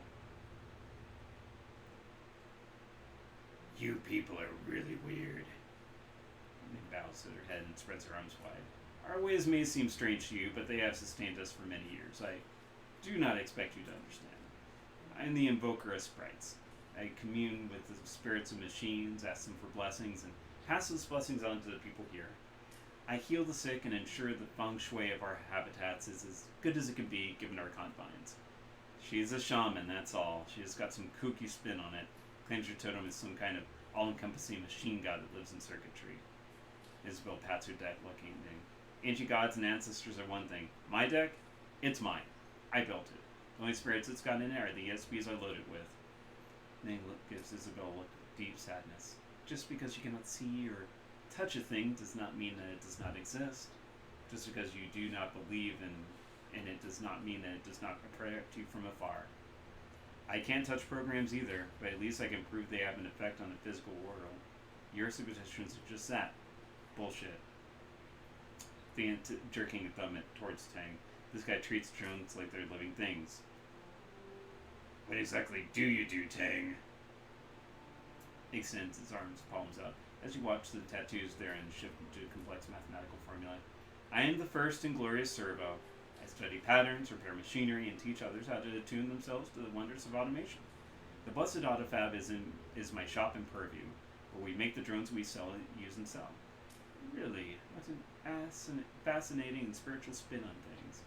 You people are really weird. She bows to her head and spreads her arms wide. Our ways may seem strange to you, but they have sustained us for many years. I do not expect you to understand. I am the invoker of sprites. I commune with the spirits of machines, ask them for blessings, and pass those blessings on to the people here. I heal the sick and ensure the feng shui of our habitats is as good as it can be given our confines. She is a shaman, that's all. She has got some kooky spin on it. Claims her totem is some kind of all-encompassing machine god that lives in circuitry. Isabel pats her deck, looking at me. Ancient gods and ancestors are one thing. My deck? It's mine. I built it. The only spirits it's got in it are the ESPs I loaded with. Ning gives Isabel a look of deep sadness. Just because you cannot see or touch a thing does not mean that it does not exist. Just because you do not believe in it does not mean that it does not protect you from afar. I can't touch programs either, but at least I can prove they have an effect on the physical world. Your superstitions are just that. Bullshit. Jerking a thumb towards Tang. This guy treats drones like they're living things. What exactly do you do, Tang? He extends his arms, palms up, as you watch the tattoos therein shift into complex mathematical formulae. I am the first and glorious servo. I study patterns, repair machinery, and teach others how to attune themselves to the wonders of automation. The blessed Autofab is my shop in Purview, where we make the drones we sell, use, and sell. Really, what an fascinating and spiritual spin on things.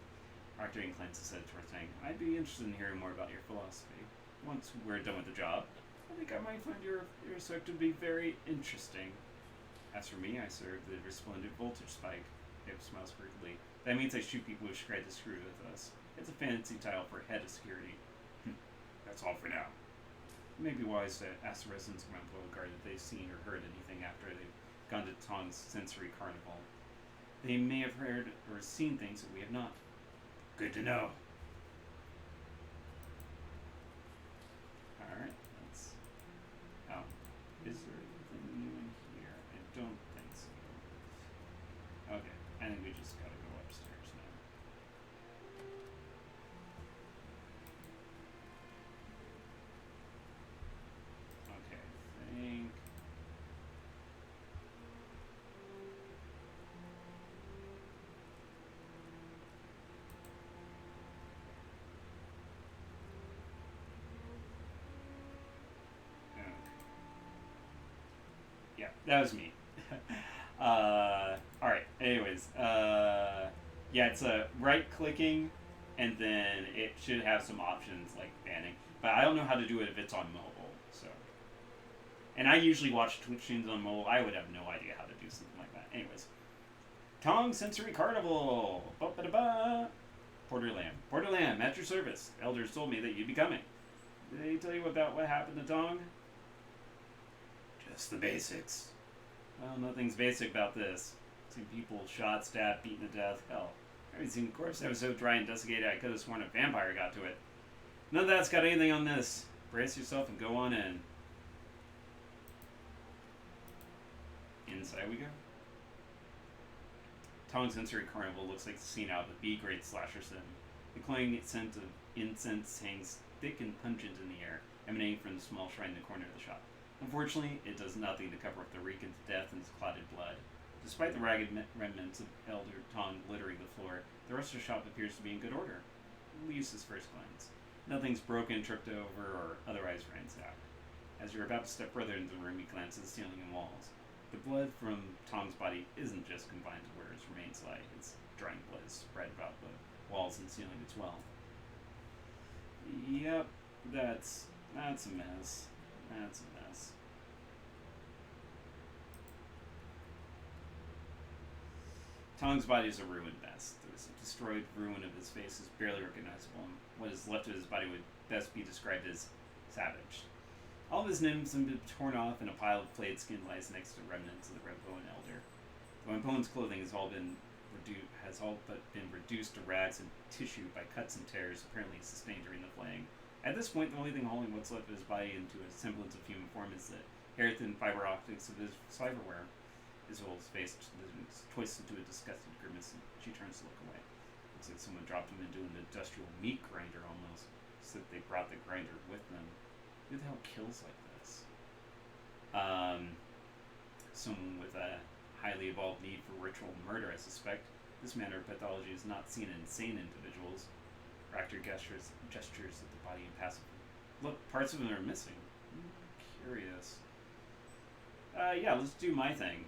Arthur inclines his head towards Tang. I'd be interested in hearing more about your philosophy. Once we're done with the job, I think I might find your sect to be very interesting. As for me, I serve the resplendent voltage spike. Ip smiles crookedly. That means I shoot people who try to screw with us. It's a fancy title for head of security. That's all for now. may be wise to ask the residents around Beauregard if they've seen or heard anything after they've gone to Tong's sensory carnival. They may have heard or seen things that we have not. Good to know. Alright, that's... Oh. Is there anything new in here? I don't think so. Okay, I think we just gotta go upstairs now. Okay, I think... Okay. Yeah, that was me. Alright, anyways. Yeah, it's right-clicking, and then it should have some options like banning. But I don't know how to do it if it's on mobile, so... And I usually watch Twitch streams on mobile. I would have no idea how to do something like that. Anyways. Tong Sensory Carnival! Ba-ba-da-ba! Porter Lamb. Porter Lamb, at your service. Elders told me that you'd be coming. Did they tell you about what happened to Tong? Just the basics. Well, nothing's basic about this. Seen people shot, stabbed, beaten to death. Hell, I haven't seen a corpse that was so dry and desiccated I could have sworn a vampire got to it. None of that's got anything on this. Brace yourself and go on in. Inside we go. Tong Sensory Carnival looks like the scene out of a B-grade slasher sim. The cloying scent of incense hangs thick and pungent in the air, emanating from the small shrine in the corner of the shop. Unfortunately, it does nothing to cover up the reek of death and clotted blood. Despite the ragged remnants of Elder Tong littering the floor, the rest of the shop appears to be in good order, at least at first glance. Nothing's broken, tripped over, or otherwise ransacked. As you're about to step further into the room, you glance at the ceiling and walls. The blood from Tong's body isn't just confined to where his remains lie. Its drying blood is spread about the walls and ceiling as well. Yep, that's a mess. That's a mess. Tong's body is a ruined mess. The destroyed ruin of his face is barely recognizable, and what is left of his body would best be described as savage. All of his limbs have been torn off, and a pile of flayed skin lies next to remnants of the Red-Bowen Elder. The Wampone's clothing has all but been reduced to rags and tissue by cuts and tears apparently sustained during the flaying. At this point, the only thing holding what's left of his body into a semblance of human form is the hair-thin fiber optics of his cyberware. Isabel's face twists into a disgusted grimace, and she turns to look away. Looks like someone dropped him into an industrial meat grinder almost, so that they brought the grinder with them. Who the hell kills like this? Someone with a highly evolved need for ritual murder, I suspect. This manner of pathology is not seen in insane individuals. Ractor gestures at the body impassively. Look, parts of him are missing. Curious. Yeah, let's do my thing.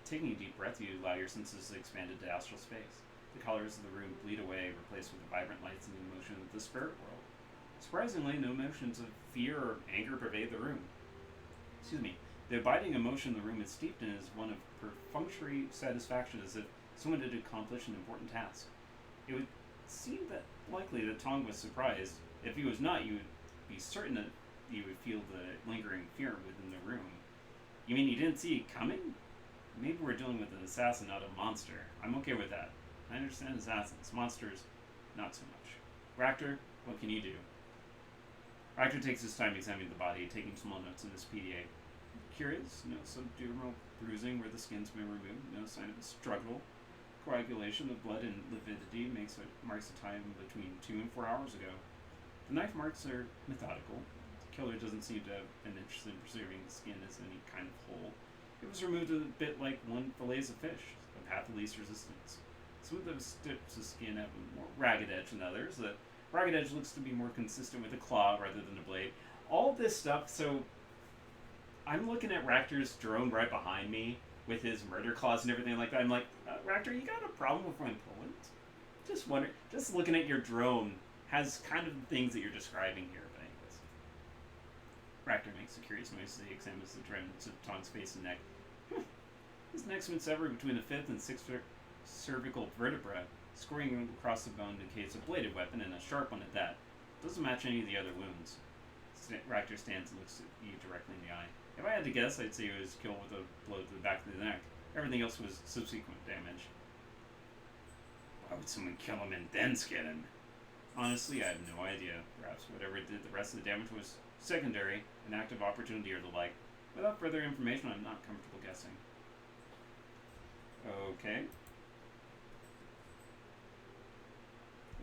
Taking a deep breath, you allow your senses to expand into astral space. The colors of the room bleed away, replaced with the vibrant lights and the emotion of the spirit world. Surprisingly, no emotions of fear or anger pervade the room. Excuse me. The abiding emotion the room is steeped in is one of perfunctory satisfaction, as if someone had accomplished an important task. It would seem that likely that Tong was surprised. If he was not, you would be certain that you would feel the lingering fear within the room. You mean you didn't see it coming? Maybe we're dealing with an assassin, not a monster. I'm okay with that. I understand assassins. Monsters, not so much. Ractor, what can you do? Ractor takes his time examining the body, taking small notes in his PDA. Curious, no subdural bruising where the skin's been removed, no sign of a struggle. Coagulation of blood and lividity marks the time between 2 and 4 hours ago. The knife marks are methodical. The killer doesn't seem to have been interested in preserving the skin as any kind of whole. It was removed a bit like one fillets of fish, a path of least resistance. Some of those strips of skin have a more ragged edge than others. The ragged edge looks to be more consistent with a claw rather than a blade. All this stuff, so I'm looking at Ractor's drone right behind me with his murder claws and everything like that. I'm like, Ractor, you got a problem with my point? Just wondering, just looking at your drone has kind of the things that you're describing here. But anyways, Ractor makes a curious noise as he examines the remnants of Tong's face and neck. His neck's been severed between the 5th and 6th cervical vertebra. Scoring across the bone indicates a bladed weapon, and a sharp one at that. Doesn't match any of the other wounds. Raptor stands and looks at you directly in the eye. If I had to guess, I'd say he was killed with a blow to the back of the neck. Everything else was subsequent damage. Why would someone kill him and then skin him? Honestly, I have no idea. Perhaps whatever did the rest of the damage was secondary, an act of opportunity or the like. Without further information, I'm not comfortable guessing. Okay.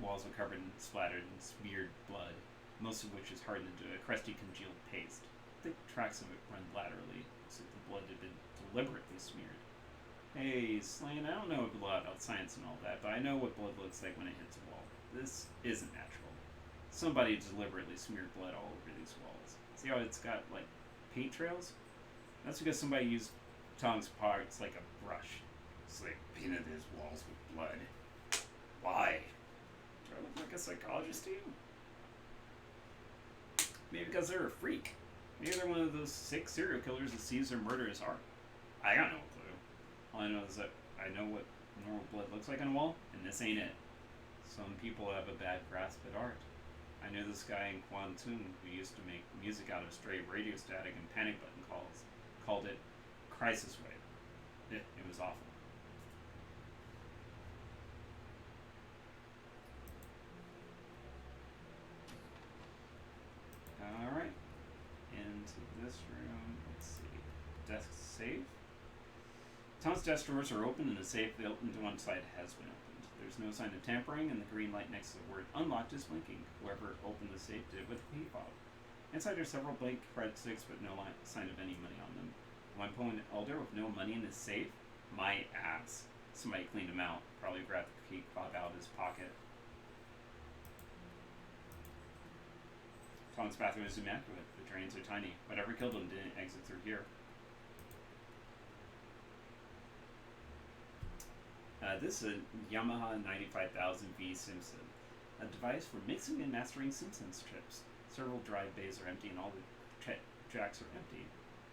Walls are covered in splattered and smeared blood, most of which is hardened into a crusty congealed paste. Thick tracks of it run laterally, as if the blood had been deliberately smeared. Hey, Slane, I don't know a lot about science and all that, but I know what blood looks like when it hits a wall. This isn't natural. Somebody deliberately smeared blood all over these walls. See how it's got, like, paint trails? That's because somebody used Tong's parts like a brush. So they painted his walls with blood. Why? Do I look like a psychologist to you? Maybe because they're a freak. Maybe they're one of those sick serial killers that sees their murder as art. I got no clue. All I know is that I know what normal blood looks like on a wall, and this ain't it. Some people have a bad grasp at art. I knew this guy in Kwantung who used to make music out of stray radio static and panic button calls. Called it crisis wave. It was awful. Alright. Into this room. Let's see. Desk safe. Tom's desk drawers are open and the safe built into one side has been opened. There's no sign of tampering and the green light next to the word unlocked is blinking. Whoever opened the safe did with a key fob. Inside are several blank credit sticks but no sign of any money on them. One Poland elder with no money in his safe? My ass. Somebody cleaned him out. Probably grabbed the key fob out of his pocket. Tom's bathroom is immaculate. The drains are tiny. Whatever killed him didn't exit through here. This is a Yamaha 95000V Simpson, a device for mixing and mastering Simpsons chips. Several drive bays are empty and all the jacks are empty.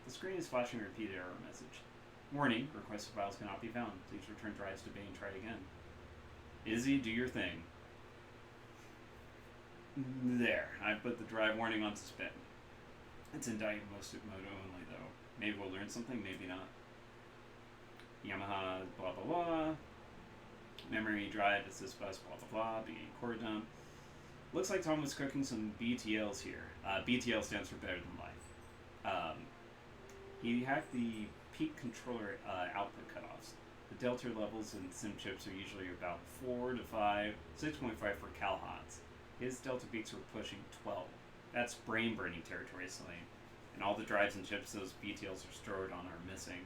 The screen is flashing a repeated error message. Warning, requested files cannot be found. Please return drives to bay and try again. Izzy, do your thing. There, I put the drive warning on suspend. It's in diagnostic mode only though. Maybe we'll learn something, maybe not. Yamaha, blah blah blah. Memory drive, assist bus, blah blah blah. Beginning core dump. Looks like Tom was cooking some BTLs here. BTL stands for better than life. He hacked the peak controller output cutoffs. The delta levels in sim chips are usually about 4 to 5, 6.5 for CalHots. His delta peaks were pushing 12. That's brain burning territory, Slane. And all the drives and chips those BTLs are stored on are missing.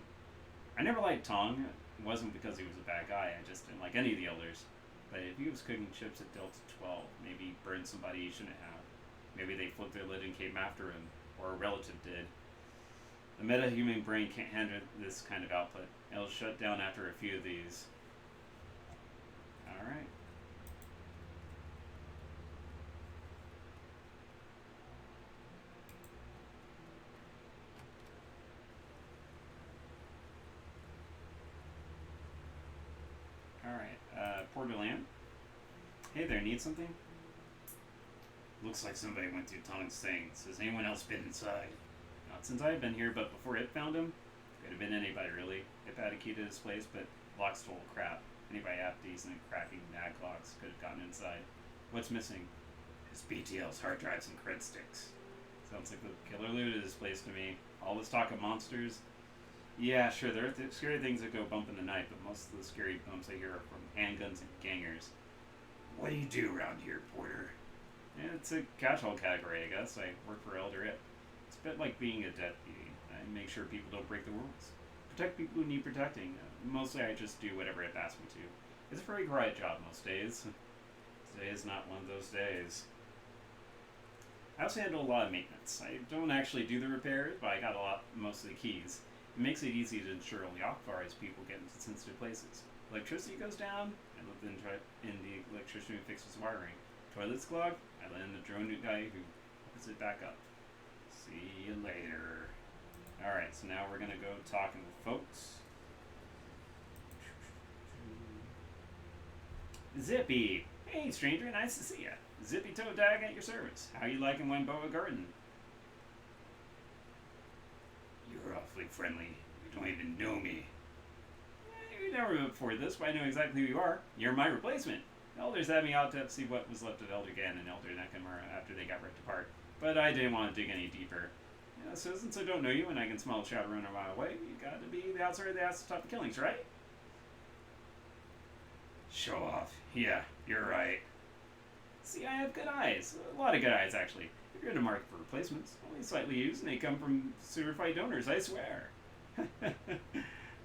I never liked Tong. It wasn't because he was a bad guy, I just didn't like any of the elders. But if he was cooking chips at Delta 12, maybe he burned somebody he shouldn't have. Maybe they flipped their lid and came after him, or a relative did. The meta-human brain can't handle this kind of output. It'll shut down after a few of these. Alright. Alright, Porterland. Hey there, need something? Looks like somebody went through Tong's thing. Has anyone else been inside? Not since I've been here, but before it found him, could have been anybody really. It had a key to this place, but locks full of crap. Anybody half decent at cracking mag locks could have gotten inside. What's missing? His BTLs, hard drives, and cred sticks. Sounds like the killer looted this place to me. All this talk of monsters. Yeah, sure, there are scary things that go bump in the night, but most of the scary bumps I hear are from handguns and gangers. What do you do around here, Porter? Yeah, it's a catch-all category, I guess. I work for Elder It. It's a bit like being a deputy. I make sure people don't break the rules. Protect people who need protecting. Mostly I just do whatever it asks me to. It's a very quiet job most days. Today is not one of those days. I also handle a lot of maintenance. I don't actually do the repairs, but I got most of the keys. It makes it easy to ensure only authorized people get into sensitive places. Electricity goes down, I look in the electrician who fixes wiring. Toilets clog, I let in the drone guy who puts it back up. See you later. Alright, so now we're gonna go talking with folks. Zippy! Hey stranger, nice to see ya. Zippy Toe Dag at your service. How you liking Wamboa Garden? awfully friendly. You don't even know me. You never met before this, but I know exactly who you are. You're my replacement. The elders had me out to see what was left of Elder Gan and Elder Nakamura after they got ripped apart, but I didn't want to dig any deeper. Yeah, so since I don't know you and I can smell Shadowrun a mile away, you got to be the outsider that has to stop the killings, right? Show off. Yeah, you're right. See, I have good eyes. A lot of good eyes, actually. If you're in the market for replacements, only slightly used, and they come from certified donors, I swear.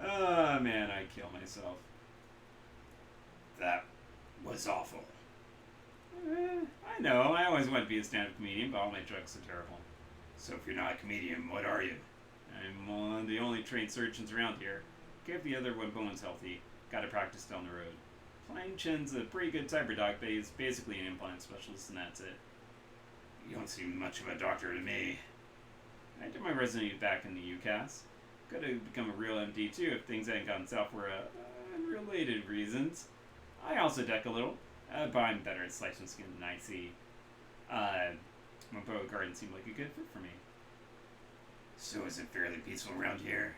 Oh, man, I kill myself. That was awful. I know, I always wanted to be a stand-up comedian, but all my jokes are terrible. So if you're not a comedian, what are you? I'm one of the only trained surgeons around here. Keep the other when Bowen's healthy. Gotta practice down the road. Flying Chen's a pretty good cyber doc, but he's basically an implant specialist, and that's it. You don't seem much of a doctor to me. I did my residency back in the UCAS. Could have become a real MD too if things hadn't gone south for unrelated reasons. I also deck a little, but I'm better at slicing skin than I see. Mopo Garden seemed like a good fit for me. So is it fairly peaceful around here?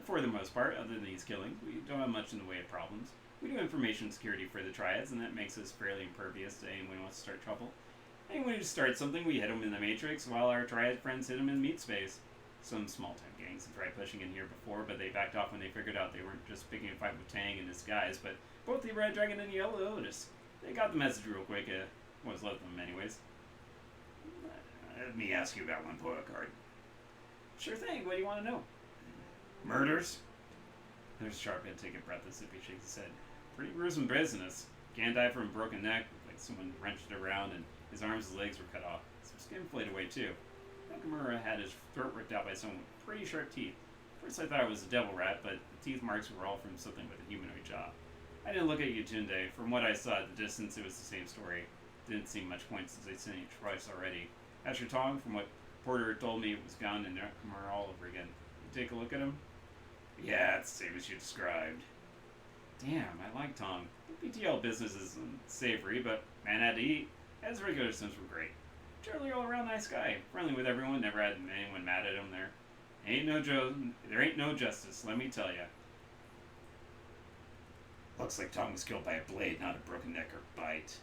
For the most part, other than these killings, we don't have much in the way of problems. We do information security for the Triads, and that makes us fairly impervious to anyone who wants to start trouble. Anyone who starts something, we hit them in the Matrix, while our Triad friends hit them in meat space. Some small-time gangs have tried pushing in here before, but they backed off when they figured out they weren't just picking a fight with Tang in disguise, but both the Red Dragon and the Yellow Lotus. They got the message real quick, was left them anyways. Let me ask you about one poet card. Sure thing, what do you want to know? Murders? There's Sharphead taking a breath as if he shakes his head. Pretty gruesome business. Can't die from a broken neck, like someone wrenched it around and his arms and legs were cut off. Some skin flayed away too. Nakamura had his throat ripped out by someone with pretty sharp teeth. First I thought it was a devil rat, but the teeth marks were all from something with a humanoid jaw. I didn't look at Yatunde. From what I saw at the distance, it was the same story. Didn't seem much point since I'd seen it twice already. As for Tong, from what Porter told me, it was gone and Nakamura all over again. You take a look at him? Yeah, it's the same as you described. Damn, I like Tong. The PTL business is savory, but man had to eat. His regular Sims were great. Generally all around nice guy. Friendly with everyone, never had anyone mad at him there. There ain't no justice, let me tell ya. Looks like Tom was killed by a blade, not a broken neck or bite.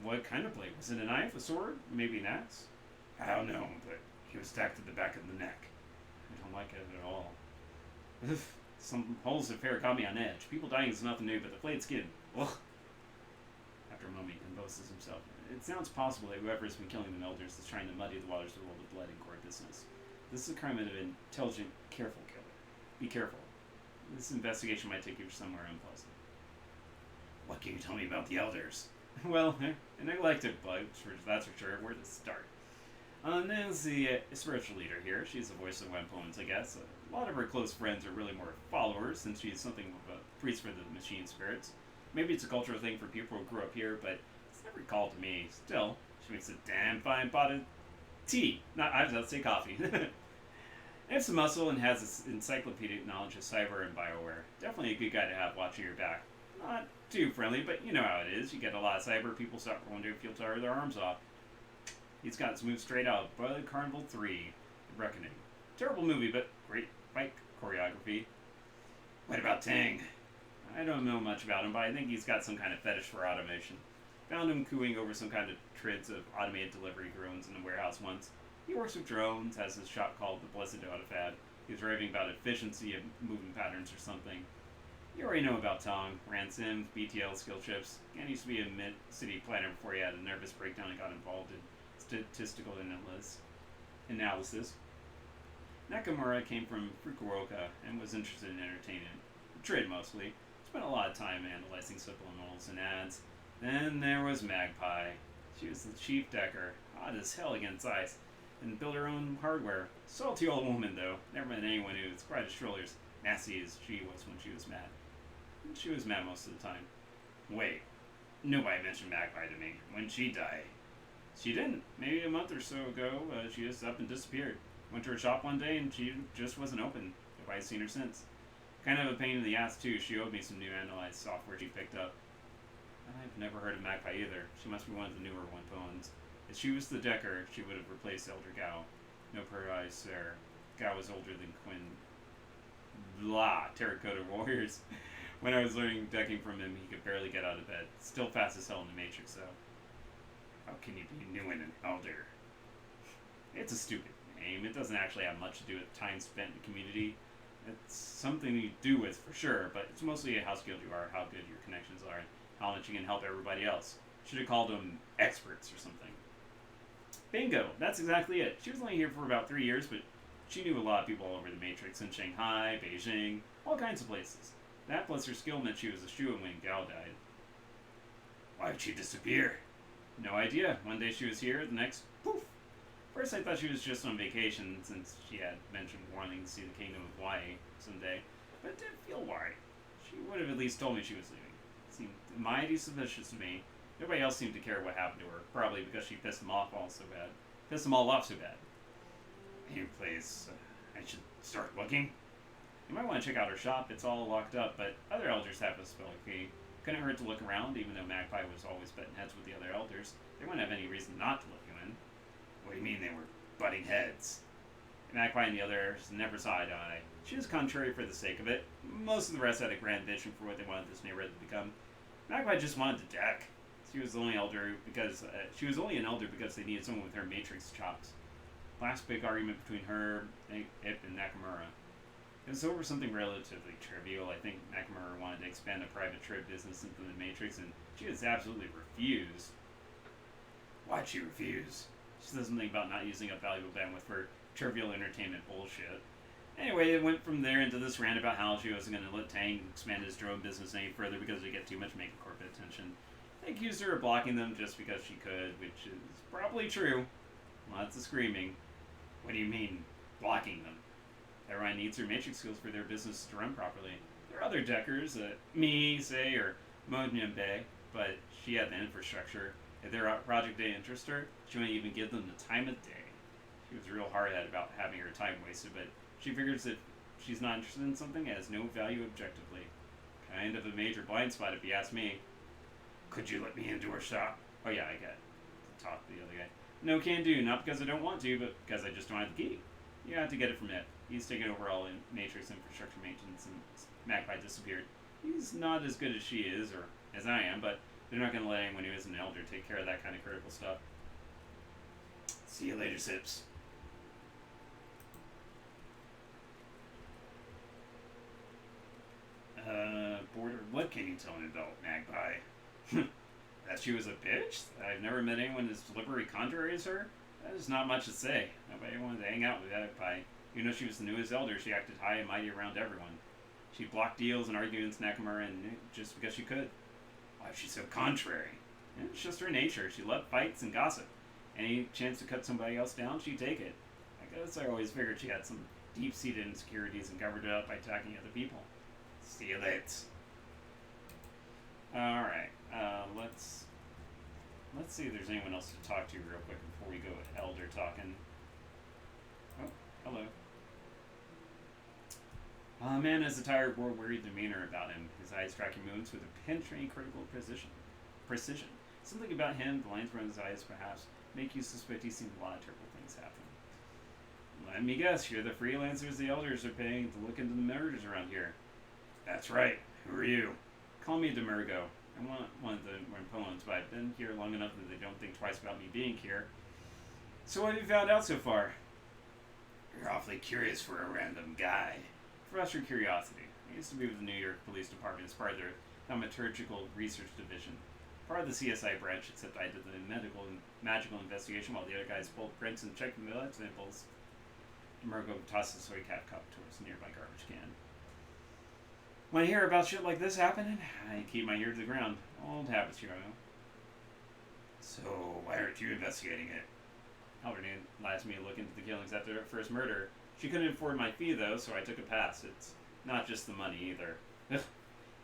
What kind of blade? Was it a knife, a sword, maybe an axe? I don't know, but he was stabbed to the back of the neck. I don't like it at all. Some holes of hair got me on edge. People dying is nothing new, but the flayed skin. Ugh. After a moment, he composes himself. It sounds possible that whoever's been killing the elders is trying to muddy the waters of the world of blood and court business. This is a crime of an intelligent, careful killer. Be careful. This investigation might take you somewhere unpleasant. What can you tell me about the elders? Well, a neglected bug, that's for sure. Where to start? There's the spiritual leader here. She's the voice of Wempoins, I guess. A lot of her close friends are really more followers, since she's something of a priest for the machine spirits. Maybe it's a cultural thing for people who grew up here, but it's never called to me. Still, she makes a damn fine pot of tea. I was about to say coffee. It's a muscle and has this encyclopedic knowledge of cyber and Bioware. Definitely a good guy to have watching your back. Not too friendly, but you know how it is. You get a lot of cyber, people start going to feel tired of their arms off. He's got this move straight out of Boiler Carnival 3, The Reckoning. Terrible movie, but great bike choreography. What about Tang? I don't know much about him, but I think he's got some kind of fetish for automation. Found him cooing over some kind of trids of automated delivery drones in a warehouse once. He works with drones, has his shop called the Blessed Autofad. He was raving about efficiency of movement patterns or something. You already know about Tong, ran Sims, BTL, skill chips. Again, used to be a mid-city planner before he had a nervous breakdown and got involved in statistical analysis. Nakamura came from Fukuoka and was interested in entertainment. Trade mostly. Spent a lot of time analyzing supplementals and ads. Then there was Magpie. She was the chief decker, hot as hell against ice, and built her own hardware. Salty old woman, though. Never met anyone who was quite as shrilly as nasty as she was when she was mad. And she was mad most of the time. Wait, nobody mentioned Magpie to me. When did she die? She didn't. Maybe a month or so ago, she just up and disappeared. Went to her shop one day and she just wasn't open. Nobody's seen her since. Kind of a pain in the ass, too. She owed me some new analyzed software she picked up. I've never heard of Magpie either. She must be one of the newer one-phones. If she was the decker, she would have replaced Elder Gao. No her eyes there. guy was older than Quinn. Blah, Terracotta Warriors. When I was learning decking from him, he could barely get out of bed. Still fast as hell in the Matrix, though. How can you be new and an elder? It's a stupid name. It doesn't actually have much to do with time spent in the community. It's something you do with, for sure, but it's mostly how skilled you are, how good your connections are, and how much you can help everybody else. Should have called them experts or something. Bingo! That's exactly it. She was only here for about 3 years, but she knew a lot of people all over the Matrix, in Shanghai, Beijing, all kinds of places. That plus her skill meant she was a shoo-in when Gao died. Why'd she disappear? No idea. One day she was here, the next, poof! First I thought she was just on vacation, since she had mentioned wanting to see the Kingdom of Hawaii someday, but it didn't feel right. She would have at least told me she was leaving. It seemed mighty suspicious to me. Nobody else seemed to care what happened to her, probably because she pissed them off so bad. Pissed them all off so bad. New place. I should start looking. You might want to check out her shop. It's all locked up, but other elders have a spell key. Couldn't hurt to look around, even though Magpie was always butting heads with the other elders. They wouldn't have any reason not to let you in. What do you mean they were butting heads? Magpie and the others never saw eye to eye. She was contrary for the sake of it. Most of the rest had a grand vision for what they wanted this neighborhood to become. Magpie just wanted to deck. She was only an elder because they needed someone with her Matrix chops. Last big argument between her, Ip, and Nakamura. It was over something relatively trivial. I think Nakamura wanted to expand a private trade business into the Matrix, and she just absolutely refused. Why'd she refuse? She said something about not using up valuable bandwidth for trivial entertainment bullshit. Anyway, it went from there into this rant about how she wasn't going to let Tang expand his drone business any further because they get too much mega corporate attention. They accused her of blocking them just because she could, which is probably true. Lots of screaming. What do you mean, blocking them? Everyone needs their Matrix skills for their business to run properly. There are other deckers, me, say, or Monyembe, but she had the infrastructure. If their project didn't interest her, she wouldn't even give them the time of day. She was real hard-headed about having her time wasted, but she figures that she's not interested in something, it has no value objectively. Kind of a major blind spot if you ask me. Could you let me into her shop? Oh yeah, I got to talk to the other guy. No can do, not because I don't want to, but because I just don't have the key. You have to get it from Ed. He's taken over all in Matrix infrastructure maintenance, and Magpie disappeared. He's not as good as she is, or as I am, but they're not going to let anyone who is an elder take care of that kind of critical stuff. See you later, Sips. Border, what can you tell me about Magpie? That she was a bitch? That I've never met anyone as deliberately contrary as her? There's not much to say. Nobody wanted to hang out with Magpie. Even though she was the newest elder, she acted high and mighty around everyone. She'd block deals and argue against Nakamura and just because she could. Why is she so contrary? Yeah, it's just her nature. She loved fights and gossip. Any chance to cut somebody else down, she'd take it. I guess I always figured she had some deep-seated insecurities and covered it up by attacking other people. See you later. Alright, let's see if there's anyone else to talk to real quick before we go elder talking. Oh, hello. A man has a tired, war-weary demeanor about him. His eyes tracking moons with a penetrating critical precision. Something about him, the lines around his eyes perhaps, make you suspect he's seen a lot of terrible things happen. Let me guess, you're the freelancers the elders are paying to look into the murders around here. That's right. Who are you? Call me Demergo. I'm one of the Rampones, but I've been here long enough that they don't think twice about me being here. So what have you found out so far? You're awfully curious for a random guy. Fresh your curiosity. I used to be with the New York Police Department as part of their thaumaturgical research division. Part of the CSI branch, except I did the magical investigation while the other guys pulled prints and checked the blood samples. Demergo tossed the soy cat cup towards the nearby garbage can. When I hear about shit like this happening, I keep my ear to the ground. Old habits, you know. So, why aren't you investigating it? Albert asked me to look into the killings after her first murder. She couldn't afford my fee, though, so I took a pass. It's not just the money, either.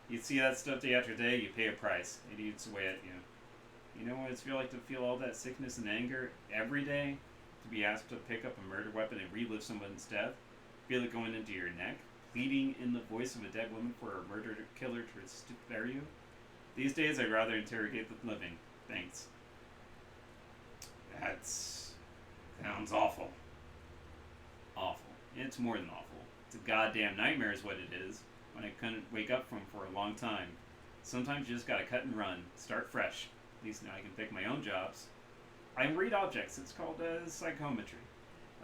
You see that stuff day after day, you pay a price. It eats away at you. You know what it's like to feel all that sickness and anger every day? To be asked to pick up a murder weapon and relive someone's death? Feel it going into your neck? Pleading in the voice of a dead woman for a murdered killer to spare you? These days, I'd rather interrogate the living. Thanks. Sounds awful. Awful. It's more than awful. It's a goddamn nightmare is what it is, when I couldn't wake up from for a long time. Sometimes you just gotta cut and run, start fresh. At least now I can pick my own jobs. I read objects. It's called psychometry.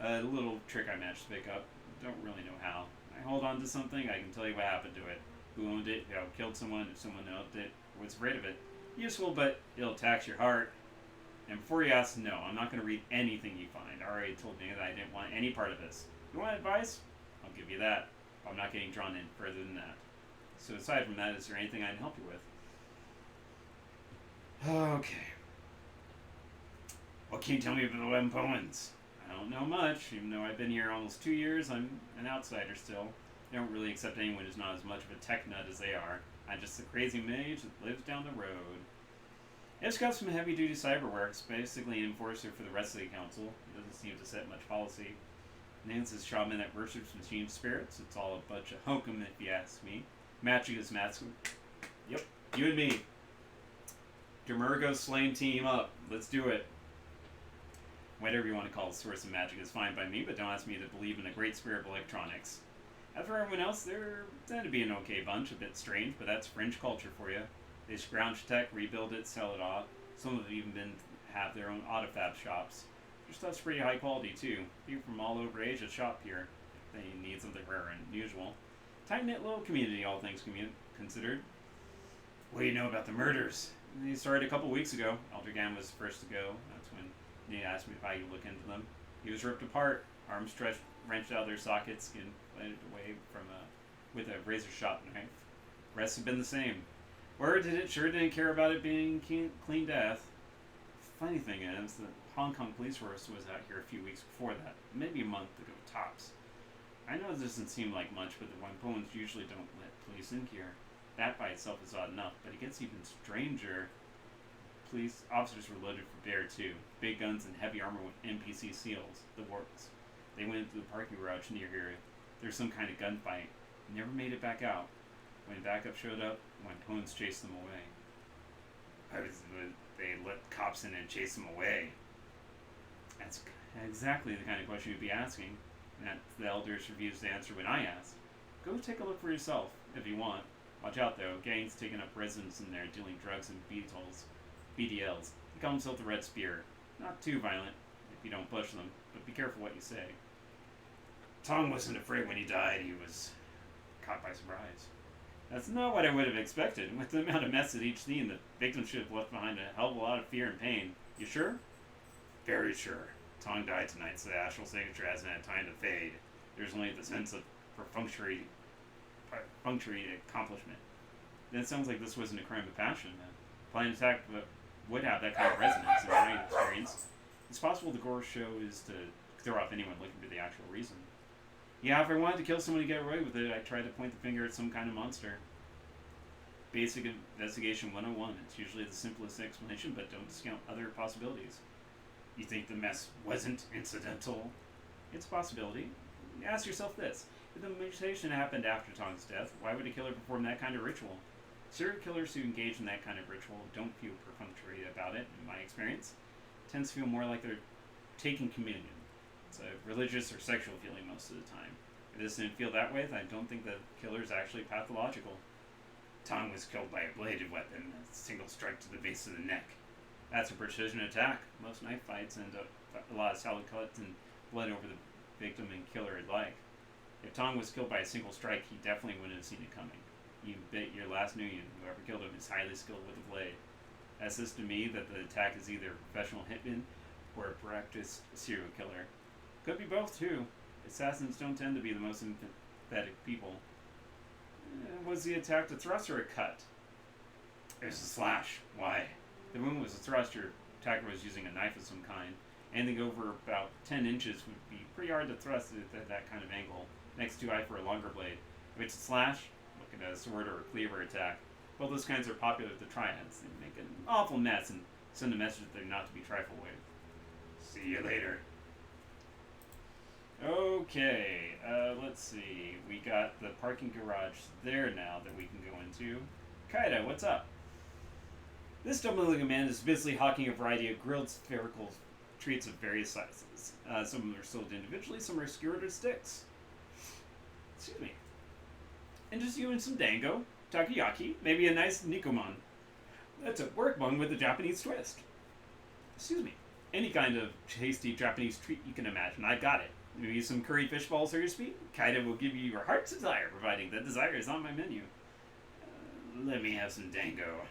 A little trick I managed to pick up. Don't really know how. I hold on to something, I can tell you what happened to it. Who owned it, how it killed someone, if someone owned it, or was afraid of it. Useful, but it'll tax your heart. And before you ask, no, I'm not going to read anything you find. I already told me that I didn't want any part of this. You want advice? I'll give you that. I'm not getting drawn in further than that. So aside from that, is there anything I can help you with? Okay. What can you tell me about the Web Poems? I don't know much. Even though I've been here almost 2 years, I'm an outsider still. I don't really accept anyone who's not as much of a tech nut as they are. I'm just a crazy mage that lives down the road. It's got some heavy-duty cyber work. It's basically an enforcer for the rest of the council. It doesn't seem to set much policy. Nance is shaman that worships machine spirits. It's all a bunch of hokum, if you ask me. Magic is magic. Yep, you and me. Demurgo Slain team up. Let's do it. Whatever you want to call the source of magic is fine by me, but don't ask me to believe in the great spirit of electronics. As for everyone else, they're tend to be an okay bunch, a bit strange, but that's fringe culture for you. They scrounge tech, rebuild it, sell it off. Some have even have their own autofab shops. Their stuff's pretty high quality too. People from all over Asia shop here. If they need something rare and unusual. Tight-knit little community, all things considered. What do you know about the murders? They started a couple weeks ago. Aldergan was the first to go. That's when he asked me if I could look into them. He was ripped apart, arms wrenched out of their sockets, skin planted away from with a razor sharp knife. Rest have been the same. Word did it sure didn't care about it being clean death. Funny thing is, the Hong Kong police force was out here a few weeks before that, maybe a month ago tops. I know it doesn't seem like much, but the Wampoans usually don't let police in here. That by itself is odd enough, but it gets even stranger. Police officers were loaded for bear too. Big guns and heavy armor with NPC seals, the wards. They went into the parking garage near here. There's some kind of gunfight. Never made it back out. When backup showed up, Wampoans chased them away. They let cops in and chase them away. That's exactly the kind of question you'd be asking. And that the elders refused to answer when I asked. Go take a look for yourself, if you want. Watch out though, gangs taking up residence in there dealing drugs and BDLs. They call themselves the Red Spear. Not too violent, if you don't push them, but be careful what you say. Tong wasn't afraid when he died, he was caught by surprise. That's not what I would have expected. With the amount of mess at each scene, the victim should have left behind a hell of a lot of fear and pain. You sure? Very sure. Tong died tonight, so the astral signature hasn't had time to fade. There's only the sense of perfunctory accomplishment. Then it sounds like this wasn't a crime of passion. Planned attack would have that kind of resonance in my experience. It's possible the gore show is to throw off anyone looking for the actual reason. Yeah, if I wanted to kill someone to get away with it, I'd try to point the finger at some kind of monster. Basic investigation 101. It's usually the simplest explanation, but don't discount other possibilities. You think the mess wasn't incidental? It's a possibility. Ask yourself this. If the mutation happened after Tong's death, why would a killer perform that kind of ritual? Serial killers who engage in that kind of ritual don't feel perfunctory about it, in my experience. It tends to feel more like they're taking communion. It's a religious or sexual feeling most of the time. If this didn't feel that way, then I don't think the killer is actually pathological. Tong was killed by a bladed weapon, a single strike to the base of the neck. That's a precision attack. Most knife fights end up a lot of solid cuts and blood over the victim and killer alike. If Tong was killed by a single strike, he definitely wouldn't have seen it coming. You bet your last Nuyen, whoever killed him is highly skilled with a blade. That says to me that the attack is either a professional hitman or a practiced serial killer. Could be both, too. Assassins don't tend to be the most empathetic people. Was the attack a thrust or a cut? It was a slash. Why? The wound was a thrust. Your attacker was using a knife of some kind. Anything over about 10 inches would be pretty hard to thrust at that kind of angle. Next to eye for a longer blade. If it's a slash, look at a sword or a cleaver attack. Both those kinds are popular with the triads. They make an awful mess and send a message that they're not to be trifled with. See you later. Okay, let's see. We got the parking garage there now that we can go into. Kaida, what's up? This dumb-looking man is busily hawking a variety of grilled spherical treats of various sizes. Some of them are sold individually, some are skewered as sticks. Excuse me. And just you and some dango, takoyaki, maybe a nice nikomon. That's a work bun with a Japanese twist. Excuse me. Any kind of tasty Japanese treat you can imagine, I got it. Maybe some curry fish balls for your speed. Kaida will give you your heart's desire, providing that desire is on my menu. Let me have some dango.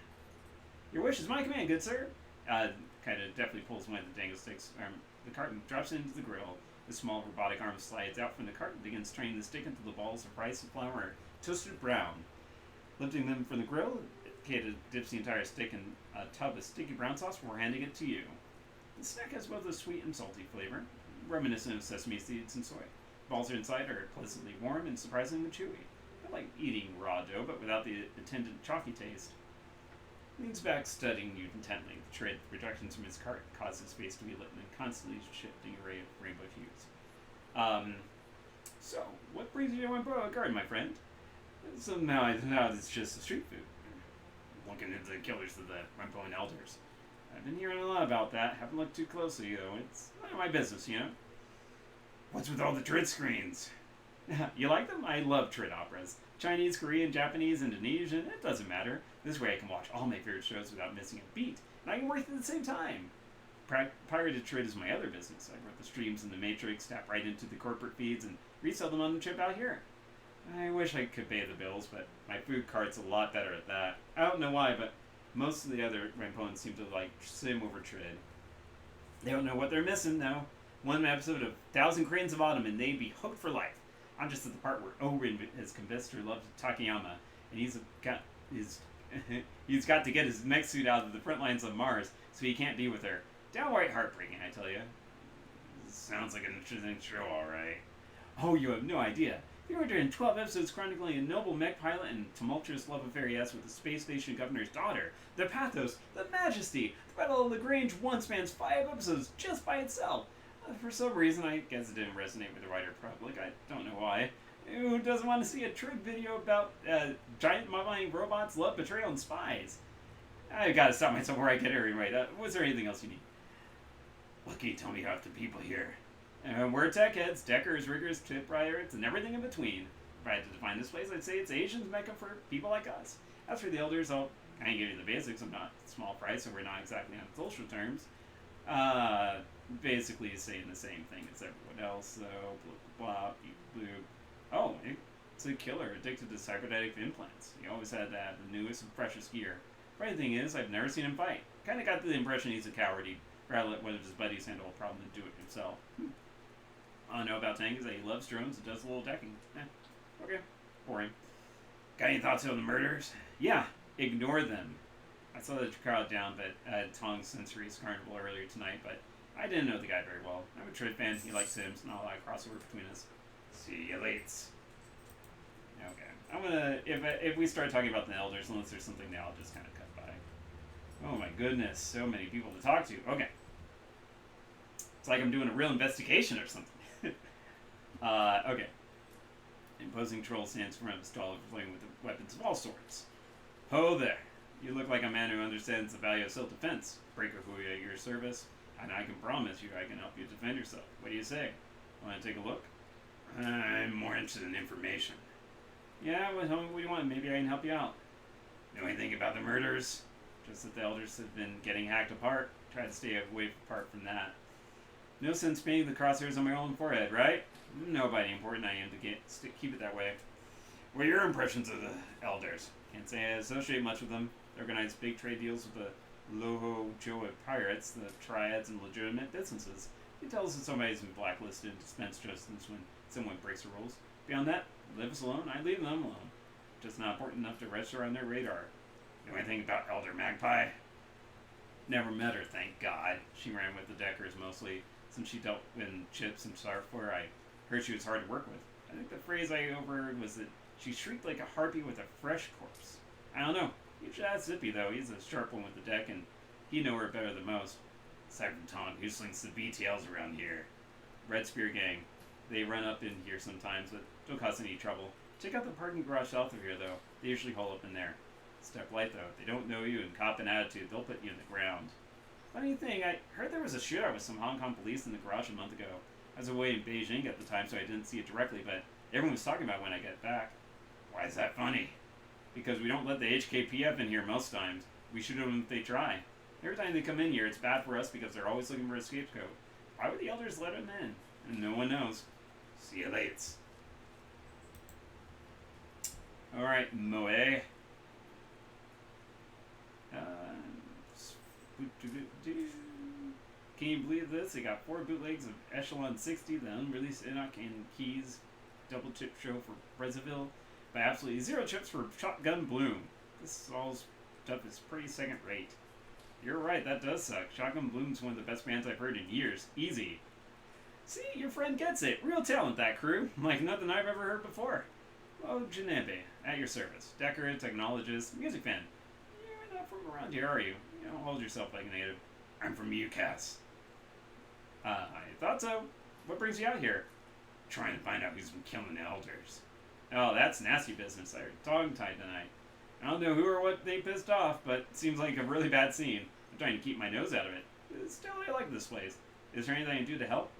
Your wish is my command, good sir. Kaida definitely pulls one of the dango sticks. The carton drops it into the grill. The small robotic arm slides out from the cart and begins turning the stick into the balls of rice and flour toasted brown. Lifting them from the grill, Kaida dips the entire stick in a tub of sticky brown sauce before handing it to you. The snack has both a sweet and salty flavor, reminiscent of sesame seeds and soy. Balls inside are pleasantly warm and surprisingly chewy. I like eating raw dough, but without the attendant chalky taste. Leans back, studying you intently. The trade projections from his cart cause his face to be lit in a constantly shifting array of rainbow hues. So, what brings you to my garden, my friend? Somehow I thought it's just street food. Looking into the killers of the Rampoan elders. I've been hearing a lot about that. Haven't looked too closely, though. It's none of my business, you know? What's with all the Trid screens? You like them? I love Trid operas. Chinese, Korean, Japanese, Indonesian, it doesn't matter. This way I can watch all my favorite shows without missing a beat. And I can work at the same time. Pirated Trid is my other business. I wrote the streams in the Matrix, tap right into the corporate feeds, and resell them on the chip out here. I wish I could pay the bills, but my food cart's a lot better at that. I don't know why, but most of the other Rampoans seem to like sim over Trid. They don't know what they're missing, though. One episode of 1,000 Cranes of Autumn, and they'd be hooked for life. I'm just at the part where Orin has convinced her love to Takayama, and he's got to get his mech suit out of the front lines of Mars, so he can't be with her. Downright heartbreaking, I tell you. Sounds like an interesting show, alright. Oh, you have no idea. They were in 12 episodes chronicling a noble mech pilot and tumultuous love affair he has with the space station governor's daughter. The pathos, the majesty, the Battle of Lagrange one spans 5 episodes just by itself. For some reason, I guess it didn't resonate with the wider public. I don't know why. Who doesn't want to see a Trig video about giant modeling robots, love, betrayal, and spies? I gotta stop myself where I get it anyway. Was there anything else you need? What can you tell me about the people here? We're tech heads, deckers, riggers, tip pirates, and everything in between. If I had to define this place, I'd say it's Asians mecca for people like us. As for the elders, I'll kind of give you the basics. I'm not small fry, so we're not exactly on social terms. Basically saying the same thing as everyone else, so blah, blah, blah, blah. Oh, it's a killer addicted to cybernetic implants. He always had to have the newest and freshest gear. Funny thing is, I've never seen him fight. Kind of got the impression he's a coward. He'd rather let one of his buddies handle a problem than do it himself. All I know about Tank is that he loves drones and does a little decking. Okay. Boring. Got any thoughts on the murders? Yeah, ignore them. I saw the crowd down at Tong's Sensory's Carnival earlier tonight, but I didn't know the guy very well. I'm a Trid fan, he likes Sims, not a lot of crossover between us. See you later. Okay. I'm gonna, if we start talking about the elders, unless there's something there, I'll just kind of cut by. Oh my goodness, so many people to talk to. Okay. It's like I'm doing a real investigation or something. Okay. Imposing troll stands in front of a stall playing with weapons of all sorts. Ho there. You look like a man who understands the value of self-defense. Breaker who at your service, and I can promise you I can help you defend yourself. What do you say? Want to take a look? I'm more interested in information. Yeah, what do you want? Maybe I can help you out. Know anything about the murders? Just that the elders have been getting hacked apart. Try to stay away apart from that. No sense painting the crosshairs on my own forehead, right? Nobody important I am to keep it that way. What are your impressions of the elders? Can't say I associate much with them. They organize big trade deals with the Loho Joa pirates, the triads, and legitimate businesses. He tells us somebody's been blacklisted and dispense justice when someone breaks the rules. Beyond that, leave us alone, I leave them alone. Just not important enough to register on their radar. Know anything about Elder Magpie? Never met her, thank God. She ran with the Deckers mostly. Since she dealt in chips and software, I heard she was hard to work with. I think the phrase I overheard was that she shrieked like a harpy with a fresh corpse. I don't know. You should ask Zippy, though. He's a sharp one with the deck, and he'd know her better than most. Aside from Tom, who slings the BTLs around here? Red Spear Gang. They run up in here sometimes, but don't cause any trouble. Check out the parking garage south of here, though. They usually hole up in there. Step light, though. If they don't know you and cop an attitude, they'll put you in the ground. Funny thing, I heard there was a shootout with some Hong Kong police in the garage a month ago. I was away in Beijing at the time, so I didn't see it directly, but Everyone was talking about when I get back. Why is that funny? Because we don't let the HKPF in here most times. We shoot them if they try. Every time they come in here, it's bad for us because they're always looking for a scapegoat. Why would the elders let them in? And no one knows. See you later. Alright, Moe. Can you believe this? They got 4 bootlegs of Echelon 60, the unreleased Enoch and Keys double chip show for Brazzaville, but absolutely 0 chips for Shotgun Bloom. This all stuff is pretty second rate. You're right, that does suck. Shotgun Bloom's one of the best bands I've heard in years. Easy. See, your friend gets it. Real talent, that crew. Like nothing I've ever heard before. Oh, Janebe, at your service. Decorator, technologist, music fan. You're not from around here, are you? You don't hold yourself like a native. I'm from UCAS. I thought so. What brings you out here? Trying to find out who's been killing the elders. Oh, that's nasty business. They're tongue-tied tonight. I don't know who or what they pissed off, but it seems like a really bad scene. I'm trying to keep my nose out of it. Still, I like this place. Is there anything I can do to help?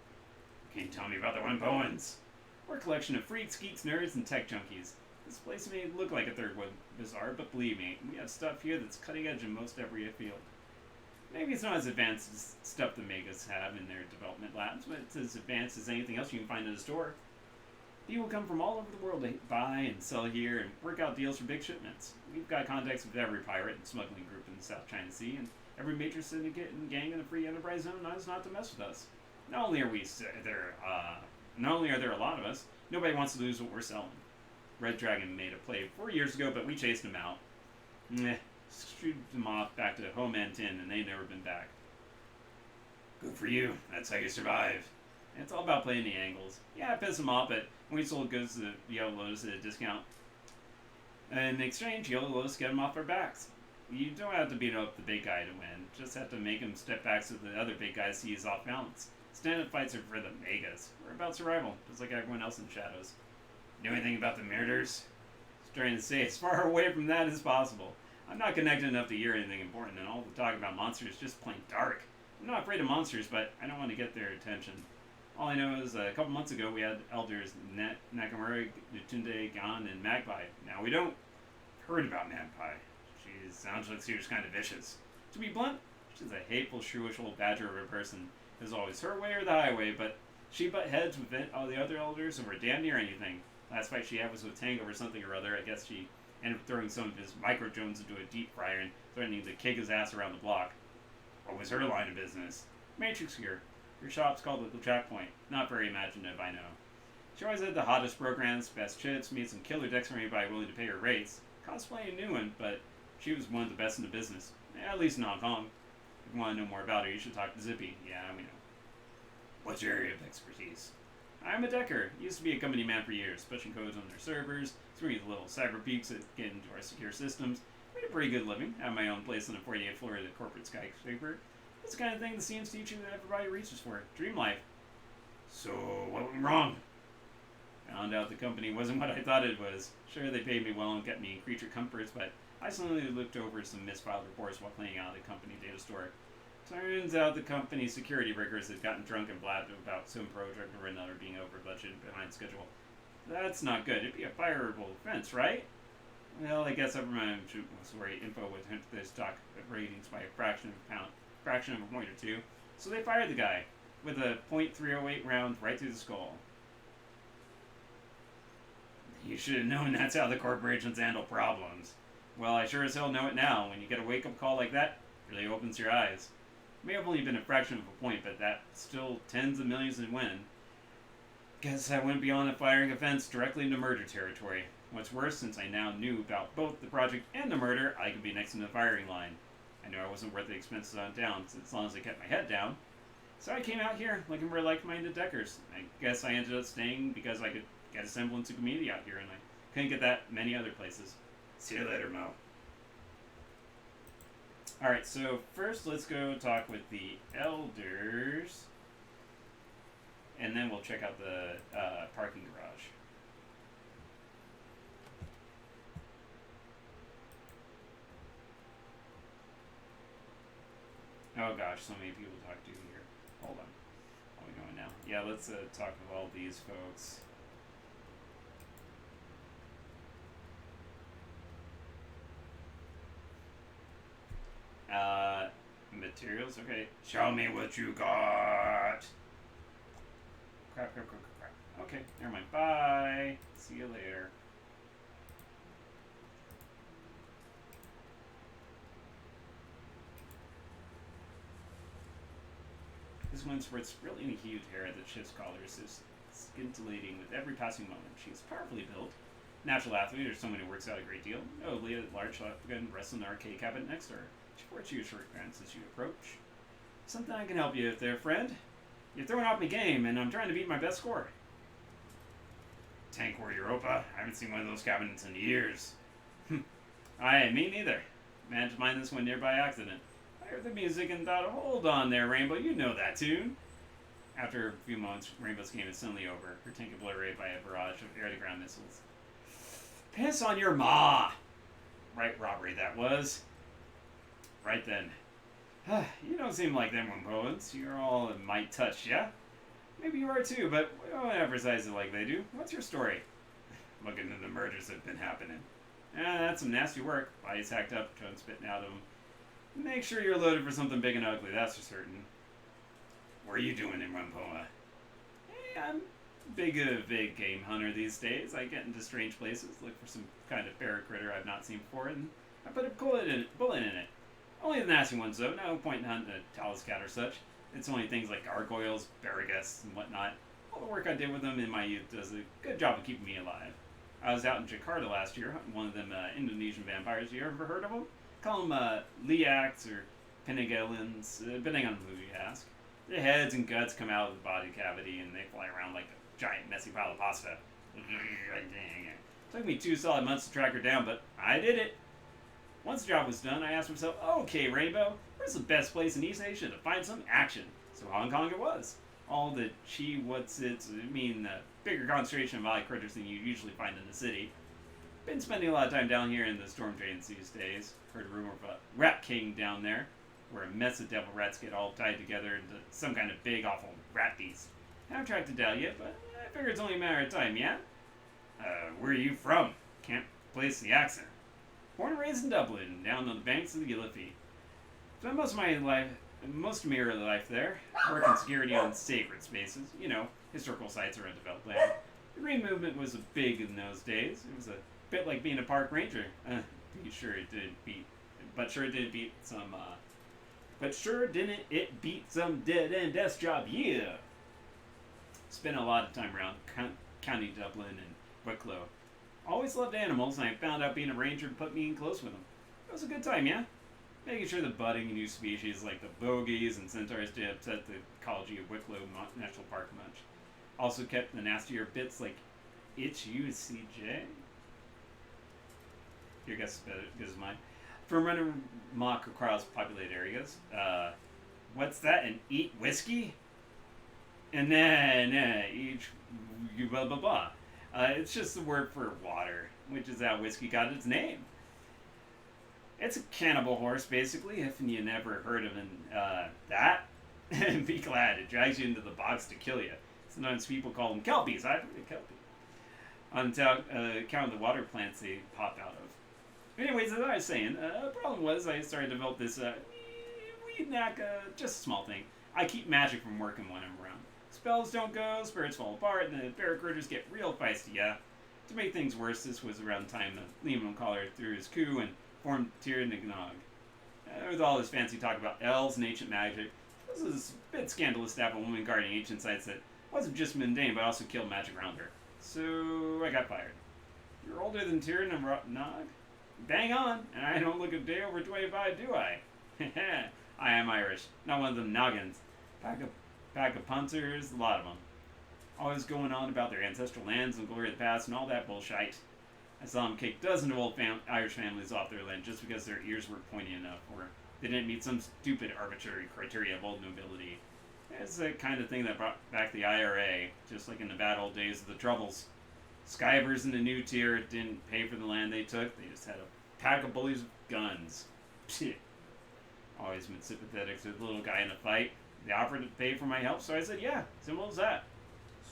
Can you tell me about the One Bowens? We're a collection of freaks, geeks, nerds, and tech junkies. This place may look like a third world bazaar, but believe me, we have stuff here that's cutting edge in most every field. Maybe it's not as advanced as stuff the Megas have in their development labs, but it's as advanced as anything else you can find in a store. People come from all over the world to buy and sell here and work out deals for big shipments. We've got contacts with every pirate and smuggling group in the South China Sea, and every major syndicate and gang in the Free Enterprise Zone knows not to mess with us. Not only are there a lot of us, nobody wants to lose what we're selling. Red Dragon made a play 4 years ago, but we chased him out. Shooed them off back to Home and Tin, and they've never been back. Good for you. That's how you survive. It's all about playing the angles. Yeah, it pissed them off, but we sold goods to Yellow Lotus at a discount. In exchange, Yellow Lotus get them off our backs. You don't have to beat up the big guy to win. Just have to make him step back so the other big guys see he's off balance. Stand-up fights are for the Megas. We're about survival, just like everyone else in Shadows. Know anything about the murders? Just trying to stay as far away from that as possible. I'm not connected enough to hear anything important, and all the talk about monsters is just plain dark. I'm not afraid of monsters, but I don't want to get their attention. All I know is a couple months ago we had elders Nakamura, Nutunde, Gan, and Magpie. Now we don't. Heard about Magpie. She sounds like she was kind of vicious. To be blunt, she's a hateful, shrewish old badger of a person. There's always her way or the highway, but she butt heads with all the other elders and we're damn near anything. Last fight she had was with Tang over something or other. I guess she ended up throwing some of his micro-drones into a deep fryer and threatening to kick his ass around the block. What was her line of business? Matrix gear. Her shop's called the Checkpoint. Not very imaginative, I know. She always had the hottest programs, best chips, made some killer decks for anybody willing to pay her rates. Cosplay a new one, but she was one of the best in the business. At least in Hong Kong. If you want to know more about her, you should talk to Zippy. Yeah, we know. What's your area of expertise? I'm a decker. Used to be a company man for years, pushing codes on their servers, throwing the little cyber peaks that get into our secure systems. Made a pretty good living. Have my own place on the 48th floor of the corporate skyscraper. It's the kind of thing the CMs teach you that everybody reaches for. Dream life. So, what went wrong? Found out the company wasn't what I thought it was. Sure, they paid me well and kept me creature comforts, but I suddenly looked over some misfiled reports while cleaning out the company data store. Turns out the company's security riggers had gotten drunk and blabbed about some project or another being over budget and behind schedule. That's not good. It'd be a fireable offense, right? Well, I guess everyone was worried info would hint their stock ratings by a fraction of a point or two. So they fired the guy with a .308 round right through the skull. You should have known that's how the corporations handle problems. Well, I sure as hell know it now. When you get a wake-up call like that, it really opens your eyes. It may have only been a fraction of a point, but that's still tens of millions in win. Guess I went beyond a firing offense directly into murder territory. What's worse, since I now knew about both the project and the murder, I could be next in the firing line. I knew I wasn't worth the expenses on down, as long as I kept my head down. So I came out here looking for like-minded deckers. I guess I ended up staying because I could get a semblance of community out here, and I couldn't get that many other places. See you later, Mo. Alright, so first let's go talk with the elders, and then we'll check out the parking garage. Oh gosh, so many people to talk to here. Hold on. How are we going now? Yeah, let's talk with all these folks. materials. Okay, show me what you got. Crap. Okay, never mind. Bye. See you later. This one sports brilliantly hued hair that shifts colors is scintillating with every passing moment. She is powerfully built. Natural athlete or someone who works out a great deal. Notably, a large shotgun rests in the arcade cabinet next to her. She reports you a short glance as you approach. Something I can help you with there, friend. You're throwing off my game, and I'm trying to beat my best score. Tank Warrior Opa? I haven't seen one of those cabinets in years. Me neither. Managed to find this one near by accident. I heard the music and thought, hold on there, Rainbow, you know that tune. After a few moments, Rainbow's game is suddenly over, her tank obliterated by a barrage of air-to-ground missiles. Piss on your ma! Right robbery that was. Right then. You don't seem like them Wimpoans. You're all in my touch, yeah? Maybe you are too, but we don't emphasize it like they do. What's your story? Looking into the murders that have been happening. That's some nasty work. Body's hacked up, tongue spitting out of them. Make sure you're loaded for something big and ugly, that's for certain. What are you doing in Rumpoa? Hey, I'm a big game hunter these days. I get into strange places, look for some kind of bear critter I've not seen before, and I put a bullet in it. Only the nasty ones, though. No point in hunting a talus cat or such. It's only things like gargoyles, baragus, and whatnot. All the work I did with them in my youth does a good job of keeping me alive. I was out in Jakarta last year hunting one of them Indonesian vampires. You ever heard of them? Call them Liaks or Penegellans, depending on who you ask. Their heads and guts come out of the body cavity and they fly around like a giant messy pile of pasta. Took me 2 solid months to track her down, but I did it. Once the job was done, I asked myself, okay, Rainbow, where's the best place in East Asia to find some action? So Hong Kong it was. All the bigger concentration of valley critters than you usually find in the city. Been spending a lot of time down here in the storm drains these days. Heard a rumor of a rat king down there, where a mess of devil rats get all tied together into some kind of big, awful rat beast. Haven't tracked it down yet, but I figure it's only a matter of time, yeah? Where are you from? Can't place the accent. Born and raised in Dublin, down on the banks of the Gilliffe. Spent most of my early life there, working security on sacred spaces, historical sites or undeveloped land. The Green Movement was big in those days. It was a bit like being a park ranger. Sure didn't it beat some dead-end desk job, yeah! Spent a lot of time around County Dublin and Wicklow. Always loved animals, and I found out being a ranger put me in close with them. It was a good time, yeah? Making sure the budding new species like the bogies and centaurs didn't upset the ecology of Wicklow National Park much. Also kept the nastier bits like HUCJ. Your guess is good as mine. From running mock across populated areas. What's that? And eat whiskey? And then each blah blah blah. It's just the word for water, which is how whiskey got its name. It's a cannibal horse, basically, if you never heard of that. Be glad, it drags you into the box to kill you. Sometimes people call them kelpies. I've heard of kelpie. On account of the water plants they pop out of. Anyways, as I was saying, the problem was I started to develop this weed knack, just a small thing. I keep magic from working when I'm around. Spells don't go, spirits fall apart, and the bear critters get real feisty, yeah. To make things worse, this was around the time that Lehman Collar threw his coup and formed Tirnagnog. With all this fancy talk about elves and ancient magic, this was a bit scandalous to have a woman guarding ancient sites that wasn't just mundane, but also killed magic around her. So I got fired. You're older than Tirnagnog? Bang on, and I don't look a day over 25, do I? I am Irish, not one of them noggins. Pack of punters, a lot of them. Always going on about their ancestral lands and glory of the past and all that bullshit. I saw them kick dozens of old Irish families off their land just because their ears were pointy enough, or they didn't meet some stupid arbitrary criteria of old nobility. It's the kind of thing that brought back the IRA, just like in the bad old days of the Troubles. Skivers in the new tier didn't pay for the land they took, they just had a pack of bullies with guns. Pfft. Always been sympathetic to the little guy in a fight. They offered to pay for my help, so I said, yeah, simple as that.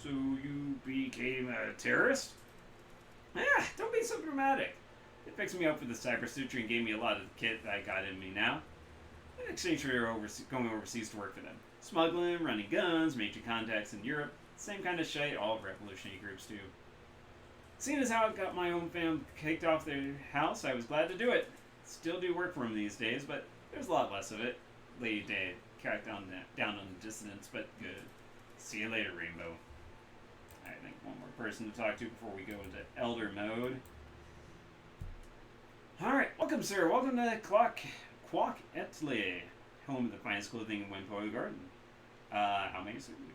So you became a terrorist? Don't be so dramatic. They fixed me up with the cyber suture and gave me a lot of the kit that I got in me now. In exchange for going overseas to work for them. Smuggling, running guns, making contacts in Europe. Same kind of shit all revolutionary groups do. Seeing as how I got my own family kicked off their house, I was glad to do it. Still do work for them these days, but there's a lot less of it. Lady Day cracked down on the dissidents, but good. See you later, Rainbow. I think one more person to talk to before we go into Elder mode. Alright, welcome, sir. Welcome to Quack Etley, home of the finest clothing in Wimpoa Garden. How may I serve you?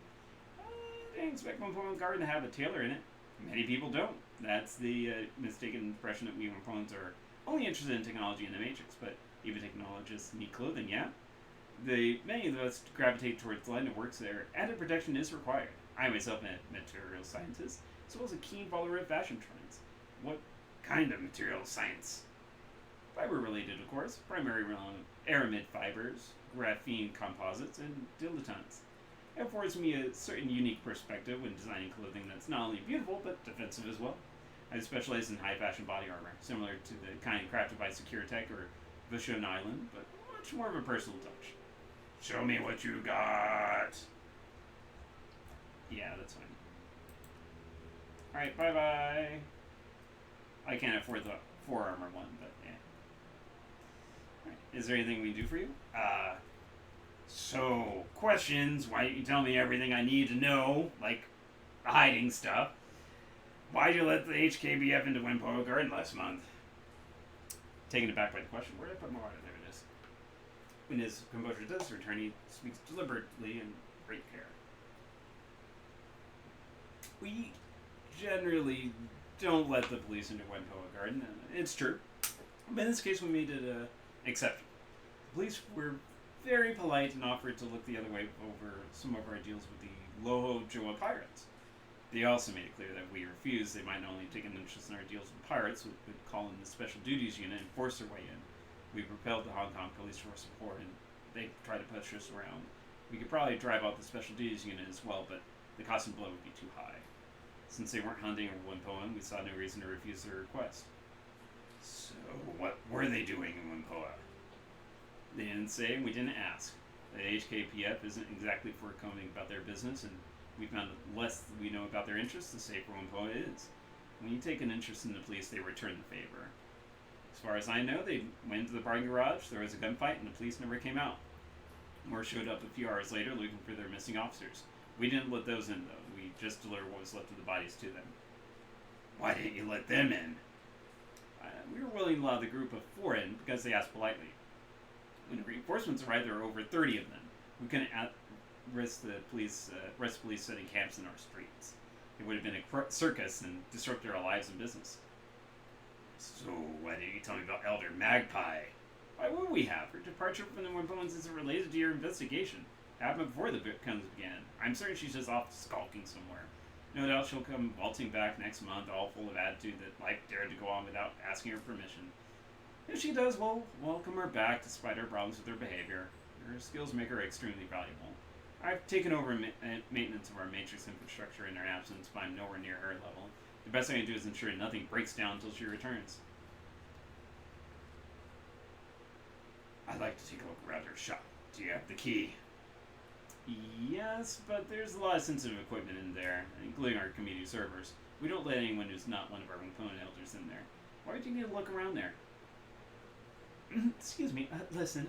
I didn't expect Wimpoa Garden to have a tailor in it. Many people don't. That's the mistaken impression that we Wimpoans are only interested in technology and the Matrix, but even technologists need clothing, yeah? Many of us gravitate towards the line that works there. Added protection is required. I myself am a material scientist, as well as a keen follower of fashion trends. What kind of material science? Fiber related, of course, primarily around aramid fibers, graphene composites, and dilettantes. It affords me a certain unique perspective when designing clothing that's not only beautiful, but defensive as well. I specialize in high fashion body armor, similar to the kind crafted by Securitech or Vashon Island, but much more of a personal touch. Show me what you got. Yeah, that's fine. Alright, bye-bye. I can't afford the 4-armor one, but yeah. Alright, is there anything we can do for you? So, questions. Why don't you tell me everything I need to know, like the hiding stuff? Why did you let the HKBF into Wimpoa Garden last month? Taken aback by the question, where did I put my water? There it is. When his composure does return, he speaks deliberately and great care. We generally don't let the police into Wimpoa Garden. It's true. But in this case, we made it an exception. The police were very polite and offered to look the other way over some of our deals with the Loho Joa pirates. They also made it clear that if we refused, they might not only take an interest in our deals with pirates, but would call in the Special Duties Unit and force their way in. We propelled the Hong Kong police for support, and they tried to push us around. We could probably drive out the Special Duties Unit as well, but the cost and blow would be too high. Since they weren't hunting or Wimpoa, we saw no reason to refuse their request. So, what were they doing in Wimpoa? They didn't say, and we didn't ask. The HKPF isn't exactly forthcoming about their business, and we found the less we know about their interests, the safer Wimpoa is. When you take an interest in the police, they return the favor. As far as I know, they went into the parking garage, there was a gunfight, and the police never came out. More showed up a few hours later looking for their missing officers. We didn't let those in, though. We just delivered what was left of the bodies to them. Why didn't you let them in? We were willing to allow the group of 4 in because they asked politely. When the reinforcements arrived, there were over 30 of them. We couldn't risk the police setting camps in our streets. It would have been a circus and disrupted our lives and business. So, why didn't you tell me about Elder Magpie? Why would we have? Her departure from the Wimpoans isn't related to your investigation. It happened before the guns began. I'm certain she's just off skulking somewhere. No doubt she'll come waltzing back next month, all full of attitude that life dared to go on without asking her permission. If she does, we'll welcome her back despite her problems with her behavior. Her skills make her extremely valuable. I've taken over maintenance of our Matrix infrastructure in her absence, but I'm nowhere near her level. The best thing I can do is ensure nothing breaks down until she returns. I'd like to take a look around her shop. Do you have the key? Yes, but there's a lot of sensitive equipment in there, including our community servers. We don't let anyone who's not one of our component elders in there. Why do you need to look around there? Excuse me, listen,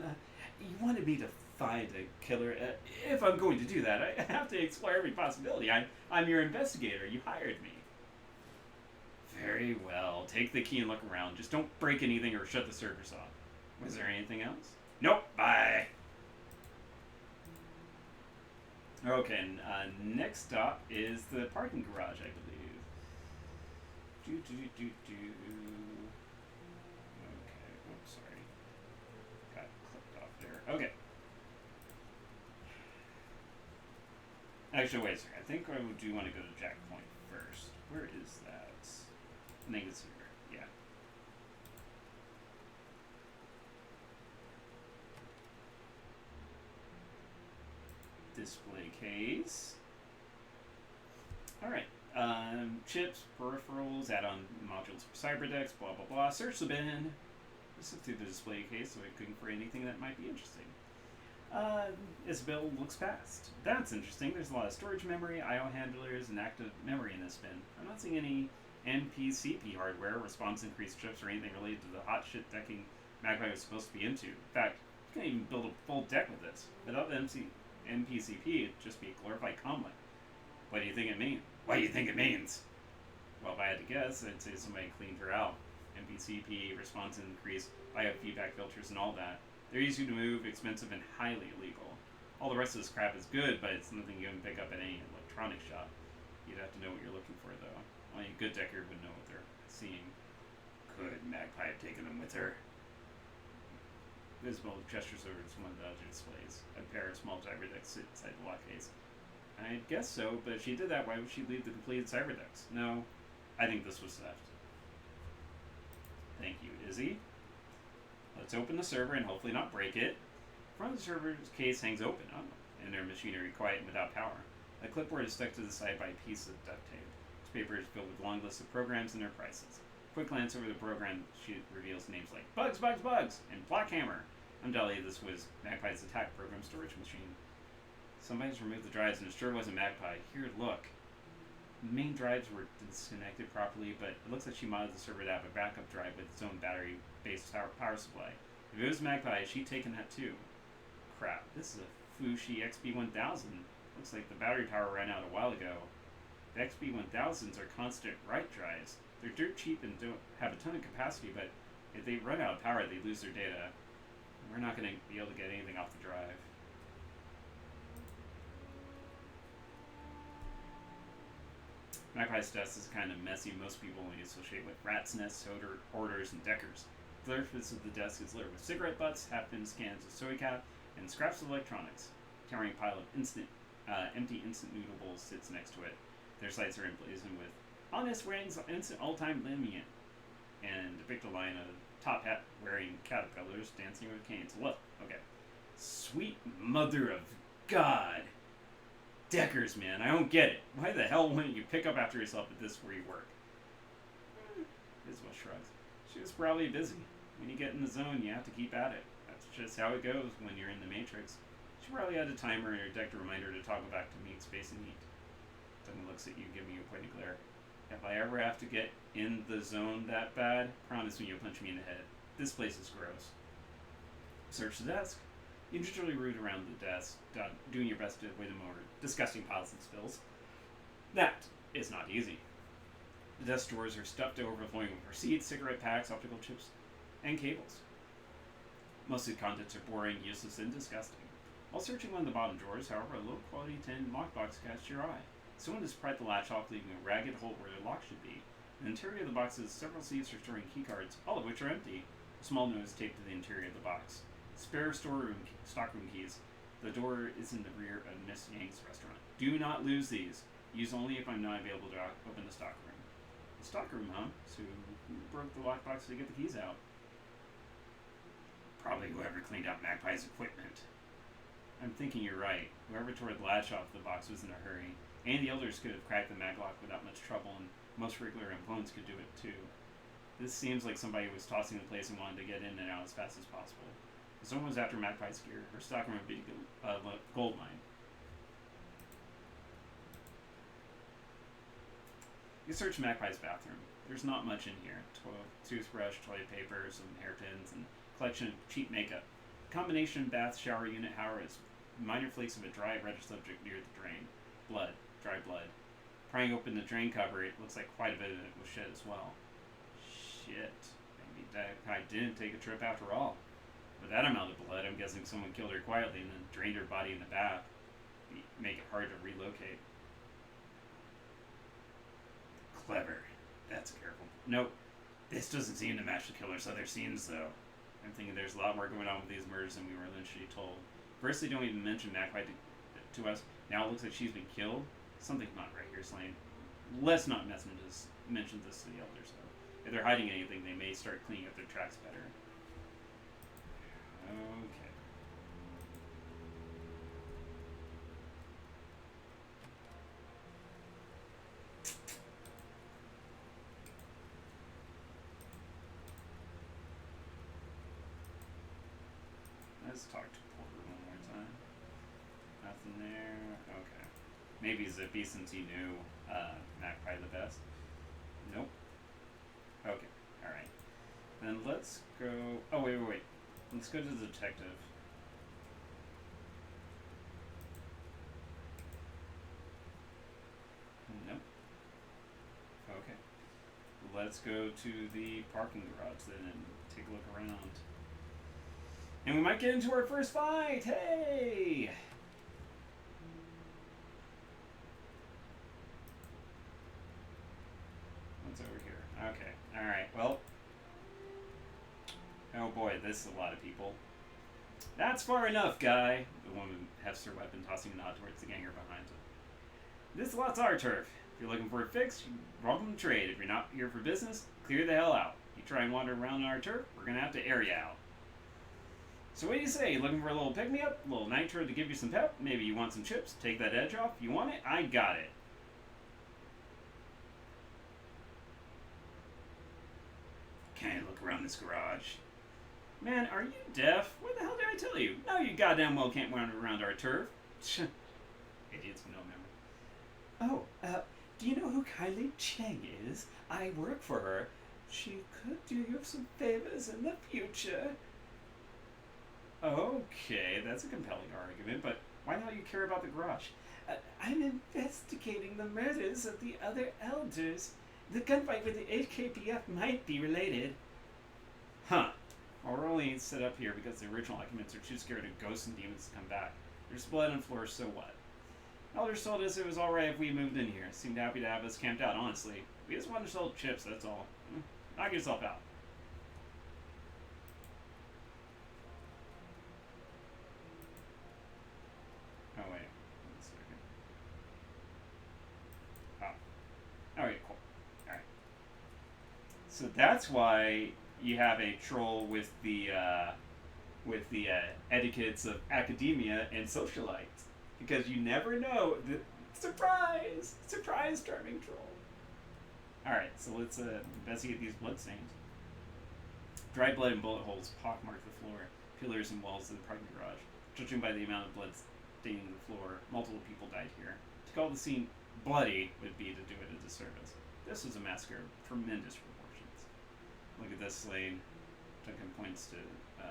you wanted me to find a killer. If I'm going to do that, I have to explore every possibility. I'm your investigator. You hired me. Very well. Take the key and look around. Just don't break anything or shut the servers off. Was there anything else? Nope, bye. Okay, and next stop is the parking garage, I believe. Okay, oops, sorry. Got clicked off there. Okay. Actually, wait a second. I think I do want to go to Jack Point first. Where is that? I think it's here. Yeah. Display case. Alright. Chips, peripherals, add-on modules for cyberdecks, blah blah blah. Search the bin. Let's look through the display case so I looking for anything that might be interesting. Uh, Isabel looks past. That's interesting. There's a lot of storage memory, I/O handlers, and active memory in this bin. I'm not seeing any NPCP hardware, response increased chips, or anything related to the hot shit decking Magpie was supposed to be into. In fact, you can't even build a full deck with this. Without the NPCP, it'd just be a glorified comlink. What do you think it means? What do you think it means? Well, if I had to guess, I'd say somebody cleaned her out. NPCP, response increase, biofeedback filters, and all that. They're easy to move, expensive, and highly illegal. All the rest of this crap is good, but it's nothing you can pick up at any electronics shop. You'd have to know what you're looking for, though. Only a good decker would know what they're seeing. Could Magpie have taken them with her? Isabel gestures over to one of the other displays. A pair of small cyberdecks sit inside the lock case. I guess so, but if she did that, why would she leave the completed cyberdecks? No, I think this was theft. Thank you, Izzy. Let's open the server and hopefully not break it. Front of the server's case hangs open, and their machinery quiet and without power. A clipboard is stuck to the side by a piece of duct tape. Its paper is filled with long lists of programs and their prices. Quick glance over the program sheet reveals names like Bugs, Bugs, Bugs, and Blackhammer. Undoubtedly, this was Magpie's attack program storage machine. Somebody's removed the drives, and it sure wasn't Magpie. Here, look. The main drives were disconnected properly, but it looks like she modded the server to have a backup drive with its own battery-based power supply. If it was Magpie, she'd taken that too. Crap, this is a Fushi XB1000. Looks like the battery power ran out a while ago. The XB1000s are constant write drives. They're dirt cheap and don't have a ton of capacity, but if they run out of power, they lose their data. We're not going to be able to get anything off the drive. Magpie's desk is kind of messy. Most people only associate with rats' nests, hoarders, and deckers. The surface of the desk is littered with cigarette butts, half-finished cans of soy cap, and scraps of electronics. A towering pile of empty instant noodle bowls sits next to it. Their sights are emblazoned with honest rings, instant all-time limit, and depict a line of top hat wearing caterpillars dancing with canes. Look, okay. Sweet mother of God. Deckers, man, I don't get it. Why the hell wouldn't you pick up after yourself if this is where you work? Isabel shrugs. She was probably busy. When you get in the zone, you have to keep at it. That's just how it goes when you're in the Matrix. She probably had a timer in her deck to remind her to toggle back to meat, space, and heat. Duncan looks at you, giving you a pointed glare. If I ever have to get in the zone that bad, promise me you'll punch me in the head. This place is gross. Search the desk. You gingerly root around the desk, doing your best to avoid the more disgusting piles and spills. That is not easy. The desk drawers are stuffed to overflowing with receipts, cigarette packs, optical chips, and cables. Most of the contents are boring, useless, and disgusting. While searching one of the bottom drawers, however, a low-quality tin lockbox catches your eye. Someone has pried the latch off, leaving a ragged hole where the lock should be. In the interior of the box is several seats for storing keycards, all of which are empty. A small note is taped to the interior of the box. Spare stockroom keys. The door is in the rear of Miss Yang's restaurant. Do not lose these. Use only if I'm not able to open the stockroom. The stockroom, huh? So who broke the lockbox to get the keys out? Probably whoever cleaned out Magpie's equipment. I'm thinking you're right. Whoever tore the latch off the box was in a hurry. And the elders could have cracked the maglock without much trouble, and most regular opponents could do it too. This seems like somebody was tossing the place and wanted to get in and out as fast as possible. If someone was after Magpie's gear, her stockroom would be a gold mine. You search Magpie's bathroom. There's not much in here. Toothbrush, toilet paper, some hairpins, and a collection of cheap makeup. Combination bath shower unit, however, is minor flakes of a dry red subject near the drain. Blood. Dry blood. Prying open the drain cover, it looks like quite a bit of it was shed as well. Shit. Maybe Magpie didn't take a trip after all. With that amount of blood, I'm guessing someone killed her quietly and then drained her body in the bath. Make it hard to relocate. Clever. That's careful. Nope. This doesn't seem to match the killer's other scenes, though. I'm thinking there's a lot more going on with these murders than we were initially told. First, they don't even mention Magpie to us. Now it looks like she's been killed. Something's not right here, Slane. Let's not mention this to the elders, though. If they're hiding anything, they may start cleaning up their tracks better. Okay. Let's talk to Porter one more time. Maybe Zippy since he knew Magpie the best. Nope. Okay. All right. Then let's go. Oh wait. Let's go to the detective. Nope. Okay. Let's go to the parking garage then and take a look around. And we might get into our first fight! Hey! What's over here? Okay. Alright, well. Oh boy, this is a lot of people. That's far enough, guy. The woman hefts her weapon, tossing a nod towards the ganger behind her. This lot's our turf. If you're looking for a fix, you're welcome to trade. If you're not here for business, clear the hell out. You try and wander around our turf, we're gonna have to air you out. So what do you say? You looking for a little pick-me-up? A little nitro to give you some pep? Maybe you want some chips? Take that edge off? You want it? I got it. Can I look around this garage? Man, are you deaf? What the hell did I tell you? No, you goddamn well can't wander around our turf. Idiots with no memory. Oh, do you know who Kylie Cheng is? I work for her. She could do you some favors in the future. Okay, that's a compelling argument, but why don't you care about the garage? I'm investigating the murders of the other elders. The gunfight with the HKPF might be related. Huh. Well, we're only set up here because the original occupants are too scared of ghosts and demons to come back. There's blood on the floor, so what? Elders told us it was alright if we moved in here. Seemed happy to have us camped out, honestly. We just wanted to sell chips, that's all. Knock yourself out. Oh, wait. One second. Oh. Alright, cool. Alright. So that's why you have a troll with the etiquettes of academia and socialites. Because you never know. Surprise! Surprise, charming troll. Alright, so let's investigate these bloodstains. Dried blood and bullet holes pockmark the floor, pillars and walls of the parking garage. Judging by the amount of blood staining the floor, multiple people died here. To call the scene bloody would be to do it a disservice. This was a massacre of tremendous proportions. Look at this, Slade. Duncan points to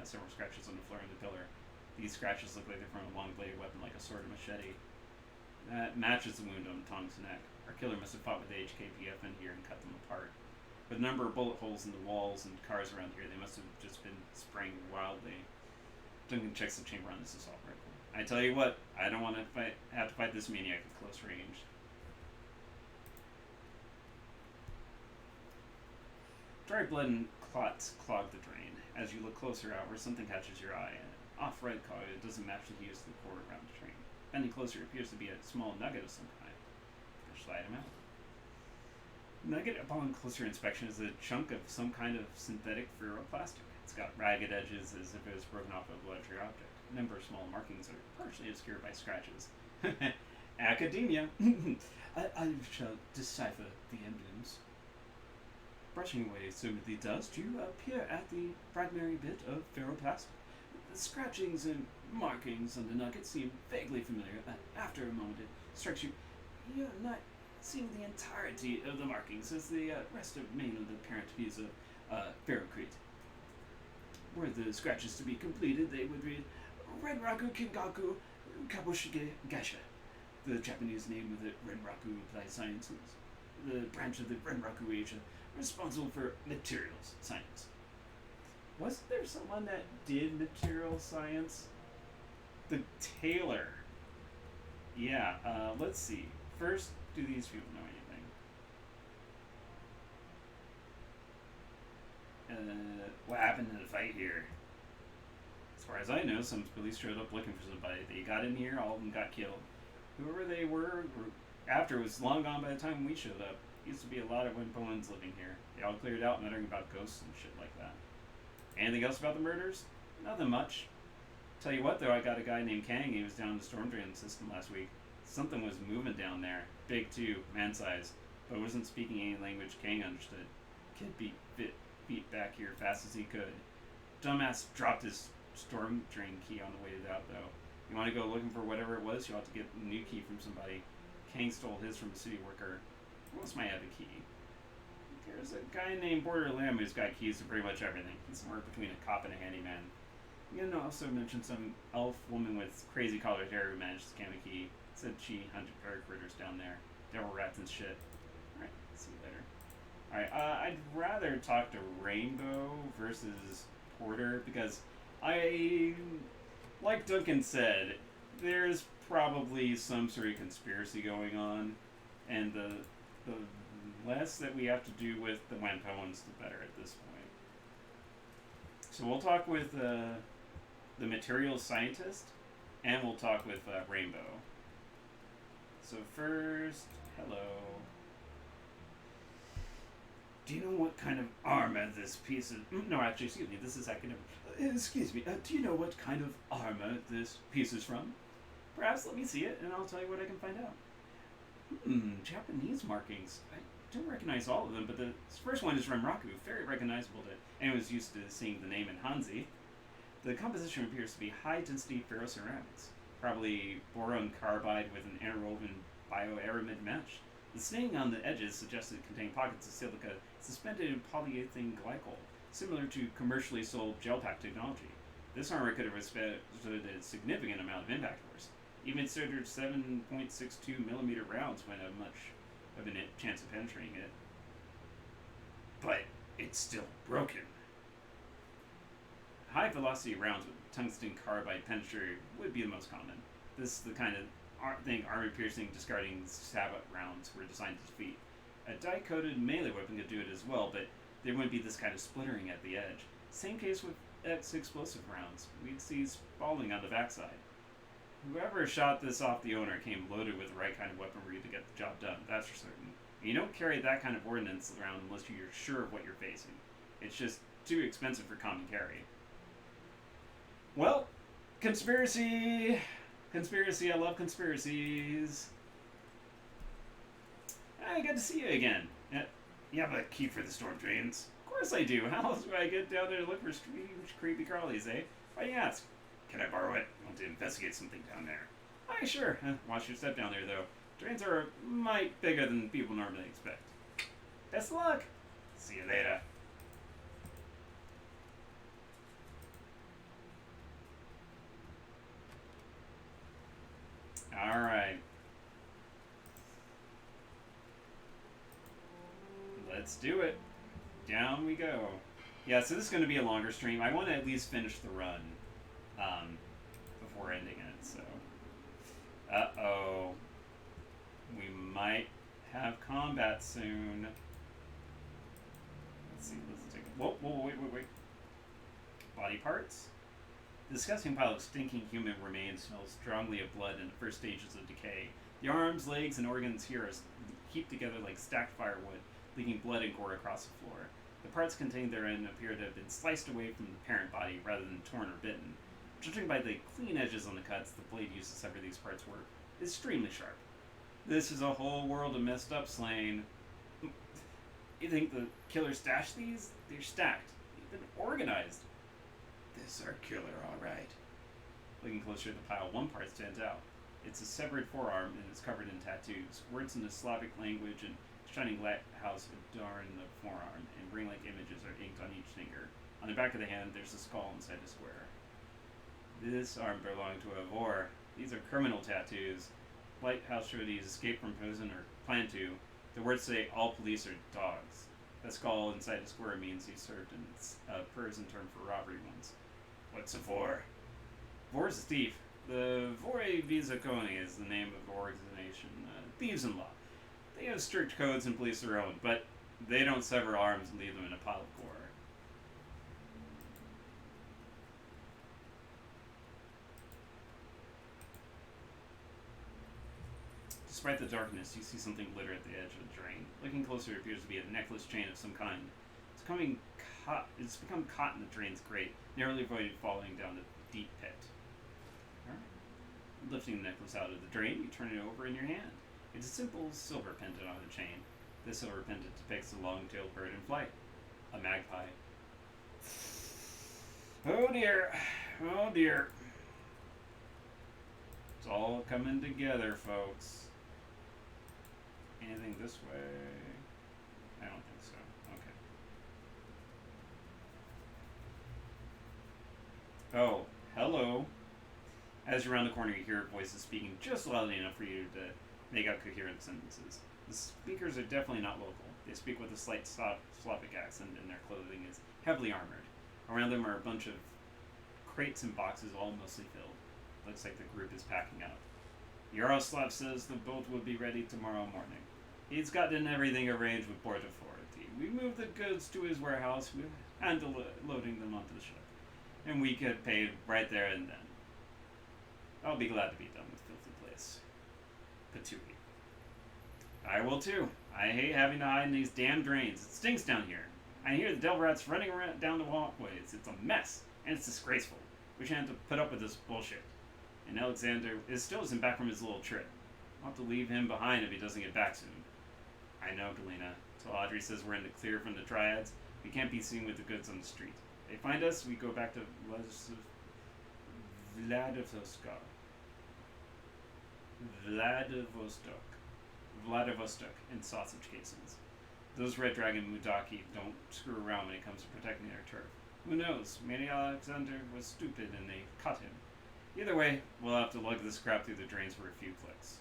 several scratches on the floor and the pillar. These scratches look like they're from a long-bladed weapon like a sword or machete. That matches the wound on Tong's neck. Our killer must have fought with the HKPF in here and cut them apart. With a number of bullet holes in the walls and cars around here, they must have just been spraying wildly. Duncan checks the chamber on this assault rifle. I tell you what, I don't want to have to fight this maniac at close range. Dry blood and clots clog the drain. As you look closer out, where something catches your eye, an off-red color that doesn't match the hues of the cord around the drain. Bending closer, it appears to be a small nugget of some kind. Slide him out. Nugget, upon closer inspection, is a chunk of some kind of synthetic ferroplastic. It's got ragged edges as if it was broken off a larger object. A number of small markings are partially obscured by scratches. Academia! I shall decipher the emblems. Brushing away some of the dust, you appear at the primary bit of ferroplastic. The scratchings and markings on the nugget seem vaguely familiar. After a moment, it strikes you. You're not seeing the entirety of the markings, as the rest of mainland apparent to be of ferrocrete. Were the scratches to be completed, they would read Renraku Kingaku Kabushige Gaisha, the Japanese name of the Renraku Applied Sciences, the branch of the Renraku Asia responsible for materials science. Wasn't there someone that did material science? The tailor. Yeah, let's see. First, do these people know anything? What happened in the fight here? As far as I know, some police showed up looking for somebody. They got in here, all of them got killed. Whoever they were after was long gone by the time we showed up. Used to be a lot of Wimpoans living here. They all cleared out, muttering about ghosts and shit like that. Anything else about the murders? Nothing much. Tell you what, though, I got a guy named Kang. He was down in the storm drain system last week. Something was moving down there. Big, too. Man-sized. But wasn't speaking any language Kang understood. Kid beat back here fast as he could. Dumbass dropped his storm drain key on the way out, though. You want to go looking for whatever it was, you'll have to get a new key from somebody. Kang stole his from a city worker. Who else might have a key? There's a guy named Border Lamb who's got keys to pretty much everything. He's somewhere between a cop and a handyman. You can also mention some elf woman with crazy colored hair who managed to scam a key. Said she hunted fairy critters down there. Devil rats and shit. Alright, see you later. Alright, I'd rather talk to Rainbow versus Porter because like Duncan said, there's probably some sort of conspiracy going on, and the less that we have to do with the Wanpoans, the better at this point. So we'll talk with the materials scientist, and we'll talk with Rainbow. So first, hello. Do you know what kind of armor this piece of... No, actually, excuse me, this is academic. Excuse me, do you know what kind of armor this piece is from? Perhaps let me see it, and I'll tell you what I can find out. Japanese markings. I don't recognize all of them, but the first one is Renraku, very recognizable to anyone who's used to seeing the name in Hanzi. The composition appears to be high-density ferroceramics, probably boron carbide with an interwoven bioaramid mesh. The staining on the edges suggests it contained pockets of silica suspended in polyethylene glycol, similar to commercially sold gel pack technology. This armor could have withstood a significant amount of impact force. Even standard 7.62mm rounds wouldn't have much of a chance of penetrating it. But it's still broken. High velocity rounds with tungsten carbide penetrator would be the most common. This is the kind of thing armor-piercing, discarding sabot rounds were designed to defeat. A die-coated melee weapon could do it as well, but there wouldn't be this kind of splintering at the edge. Same case with X-explosive rounds. We'd see spalling on the backside. Whoever shot this off the owner came loaded with the right kind of weaponry to get the job done, that's for certain. And you don't carry that kind of ordnance around unless you're sure of what you're facing. It's just too expensive for common carry. Well, conspiracy! Conspiracy, I love conspiracies. Hey, good to see you again. You have a key for the storm drains? Of course I do. How else do I get down there to look for strange, creepy crawlies, eh? Why do you ask? Can I borrow it? I want to investigate something down there. Aye, sure. Watch your step down there, though. Drains are a mite bigger than people normally expect. Best of luck! See you later. Alright. Let's do it. Down we go. Yeah, so this is going to be a longer stream. I want to at least finish the run before ending it, so... Uh-oh. We might have combat soon. Let's see, let's take a... Whoa, wait. Body parts? The disgusting pile of stinking human remains smells strongly of blood in the first stages of decay. The arms, legs, and organs here are heaped together like stacked firewood, leaking blood and gore across the floor. The parts contained therein appear to have been sliced away from the parent body rather than torn or bitten. Judging by the clean edges on the cuts, the blade used to sever these parts were extremely sharp. This is a whole world of messed up slain. You think the killer stashed these? They're stacked. They've been organized. This our killer, all right. Looking closer at the pile, one part stands out. It's a severed forearm and it's covered in tattoos. Words in the Slavic language and shining lighthouse adorn the forearm, and ring-like images are inked on each finger. On the back of the hand, there's a skull inside a square. This arm belonged to a Vor. These are criminal tattoos. Lighthouse showed he's escaped from prison or planned to. The words say all police are dogs. The skull inside the square means he served in a Persian term for robbery once. What's a Vor? Vor's a thief. The Vore Vizakoni is the name of the organization. Thieves in law. They have strict codes and police their own, but they don't sever arms and leave them in a pile of gore. Despite the darkness, you see something glitter at the edge of the drain. Looking closer, it appears to be a necklace chain of some kind. It's become caught in the drain's grate, narrowly avoided falling down the deep pit. Alright. Lifting the necklace out of the drain, you turn it over in your hand. It's a simple silver pendant on a chain. This silver pendant depicts a long-tailed bird in flight. A magpie. Oh dear. Oh dear. It's all coming together, folks. Anything this way? I don't think so. Okay. Oh, hello. As you round the corner, you hear voices speaking just loudly enough for you to make out coherent sentences. The speakers are definitely not local. They speak with a slight Slavic accent, and their clothing is heavily armored. Around them are a bunch of crates and boxes, all mostly filled. Looks like the group is packing up. Yaroslav says the boat will be ready tomorrow morning. He's gotten everything arranged with Port Authority. We move the goods to his warehouse. We handle loading them onto the ship. And we get paid right there and then. I'll be glad to be done with filthy place. Patooey. I will too. I hate having to hide in these damn drains. It stinks down here. I hear the devil rats running around down the walkways. It's a mess, and it's disgraceful. We shouldn't have to put up with this bullshit. And Alexander still isn't back from his little trip. I'll have to leave him behind if he doesn't get back soon. I know, Galena. Till Audrey says we're in the clear from the triads, we can't be seen with the goods on the street. They find us, we go back to Vladivostok. Vladivostok in sausage casings. Those Red Dragon Mudaki don't screw around when it comes to protecting their turf. Who knows? Maybe Alexander was stupid and they cut him. Either way, we'll have to lug this crap through the drains for a few clicks.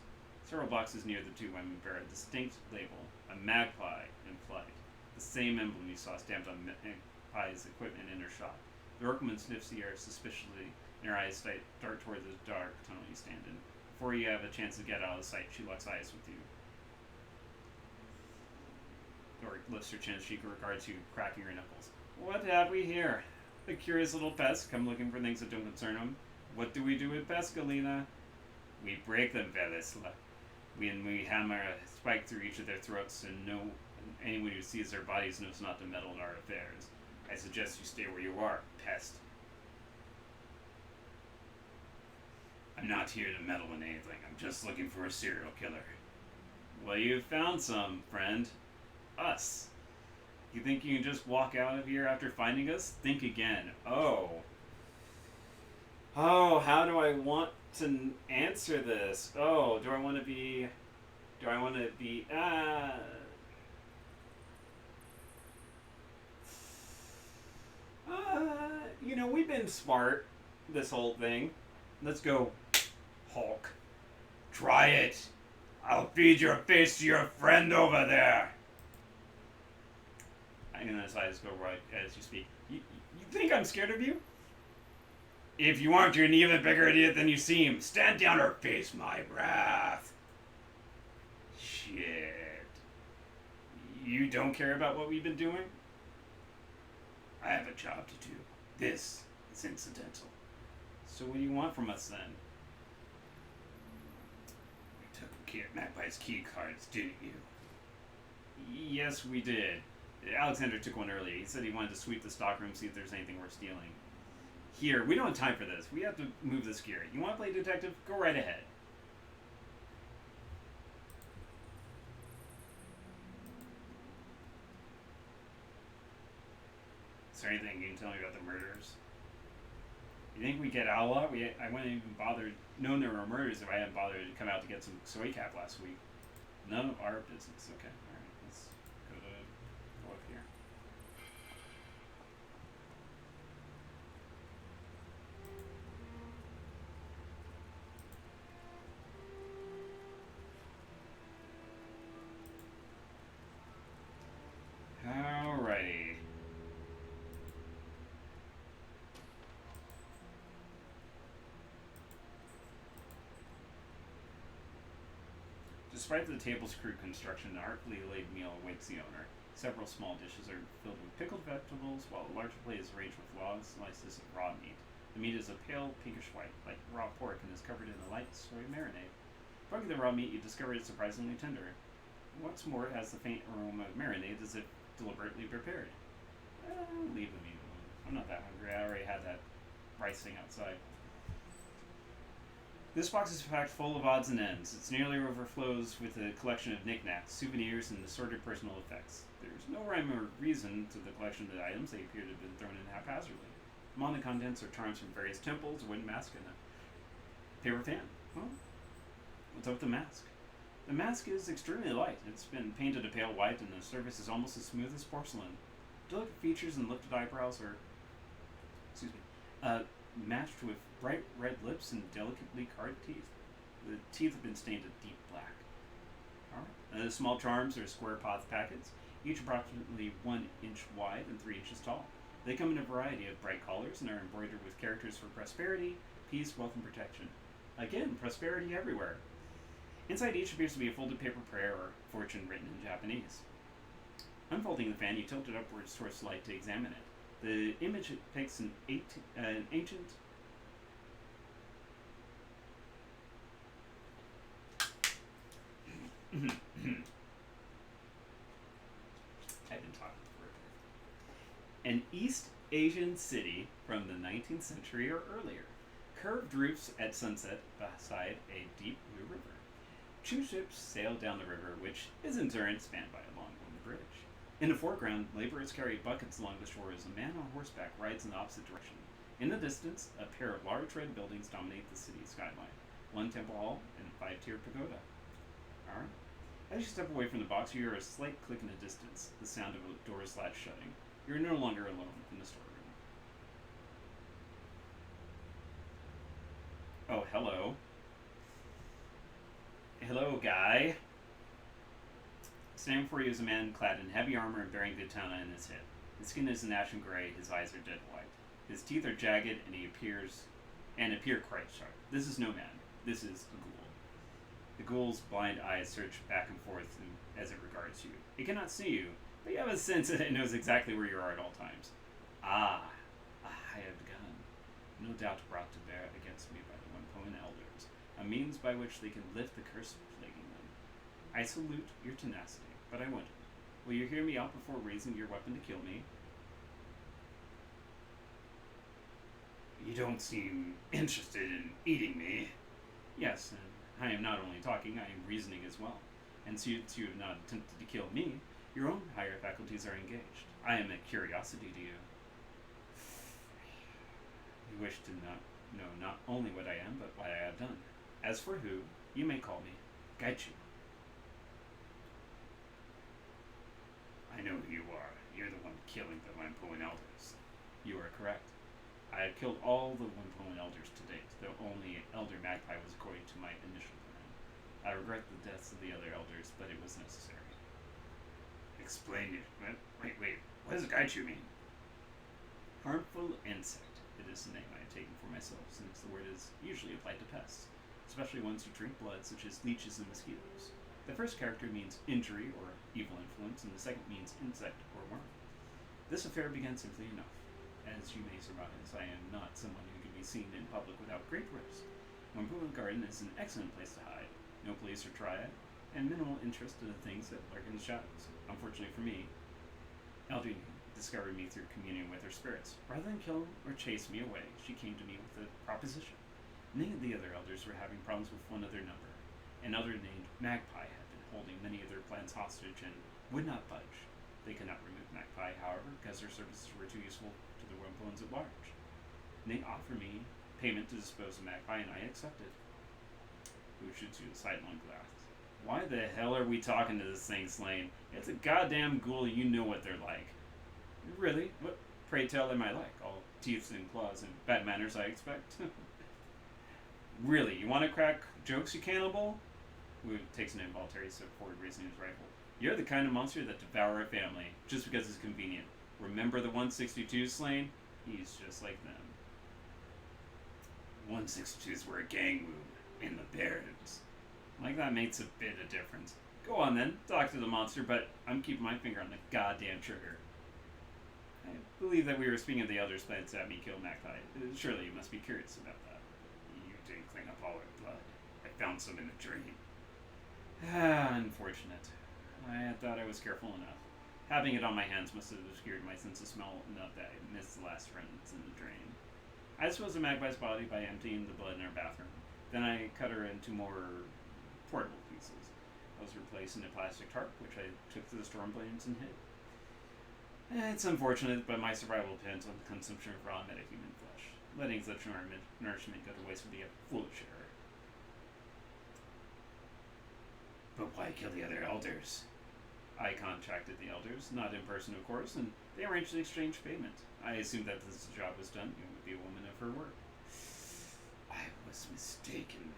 Several boxes near the two women bear a distinct label, a magpie in flight. The same emblem you saw stamped on Magpie's equipment in her shop. The Orkman sniffs the air suspiciously, and her eyes dart toward the dark tunnel you stand in. Before you have a chance to get out of sight, she locks eyes with you. Or lifts her chin as she regards you, cracking her knuckles. What have we here? A curious little pest, come looking for things that don't concern him. What do we do with pests, Galena? We break them, Velisla. We hammer a spike through each of their throats, and anyone who sees their bodies knows not to meddle in our affairs. I suggest you stay where you are, pest. I'm not here to meddle in anything. I'm just looking for a serial killer. Well, you found some, friend. Us. You think you can just walk out of here after finding us? Think again. Oh, how do I want to answer this? Oh, do I want to be... we've been smart, this whole thing. Let's go, Hulk. Try it. I'll feed your face to your friend over there. And his eyes go right as you speak. You think I'm scared of you? If you aren't, you're an even bigger idiot than you seem. Stand down or face my wrath. Shit. You don't care about what we've been doing? I have a job to do. This is incidental. So what do you want from us then? You took Magpie's key cards, didn't you? Yes, we did. Alexander took one earlier. He said he wanted to sweep the stockroom, see if there's anything worth stealing. Here, we don't have time for this. We have to move this gear. You want to play detective? Go right ahead. Is there anything you can tell me about the murders? You think we get out a lot? I wouldn't even bothered known there were murders if I hadn't bothered to come out to get some soy cap last week. None of our business. Okay, alright. Let's go up here. Alrighty. Despite the table's crude construction, the artfully laid meal awaits the owner. Several small dishes are filled with pickled vegetables, while a large plate is arranged with long slices of raw meat. The meat is a pale pinkish white, like raw pork, and is covered in a light soy marinade. Poking the raw meat, you discover it's surprisingly tender. What's more, it has the faint aroma of marinade as if deliberately prepared. Leave the meat alone. I'm not that hungry. I already had that rice thing outside. This box is packed full of odds and ends. It nearly overflows with a collection of knickknacks, souvenirs, and assorted personal effects. There's no rhyme or reason to the collection of the items. They appear to have been thrown in haphazardly. Among the contents are charms from various temples, a wooden mask, and a paper fan. Well, what's up with the mask? The mask is extremely light. It's been painted a pale white, and the surface is almost as smooth as porcelain. Delicate features and lifted eyebrows are, excuse me, matched with bright red lips and delicately carved teeth. The teeth have been stained a deep black. Alright. The small charms are square pot packets, each approximately 1 inch wide and 3 inches tall. They come in a variety of bright colors and are embroidered with characters for prosperity, peace, wealth, and protection. Again, prosperity everywhere. Inside each appears to be a folded paper prayer or fortune written in Japanese. Unfolding the fan, you tilt it upwards towards the light to examine it. The image depicts an ancient... I've been talking for a bit. An East Asian city from the 19th century or earlier. Curved roofs at sunset beside a deep blue river. 2 ships sail down the river, which is in turn spanned by a long wooden bridge. In the foreground, laborers carry buckets along the shore as a man on horseback rides in the opposite direction. In the distance, a pair of large red buildings dominate the city skyline. 1 temple hall and a 5-tier pagoda. Alright. As you step away from the box, you hear a slight click in the distance, the sound of a door's latch shutting. You're no longer alone in the storeroom. Oh, hello. Hello, guy. Standing before you is a man clad in heavy armor and bearing katana in his hip. His skin is an ashen gray, his eyes are dead white. His teeth are jagged, and appear quite sharp. This is no man. This is a ghoul. The ghoul's blind eyes search back and forth as it regards you. It cannot see you, but you have a sense that it knows exactly where you are at all times. I have begun. No doubt brought to bear against me by the One-Poen elders, a means by which they can lift the curse plaguing them. I salute your tenacity, but I wonder, will you hear me out before raising your weapon to kill me? You don't seem interested in eating me. Yes, and I am not only talking, I am reasoning as well. And since you have not attempted to kill me, your own higher faculties are engaged. I am a curiosity to you. You wish to know not only what I am, but what I have done. As for who, you may call me Gaichu. I know who you are. You're the one killing the One-Poen elders. You are correct. I have killed all the One-Poen elders to date, though only Elder Magpie was according to my initial plan. I regret the deaths of the other elders, but it was necessary. Explain it. Wait. What does Gaichu mean? Harmful insect. It is the name I have taken for myself, since the word is usually applied to pests, especially ones who drink blood, such as leeches and mosquitoes. The first character means injury or evil influence, and the second means insect or worm. This affair began simply enough. As you may surmise, I am not someone who can be seen in public without great risk. One-Poen Garden is an excellent place to hide. No police or triad, and minimal interest in the things that lurk in the shadows. Unfortunately for me, Eldrin discovered me through communion with her spirits. Rather than kill or chase me away, she came to me with a proposition. Many of the other elders were having problems with one of their number. An elder named Magpie had been holding many of their plans hostage and would not budge. They could not remove Magpie, however, because her services were too useful to the One-Poens at large. They offered me payment to dispose of Magpie, and I accepted. Who shoots you the sidelong glass? Why the hell are we talking to this thing, Slane? It's a goddamn ghoul, you know what they're like. Really? What, pray tell, am I like? All teeth and claws and bad manners, I expect? Really, you want to crack jokes, you cannibal? Wu takes an involuntary step forward, raising his rifle. You're the kind of monster that devour a family, just because it's convenient. Remember the 162 Slane? He's just like them. 162s were a gang move in the Barrens. Like that makes a bit of difference. Go on then, talk to the monster, but I'm keeping my finger on the goddamn trigger. I believe that we were speaking of the elders' plans to have me kill Magpie. Surely you must be curious about that. You didn't clean up all her blood. I found some in a drain. Unfortunate. I thought I was careful enough. Having it on my hands must have obscured my sense of smell enough that I missed the last remnants in the drain. I disposed of Magpie's body by emptying the blood in her bathroom. Then I cut her into more portable pieces. Those were placed in a plastic tarp, which I took to the storm plains and hid. It's unfortunate, but my survival depends on the consumption of raw metahuman flesh. Letting such nourishment go to waste would be a foolish error. Why kill the other elders? I contacted the elders, not in person, of course, and they arranged to exchange payment. I assumed that this job was done, it would be a woman of her word. I was mistaken.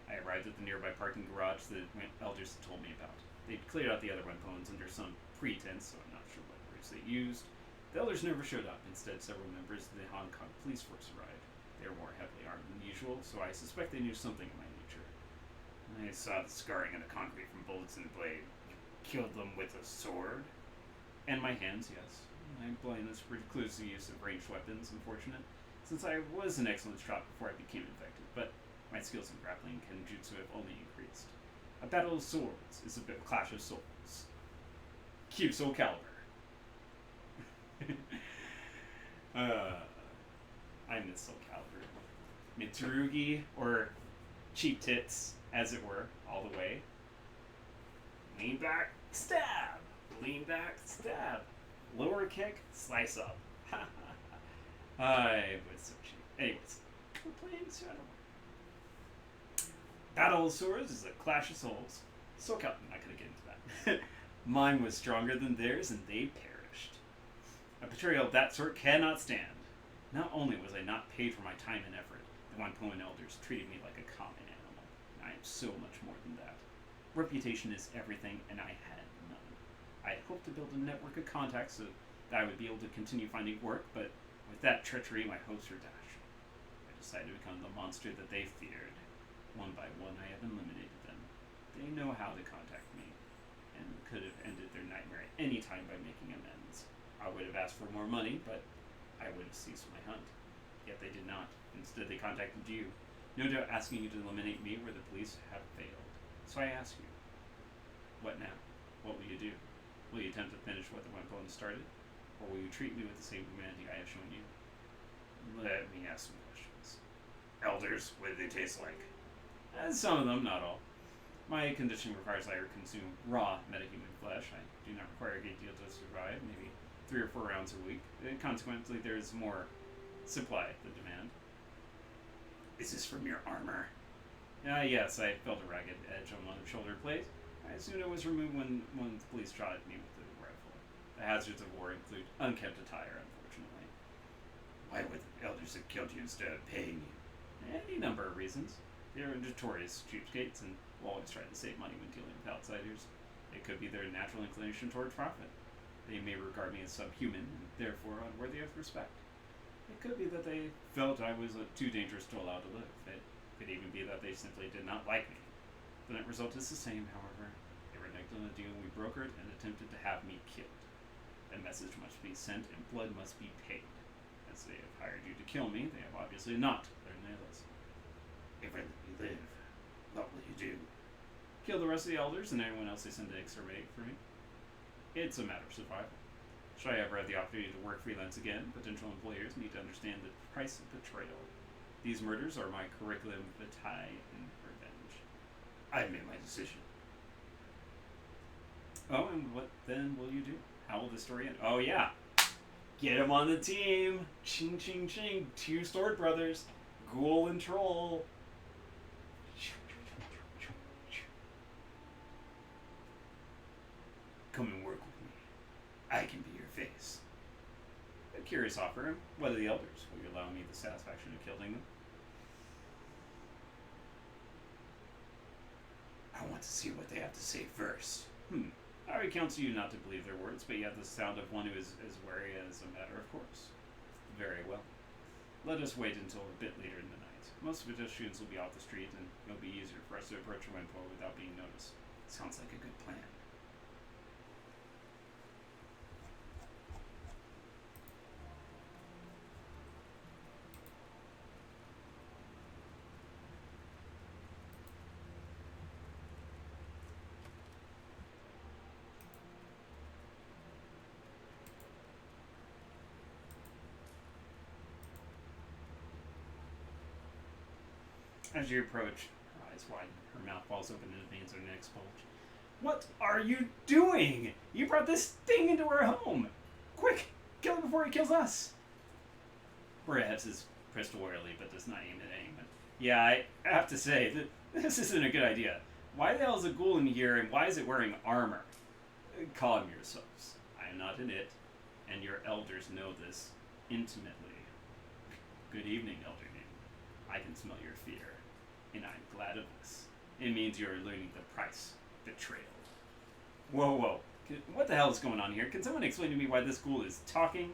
I arrived at the nearby parking garage the elders had told me about. They'd cleared out the other Wempons under some pretense, so I'm not sure what words they used. The elders never showed up. Instead, several members of the Hong Kong police force arrived. They were more heavily armed than usual, so I suspect they knew something of my nature. I saw the scarring on the concrete from bullets in the blade. You killed them with a sword? And my hands, yes. My blindness precludes the use of ranged weapons, unfortunate, since I was an excellent shot before I became infected, but my skills in grappling and kenjutsu have only increased. A battle of swords is a bit of clash of souls. Cue Soul Calibur. I miss Soul Calibur. Mitsurugi, or cheap tits, as it were, all the way. Lean back, stab! Lean back, stab! Lower kick, slice up. I was so cheap. Anyways, we're playing Shadowrun. Battle of Swords is a clash of souls. So I'm not going to get into that. Mine was stronger than theirs, and they perished. A betrayal of that sort cannot stand. Not only was I not paid for my time and effort, the Wempon elders treated me like a common animal. I am so much more than that. Reputation is everything, and I had none. I had hoped to build a network of contacts so that I would be able to continue finding work, but with that treachery, my hopes were dashed. I decided to become the monster that they feared. One by one, I have eliminated them. They know how to contact me, and could have ended their nightmare at any time by making amends. I would have asked for more money, but I would have ceased my hunt. Yet they did not. Instead, they contacted you, no doubt asking you to eliminate me where the police have failed. So I ask you, what now? What will you do? Will you attempt to finish what the Wempon started? Or will you treat me with the same humanity I have shown you? Let me ask some questions. Elders, what do they taste like? Some of them, not all. My condition requires I consume raw metahuman flesh. I do not require a great deal to survive, maybe 3 or 4 rounds a week. And consequently, there is more supply than demand. Is this from your armor? Yes, I felt a ragged edge on one of the shoulder blades. I assumed it was removed when the police shot at me with the rifle. The hazards of war include unkept attire, unfortunately. Why would the elders have killed you instead of paying you? Any number of reasons. They are notorious cheapskates and will always try to save money when dealing with outsiders. It could be their natural inclination toward profit. They may regard me as subhuman and therefore unworthy of respect. It could be that they felt I was too dangerous to allow to live. It could even be that they simply did not like me. The net result is the same, however. They reneged on the deal we brokered and attempted to have me killed. A message must be sent and blood must be paid. As they have hired you to kill me, they have obviously not learned their lesson. If I let you live, what will you do? Kill the rest of the elders and anyone else they send to exterminate for me? It's a matter of survival. Should I ever have the opportunity to work freelance again, potential employers need to understand the price of betrayal. These murders are my curriculum vitae in revenge. I've made my decision. Oh, and what then will you do? How will the story end? Oh, yeah. Get him on the team. Ching, ching, ching. 2 sword brothers. Ghoul and troll. Come and work with me. I can be your face. A curious offer. What are the elders? Will you allow me the satisfaction of killing them? I want to see what they have to say first. I would counsel you not to believe their words, but you have the sound of one who is as wary as a matter of course. Very well. Let us wait until a bit later in the night. Most pedestrians will be off the street, and it'll be easier for us to approach a Wempon without being noticed. Sounds like a good plan. As you approach, her eyes widen, her mouth falls open and the veins of her neck bulge. What are you doing? You brought this thing into our home! Quick! Kill it before it kills us! Bria has his pistol warily, but does not aim at anyone. Yeah, I have to say, that this isn't a good idea. Why the hell is a ghoul in here, and why is it wearing armor? Calm yourselves. I am not in it, and your elders know this intimately. Good evening, Elderning. I can smell your fear, and I'm glad of this. It means you're learning the price. Betrayal. Whoa, whoa. What the hell is going on here? Can someone explain to me why this ghoul is talking?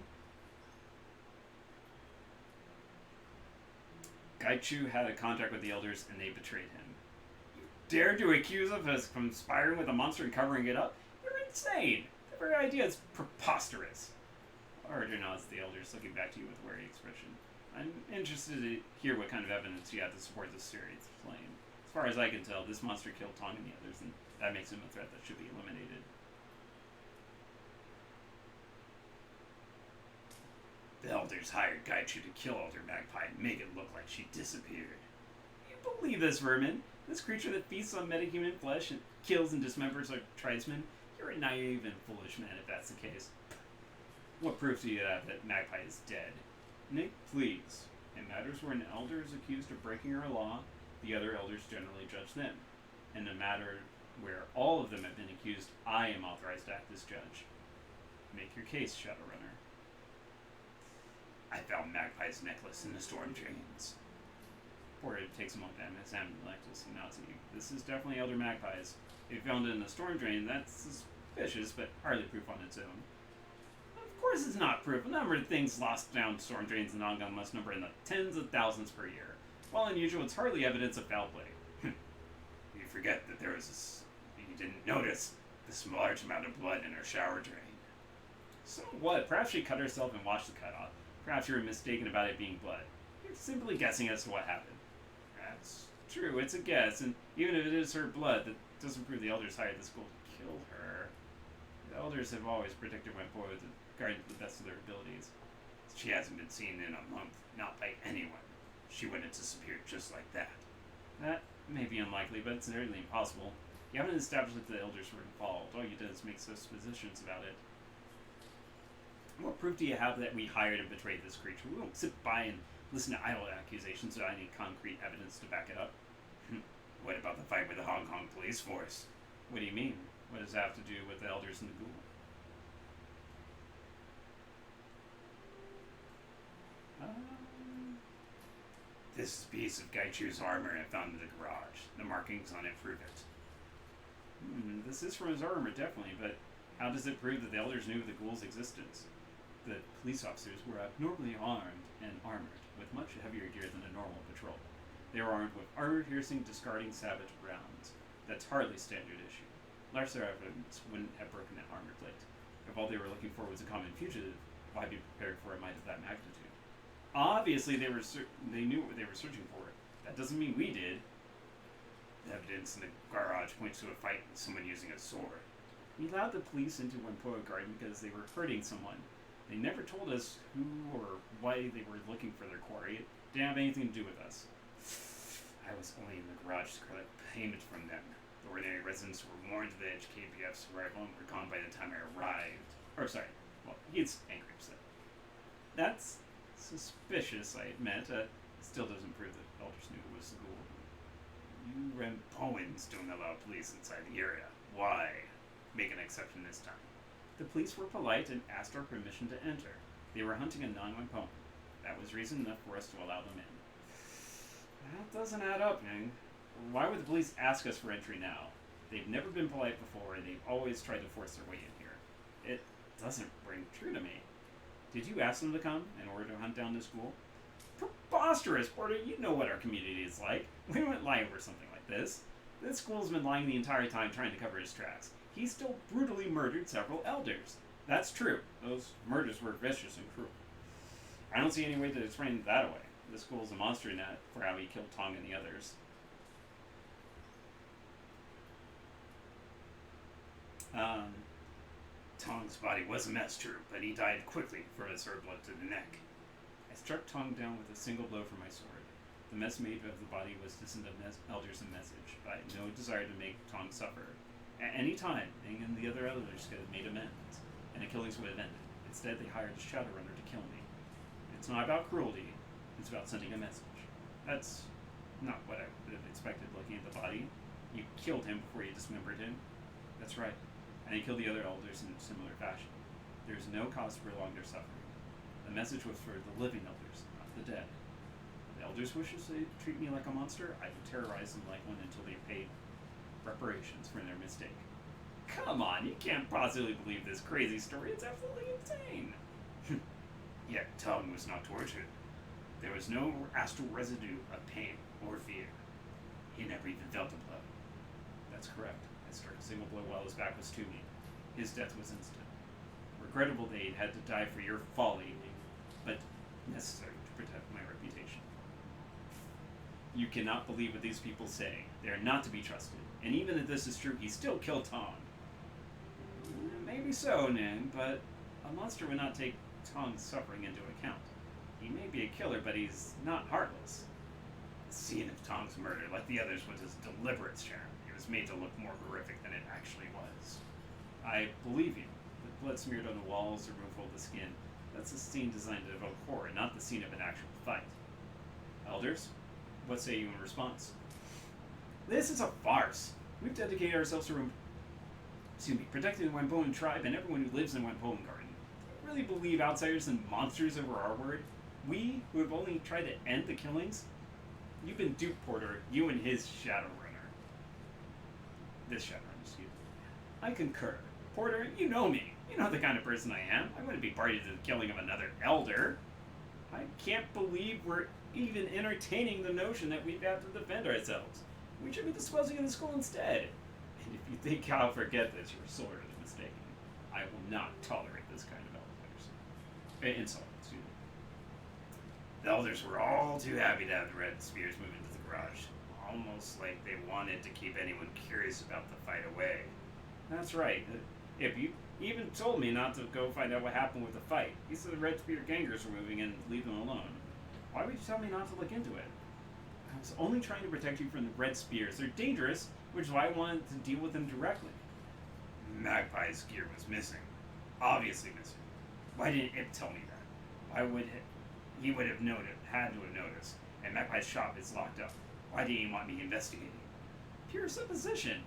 Gaichu had a contract with the elders, and they betrayed him. You dare to accuse us of conspiring with a monster and covering it up? You're insane! The very idea is preposterous. Order nods the elders, looking back to you with a wary expression. I'm interested to hear what kind of evidence you have to support this series claim. As far as I can tell, this monster killed Tong and the others, and that makes him a threat that should be eliminated. The elders hired Gaichu to kill Elder Magpie and make it look like she disappeared. You believe this, vermin? This creature that feasts on metahuman flesh and kills and dismembers our tribesmen? You're a naive and foolish man if that's the case. What proof do you have that Magpie is dead? Nick, please. In matters where an elder is accused of breaking her law, the other elders generally judge them. In a matter where all of them have been accused, I am authorized to act as judge. Make your case, Shadowrunner. I found Magpie's necklace in the storm drains. Porter takes a moment to examine the necklace and nods at you. This is definitely Elder Magpie's. If you found it in a storm drain, that's suspicious, but hardly proof on its own. Of course it's not proof. The number of things lost down storm drains in Ongon must number in the tens of thousands per year. While unusual, it's hardly evidence of foul play. You forget that there was this... You didn't notice this large amount of blood in her shower drain. So what? Perhaps she cut herself and washed the cut off. Perhaps you were mistaken about it being blood. You're simply guessing as to what happened. That's true, it's a guess, and even if it is her blood, that doesn't prove the elders hired this ghoul to kill her. The elders have always predicted went forward regarding to the best of their abilities. She hasn't been seen in a month, not by anyone. She wouldn't disappear just like that. That may be unlikely, but it's nearly impossible. You haven't established that the elders were involved. All you did is make suppositions about it. What proof do you have that we hired and betrayed this creature? We won't sit by and listen to idle accusations without any concrete evidence to back it up. What about the fight with the Hong Kong police force? What do you mean? What does that have to do with the elders and the ghoul? This piece of Gaichu's armor I found in the garage. The markings on it prove it. This is from his armor, definitely, but how does it prove that the elders knew of the ghoul's existence? The police officers were abnormally armed and armored, with much heavier gear than a normal patrol. They were armed with armor-piercing, discarding savage rounds. That's hardly standard issue. Lesser evidence wouldn't have broken that armor plate. If all they were looking for was a common fugitive, why be prepared for a might of that magnitude? Obviously, they knew what they were searching for. That doesn't mean we did. The evidence in the garage points to a fight with someone using a sword. We allowed the police into Wempoa Garden because they were hurting someone. They never told us who or why they were looking for their quarry. It didn't have anything to do with us. I was only in the garage to collect payment from them. The ordinary residents were warned of the HKPF's arrival and were gone by the time I arrived. Or, sorry, well, he's angry upset. That's suspicious, I admit. Still doesn't prove that elders knew it was the ghoul. You Rempoans don't allow police inside the area. Why? Make an exception this time. The police were polite and asked our permission to enter. They were hunting a non-Wempoan. That was reason enough for us to allow them in. That doesn't add up, Ning. Why would the police ask us for entry now? They've never been polite before, and they've always tried to force their way in here. It doesn't ring true to me. Did you ask them to come in order to hunt down this ghoul? Preposterous, Porter. You know what our community is like. We wouldn't lie over something like this. This ghoul's been lying the entire time trying to cover his tracks. He still brutally murdered several elders. That's true. Those murders were vicious and cruel. I don't see any way to explain that away. This ghoul's a monster net for how he killed Tong and the others. Tong's body was a mess, true, but he died quickly from his sword blood to the neck. I struck Tong down with a single blow from my sword. The mess made of the body was to send the elders a message, but I had no desire to make Tong suffer. At any time, Ning and the other elders could have made amends, and the killings would have ended. Instead, they hired a Shadowrunner to kill me. It's not about cruelty, it's about sending a message. That's not what I would have expected looking at the body. You killed him before you dismembered him. That's right. And you killed the other elders in similar fashion. There's no cause to prolong their suffering. The message was for the living elders, not the dead. The elders wishes to treat me like a monster, I would terrorize them like one until they paid reparations for their mistake. Come on, you can't possibly believe this crazy story. It's absolutely insane. Yet Tong was not tortured. There was no astral residue of pain or fear. He never even felt a blow. That's correct. I struck a single blow while his back was to me. His death was instant. Regrettable that he had to die for your folly, but necessary to protect my reputation. You cannot believe what these people say. They are not to be trusted. And even if this is true, he still killed Tong. Maybe so, Nin, but a monster would not take Tong's suffering into account. He may be a killer, but he's not heartless. The scene of Tong's murder, like the others, was his deliberate sham. It was made to look more horrific than it actually was. I believe you. The blood smeared on the walls, the removal of the skin. That's a scene designed to evoke horror, not the scene of an actual fight. Elders, what say you in response? This is a farce. We've dedicated ourselves to protecting the Wampoan tribe and everyone who lives in Wampoan Garden. Do you really believe outsiders and monsters over our word? We, who have only tried to end the killings? You've been duped, Porter. You and his Shadowrunner. This Shadowrunner, excuse me. I concur. Porter, you know me. You know the kind of person I am. I wouldn't be party to the killing of another elder. I can't believe we're even entertaining the notion that we've got to defend ourselves. We should be disposing of the school instead. And if you think I'll forget this, you're sorely mistaken. I will not tolerate this kind of insult. Excuse me. The elders were all too happy to have the red spears move into the garage, almost like they wanted to keep anyone curious about the fight away. That's right. If you even told me not to go find out what happened with the fight. You said the red spear gangers were moving in, leave them alone. Why would you tell me not to look into it? I was only trying to protect you from the red spears. They're dangerous, which is why I wanted to deal with them directly. Magpie's gear was missing. Obviously missing. Why didn't Ip tell me that? Why would he would have had to have noticed, and Magpie's shop is locked up. Why didn't he want me investigating? Pure supposition.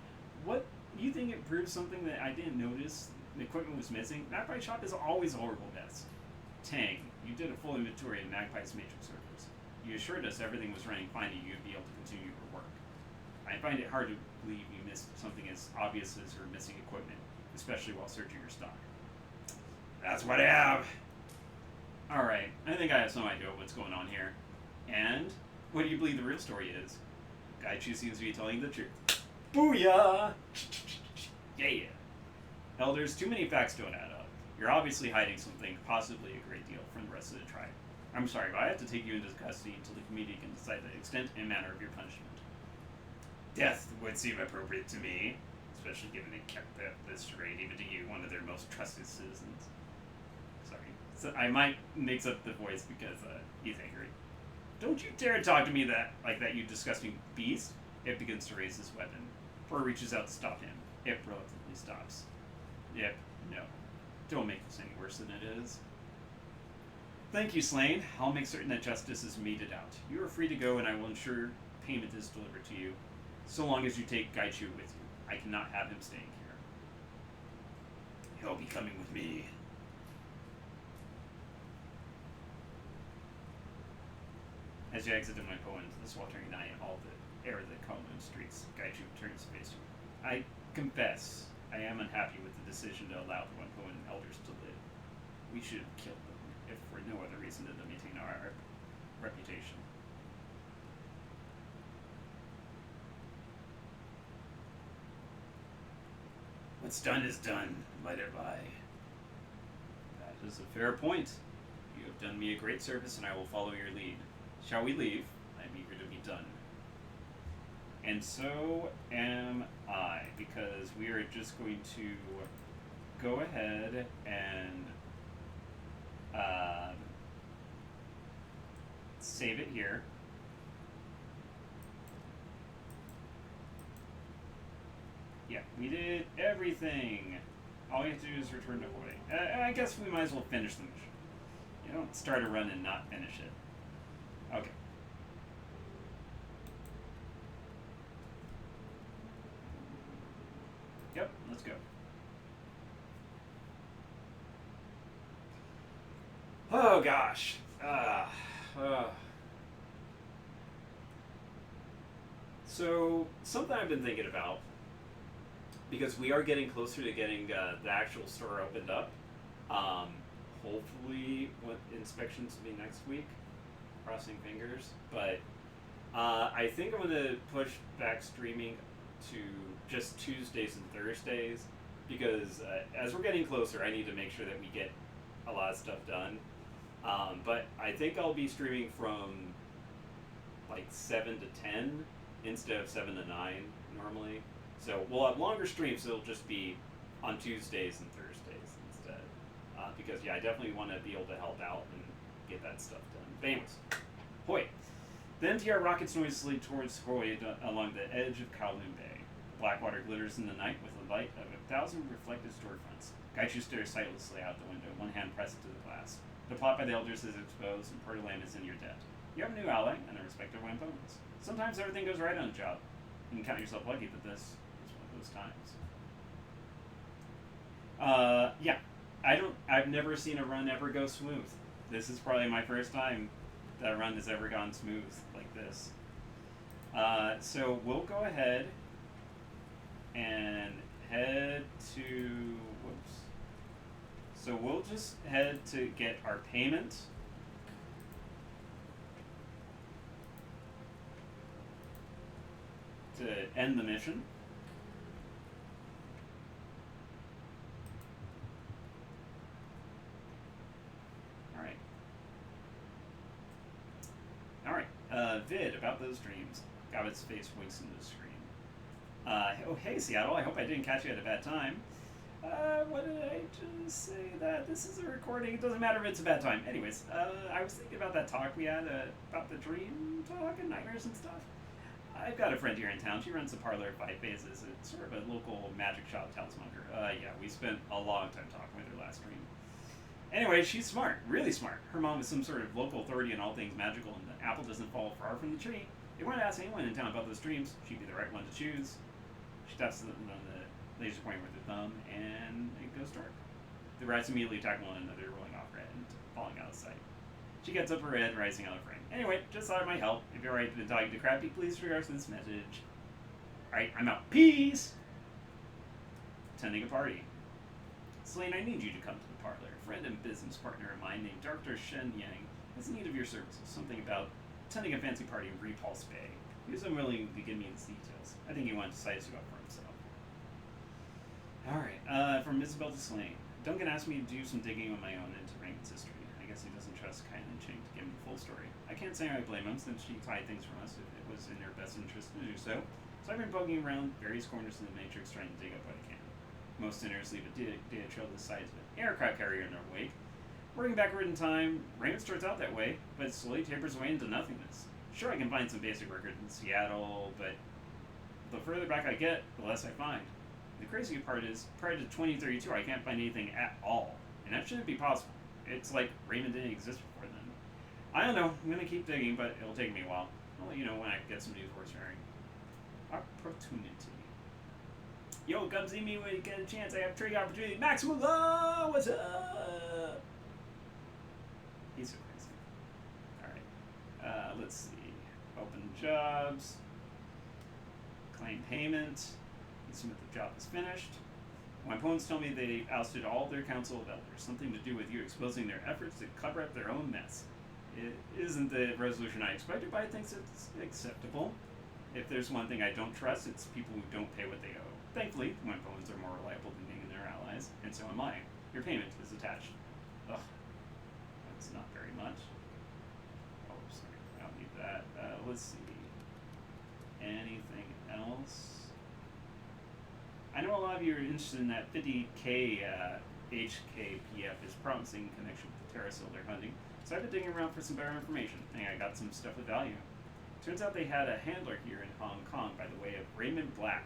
What, you think it proves something that I didn't notice? The equipment was missing? Magpie's shop is always a horrible mess. Tang, you did a full inventory of Magpie's matrix servers. You assured us everything was running fine and you'd be able to continue your work. I find it hard to believe you missed something as obvious as her missing equipment, especially while searching your stock. That's what I have. Alright, I think I have some idea what's going on here. And, what do you believe the real story is? Gaichu seems to be telling the truth. Booyah! Yeah. Elders, too many facts don't add up. You're obviously hiding something, possibly a great deal, from the rest of the tribe. I'm sorry, but I have to take you into custody until the committee can decide the extent and manner of your punishment. Death would seem appropriate to me, especially given it kept this straight, even to you, one of their most trusted citizens. Sorry. So I might mix up the voice because he's angry. Don't you dare talk to me like that, you disgusting beast! Ip begins to raise his weapon. Purr reaches out to stop him. Ip reluctantly stops. Ip, no. Don't make this any worse than it is. Thank you, Slain. I'll make certain that justice is meted out. You are free to go, and I will ensure payment is delivered to you, so long as you take Gaichu with you. I cannot have him staying here. He'll be coming with me. As you exit my poem into the sweltering night, all the air of the Kowloon streets, Gaichu turns to face you. I confess, I am unhappy with the decision to allow the Wampoan elders to live. We should have killed them, if for no other reason than to maintain our reputation. What's done is done. Let it lie. That is a fair point. You have done me a great service, and I will follow your lead. Shall we leave? I'm eager to be done. And so am I, because we are just going to go ahead and save it here. Yeah, we did everything. All we have to do is return to Hawaii. I guess we might as well finish the mission. You don't start a run and not finish it. Okay. Yep, let's go. Oh gosh. So something I've been thinking about, because we are getting closer to getting the actual store opened up. Hopefully, what inspections will be next week. Crossing fingers, but I think I'm gonna push back streaming to just Tuesdays and Thursdays, because as we're getting closer, I need to make sure that we get a lot of stuff done. But I think I'll be streaming from like 7 to 10 instead of 7 to 9 normally. So we'll have longer streams, so it'll just be on Tuesdays and Thursdays instead. Because, yeah, I definitely want to be able to help out and get that stuff done. But anyways, Hoy. The NTR rockets noiselessly towards Hoy along the edge of Kowloon Bay. Blackwater glitters in the night with the light of 1,000 reflective storefronts. Gaichu stares sightlessly out the window, one hand pressed to the glass. The plot by the elders is exposed, and Pertalam is in your debt. You have a new ally and a respective Wampons. Sometimes everything goes right on a job. You can count yourself lucky, but this is one of those times. Yeah. I've never seen a run ever go smooth. This is probably my first time that a run has ever gone smooth like this. So we'll go ahead and head to, whoops. So we'll just head to get our payment. To end the mission. Alright. Vid, about those dreams. Gabbit's face winks into the screen. Oh, hey, Seattle. I hope I didn't catch you at a bad time. What did I just say? That this is a recording. It doesn't matter if it's a bad time. Anyways, I was thinking about that talk we had about the dream talk and nightmares and stuff. I've got a friend here in town. She runs a parlor at 5 Phases. It's sort of a local magic shop talismonger. Yeah, we spent a long time talking with her last stream. Anyway, she's smart, really smart. Her mom is some sort of local authority on all things magical, and the apple doesn't fall far from the tree. If you want to ask anyone in town about those dreams, she'd be the right one to choose. She taps on the laser pointer with her thumb, and it goes dark. The rats immediately attack one another, rolling off red and falling out of sight. She gets up her head, rising out of frame. Anyway, just thought it might help. If you're alright with talking to Crafty, please regards to this message. Alright, I'm out. Peace! Attending a party. Selene, I need you to come to the parlor. A friend and business partner of mine named Dr. Shen Yang is in need of your services. Something about attending a fancy party in Repulse Bay. He was unwilling to give me the details. I think he wanted to size you up for himself. Alright, from Isabel to Selene. Duncan asked me to do some digging on my own into Raymond's history. I guess he doesn't trust Kain and Ching to give him the full story. I can't say I blame him, since she tied things from us if it was in her best interest to do so. So I've been poking around various corners of the Matrix trying to dig up what I can. Most sinners leave a data trail to the sides of an aircraft carrier in their wake. Working backward in time, Raymond starts out that way, but it slowly tapers away into nothingness. Sure, I can find some basic records in Seattle, but the further back I get, the less I find. The crazy part is, prior to 2032, I can't find anything at all, and that shouldn't be possible. It's like Raymond didn't exist before then. I don't know, I'm gonna keep digging, but it'll take me a while. I'll let you know when I get some news worth sharing. Opportunity. Yo, come see me when you get a chance. I have trading opportunity. Maximum low! What's up? He's so crazy. Alright. Let's see. Open jobs. Claim payment. Submit the job is finished. My opponents tell me they ousted all their council of elders. Something to do with you exposing their efforts to cover up their own mess. It isn't the resolution I expected, but I think it's acceptable. If there's one thing I don't trust, it's people who don't pay what they owe. Thankfully, my opponents are more reliable than me and their allies, and so am I. Your payment is attached. Ugh. That's not very much. Oh, sorry. I don't need that. Let's see. Anything else? I know a lot of you are interested in that 50k HKPF is promising in connection with the pterosaur they're hunting, so I've been digging around for some better information, and I got some stuff of value. Turns out they had a handler here in Hong Kong by the way of Raymond Black.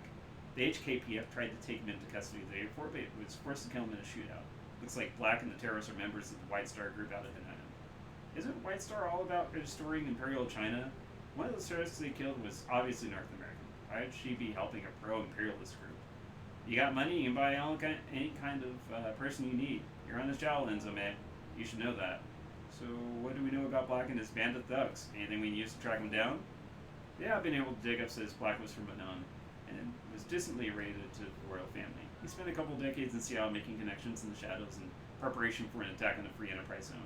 The HKPF tried to take him into custody the day before, but was forced to kill him in a shootout. Looks like Black and the terrorists are members of the White Star group out of Hanoi. Isn't White Star all about restoring Imperial China? One of those terrorists they killed was obviously North American. Why would she be helping a pro-imperialist group? You got money, you can buy any kind of person you need. You're on the Shadowlands, Ome. You should know that. So, what do we know about Black and his band of thugs? Anything we can use to track him down? Yeah, I've been able to dig up says Black was from Manon, and was distantly related to the royal family. He spent a couple decades in Seattle making connections in the shadows in preparation for an attack on the Free Enterprise Zone.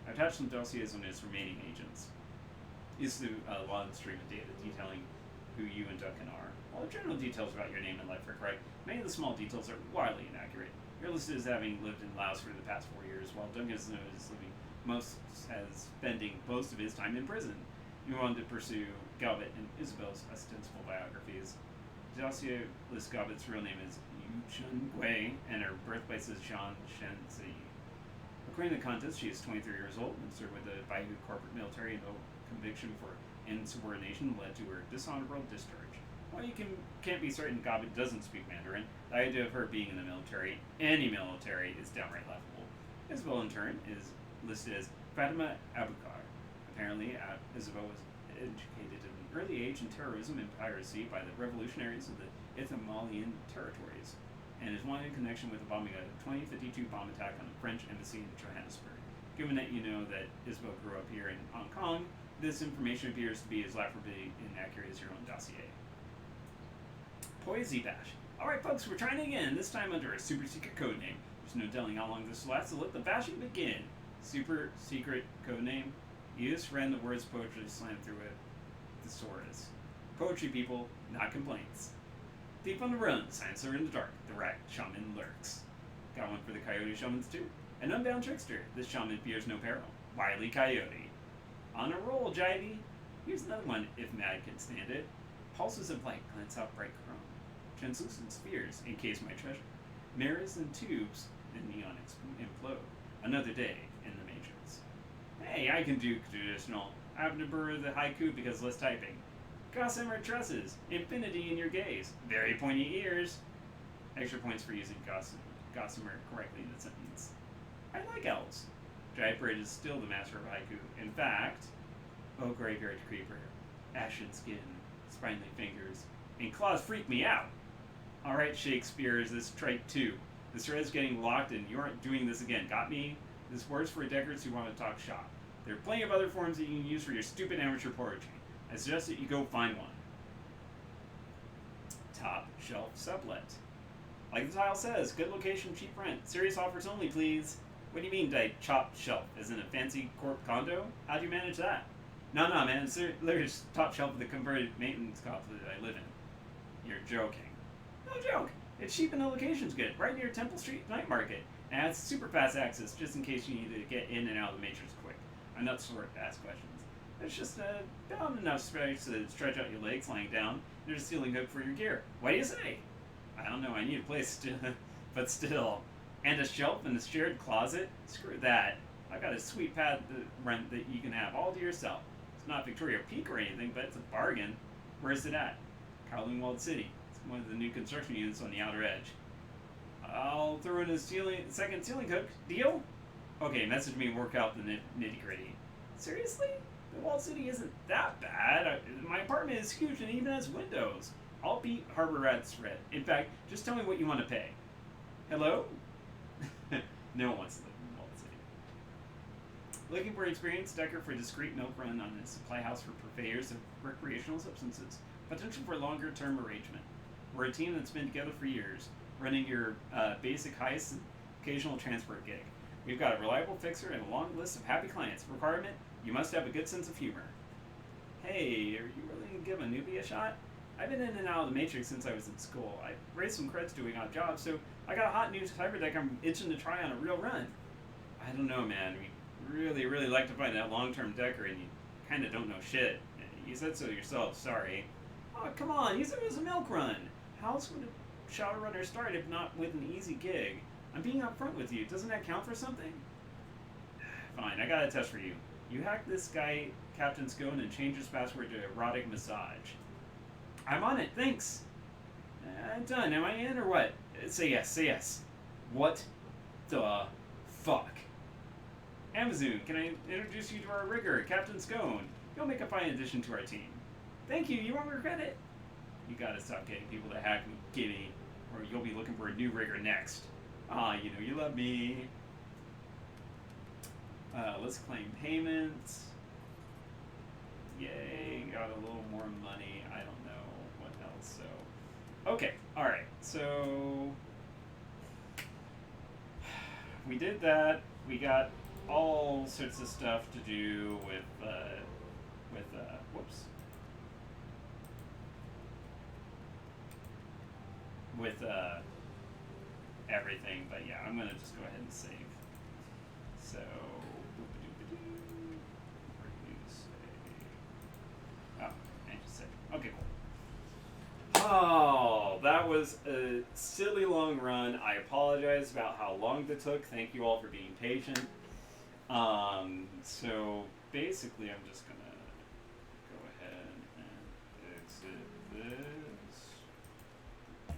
I attached some dossiers on his remaining agents. Is the law and stream of data detailing who you and Duncan are. While the general details about your name and life are correct, many of the small details are wildly inaccurate. You're listed as having lived in Laos for the past 4 years, while Duncan is known as spending most of his time in prison. You wanted to pursue Galbet and Isabel's ostensible biographies. The dossier lists Galbet's real name as Yu Chun Gui, and her birthplace is Zhang Shenzi. According to the contest, she is 23 years old and served with the Baihu corporate military, and no conviction for insubordination led to her dishonorable discharge. While you can't be certain Galbet doesn't speak Mandarin, the idea of her being in the military, any military, is downright laughable. Isabel, in turn, is listed as Fatima Abukar. Apparently, Isabel was educated at an early age in terrorism and piracy by the revolutionaries of the Ithomalian territories, and is wanted in connection with the bombing of the 2052 bomb attack on the French embassy in Johannesburg. Given that you know that Isabel grew up here in Hong Kong, this information appears to be as laughably inaccurate as your own dossier. Poesy Bash. Alright folks, we're trying again, this time under a super secret code name. There's no telling how long this will last, so let the bashing begin. Super secret code name. You just read the words poetry slammed through a thesaurus. Poetry, people, not complaints. Deep on the run, science are in the dark, the rat shaman lurks. Got one for the coyote shamans too. An unbound trickster, this shaman fears no peril. Wily coyote. On a roll, Jivey. Here's another one, if Mad can stand it. Pulses of light glance out bright chrome. Translucent spheres encase my treasure. Mirrors and tubes, and neon implode. Another day in the Matrix. Hey, I can do traditional. I happen to prefer the haiku because less typing. Gossamer tresses, infinity in your gaze, very pointy ears. Extra points for using gossamer correctly in the sentence. I like elves. Drybridge is still the master of haiku. In fact, oh graveyard creeper, ashen skin, spindly fingers, and claws freak me out. Alright, Shakespeare, is this trike 2. This thread's getting locked and you aren't doing this again. Got me? This works for deckers who want to talk shop. There are plenty of other forms that you can use for your stupid amateur poetry. I suggest that you go find one. Top shelf sublet. Like the title says, good location, cheap rent. Serious offers only, please. What do you mean by top shelf? As in a fancy corp condo? How'd you manage that? No, man. There's top shelf of the converted maintenance complex that I live in. You're joking. No joke. It's cheap and the location's good. Right near Temple Street Night Market. And has super fast access just in case you need to get in and out of the Matrix quick. I'm not sort to ask questions. There's just about enough space to stretch out your legs lying down. There's a ceiling hook for your gear. What do you say? I don't know. I need a place to, but still. And a shelf in a shared closet? Screw that. I've got a sweet pad rent that you can have all to yourself. It's not Victoria Peak or anything, but it's a bargain. Where's it at? Kowloon Walled City. It's one of the new construction units on the outer edge. I'll throw in a second ceiling hook. Deal? Okay, message me and work out the nitty gritty. Seriously? The Walled City isn't that bad. My apartment is huge and even has windows. I'll beat Harbor Rat's rent. In fact, just tell me what you want to pay. Hello? No one wants to live in Walled City. Looking for experienced decker for a discreet milk run on a supply house for purveyors of recreational substances. Potential for longer-term arrangement. We're a team that's been together for years, running your basic heists and occasional transport gig. We've got a reliable fixer and a long list of happy clients. Requirement, you must have a good sense of humor. Hey, are you willing to give a newbie a shot? I've been in and out of the Matrix since I was in school. I raised some creds doing odd jobs, so I got a hot new cyber deck I'm itching to try on a real run. I don't know, man. We really like to find that long-term decker, and you kind of don't know shit. You said so yourself, sorry. Oh, come on, you said it was a milk run. How else would a Shadowrunner start if not with an easy gig? I'm being upfront with you. Doesn't that count for something? Fine, I got a test for you. You hack this guy, Captain Scone, and change his password to erotic massage. I'm on it, thanks. I'm done. Am I in or what? Say yes. What the fuck? Amazon, can I introduce you to our rigger, Captain Scone? You'll make a fine addition to our team. Thank you, you won't regret it. You gotta stop getting people to hack me, Gimme. or you'll be looking for a new rigger next. Ah, you love me. Let's claim payments. Yay, got a little more money. I don't know what else. So, okay, all right. So we did that. We got all sorts of stuff to do with whoops. With everything, but yeah, I'm gonna just go ahead and save. So, where do you save? Oh, I just saved. Okay, cool. Oh, that was a silly long run. I apologize about how long it took. Thank you all for being patient. So basically, I'm just gonna go ahead and exit this. And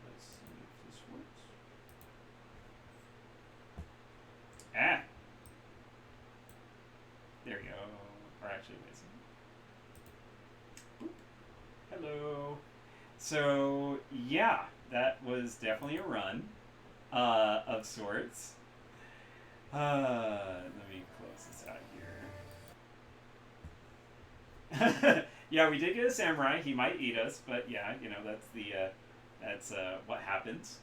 let's see if this works. Ah! There we go. Or actually, wait a second. Boop. Hello. So, yeah, that was definitely a run of sorts. Let me close this out here. Yeah, we did get a samurai. He might eat us, but yeah, that's what happens.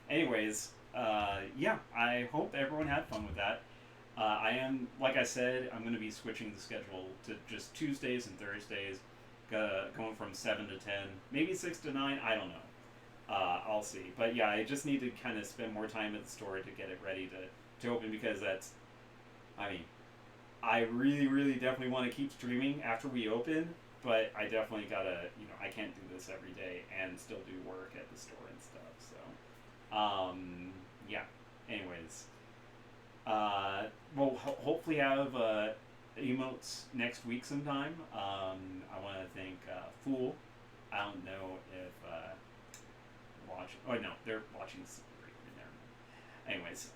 Anyways, yeah, I hope everyone had fun with that. I am, like I said, I'm going to be switching the schedule to just Tuesdays and Thursdays, going from 7 to 10, maybe 6 to 9, I don't know. I'll see. But yeah, I just need to kind of spend more time at the store to get it ready to open, because I really, really definitely want to keep streaming after we open, but I definitely gotta, I can't do this every day and still do work at the store and stuff, so, yeah, anyways, we'll hopefully have, emotes next week sometime. I want to thank, Fool. I don't know if, no, they're watching in there. Anyways,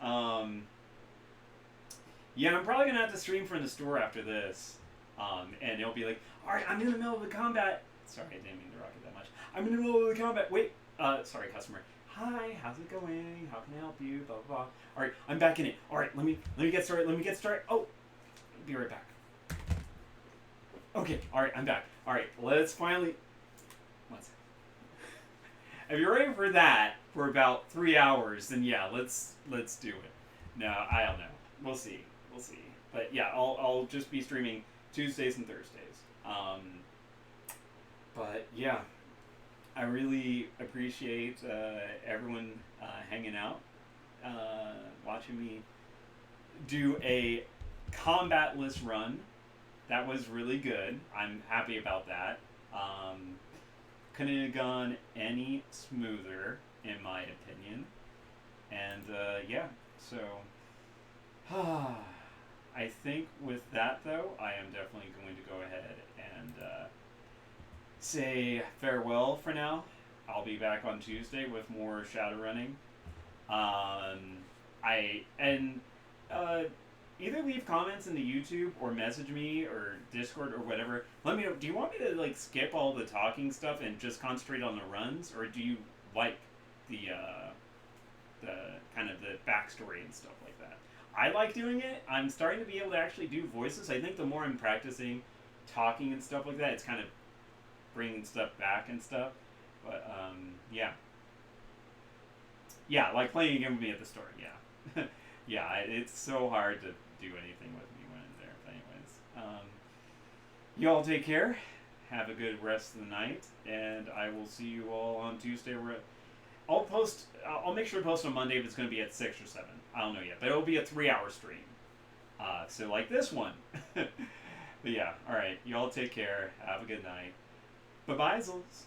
yeah, I'm probably gonna have to stream from the store after this, and it'll be like, all right, I'm in the middle of the combat. Sorry, I didn't mean to rock it that much. I'm in the middle of the combat. Wait, sorry, customer. Hi, how's it going? How can I help you? Blah blah blah. All right, I'm back in it. All right, let me get started. Oh, I'll be right back. Okay, all right, I'm back. All right, let's finally. Let's. If you're ready for that for about 3 hours, then yeah, let's do it. No, I don't know. We'll see. But yeah, I'll just be streaming Tuesdays and Thursdays. But yeah, I really appreciate everyone hanging out, watching me do a combatless run. That was really good. I'm happy about that. Couldn't have gone any smoother, in my opinion. And yeah, so I think with that, though, I am definitely going to go ahead and say farewell for now. I'll be back on Tuesday with more Shadowrunning. Either leave comments in the YouTube or message me or Discord or whatever. Let me know. Do you want me to like skip all the talking stuff and just concentrate on the runs, or do you like the kind of the backstory and stuff like that? I like doing it. I'm starting to be able to actually do voices. I think the more I'm practicing talking and stuff like that, it's kind of bringing stuff back and stuff. But yeah. Yeah, like playing a game with me at the store, yeah. Yeah, it's so hard to do anything with me when I'm there. But anyways, you all take care. Have a good rest of the night, and I will see you all on Tuesday. I'll make sure to post on Monday if it's going to be at 6 or 7. I don't know yet, but it'll be a 3-hour stream. So like this one. But yeah, all right. You all take care. Have a good night. Bye-bye, Zels.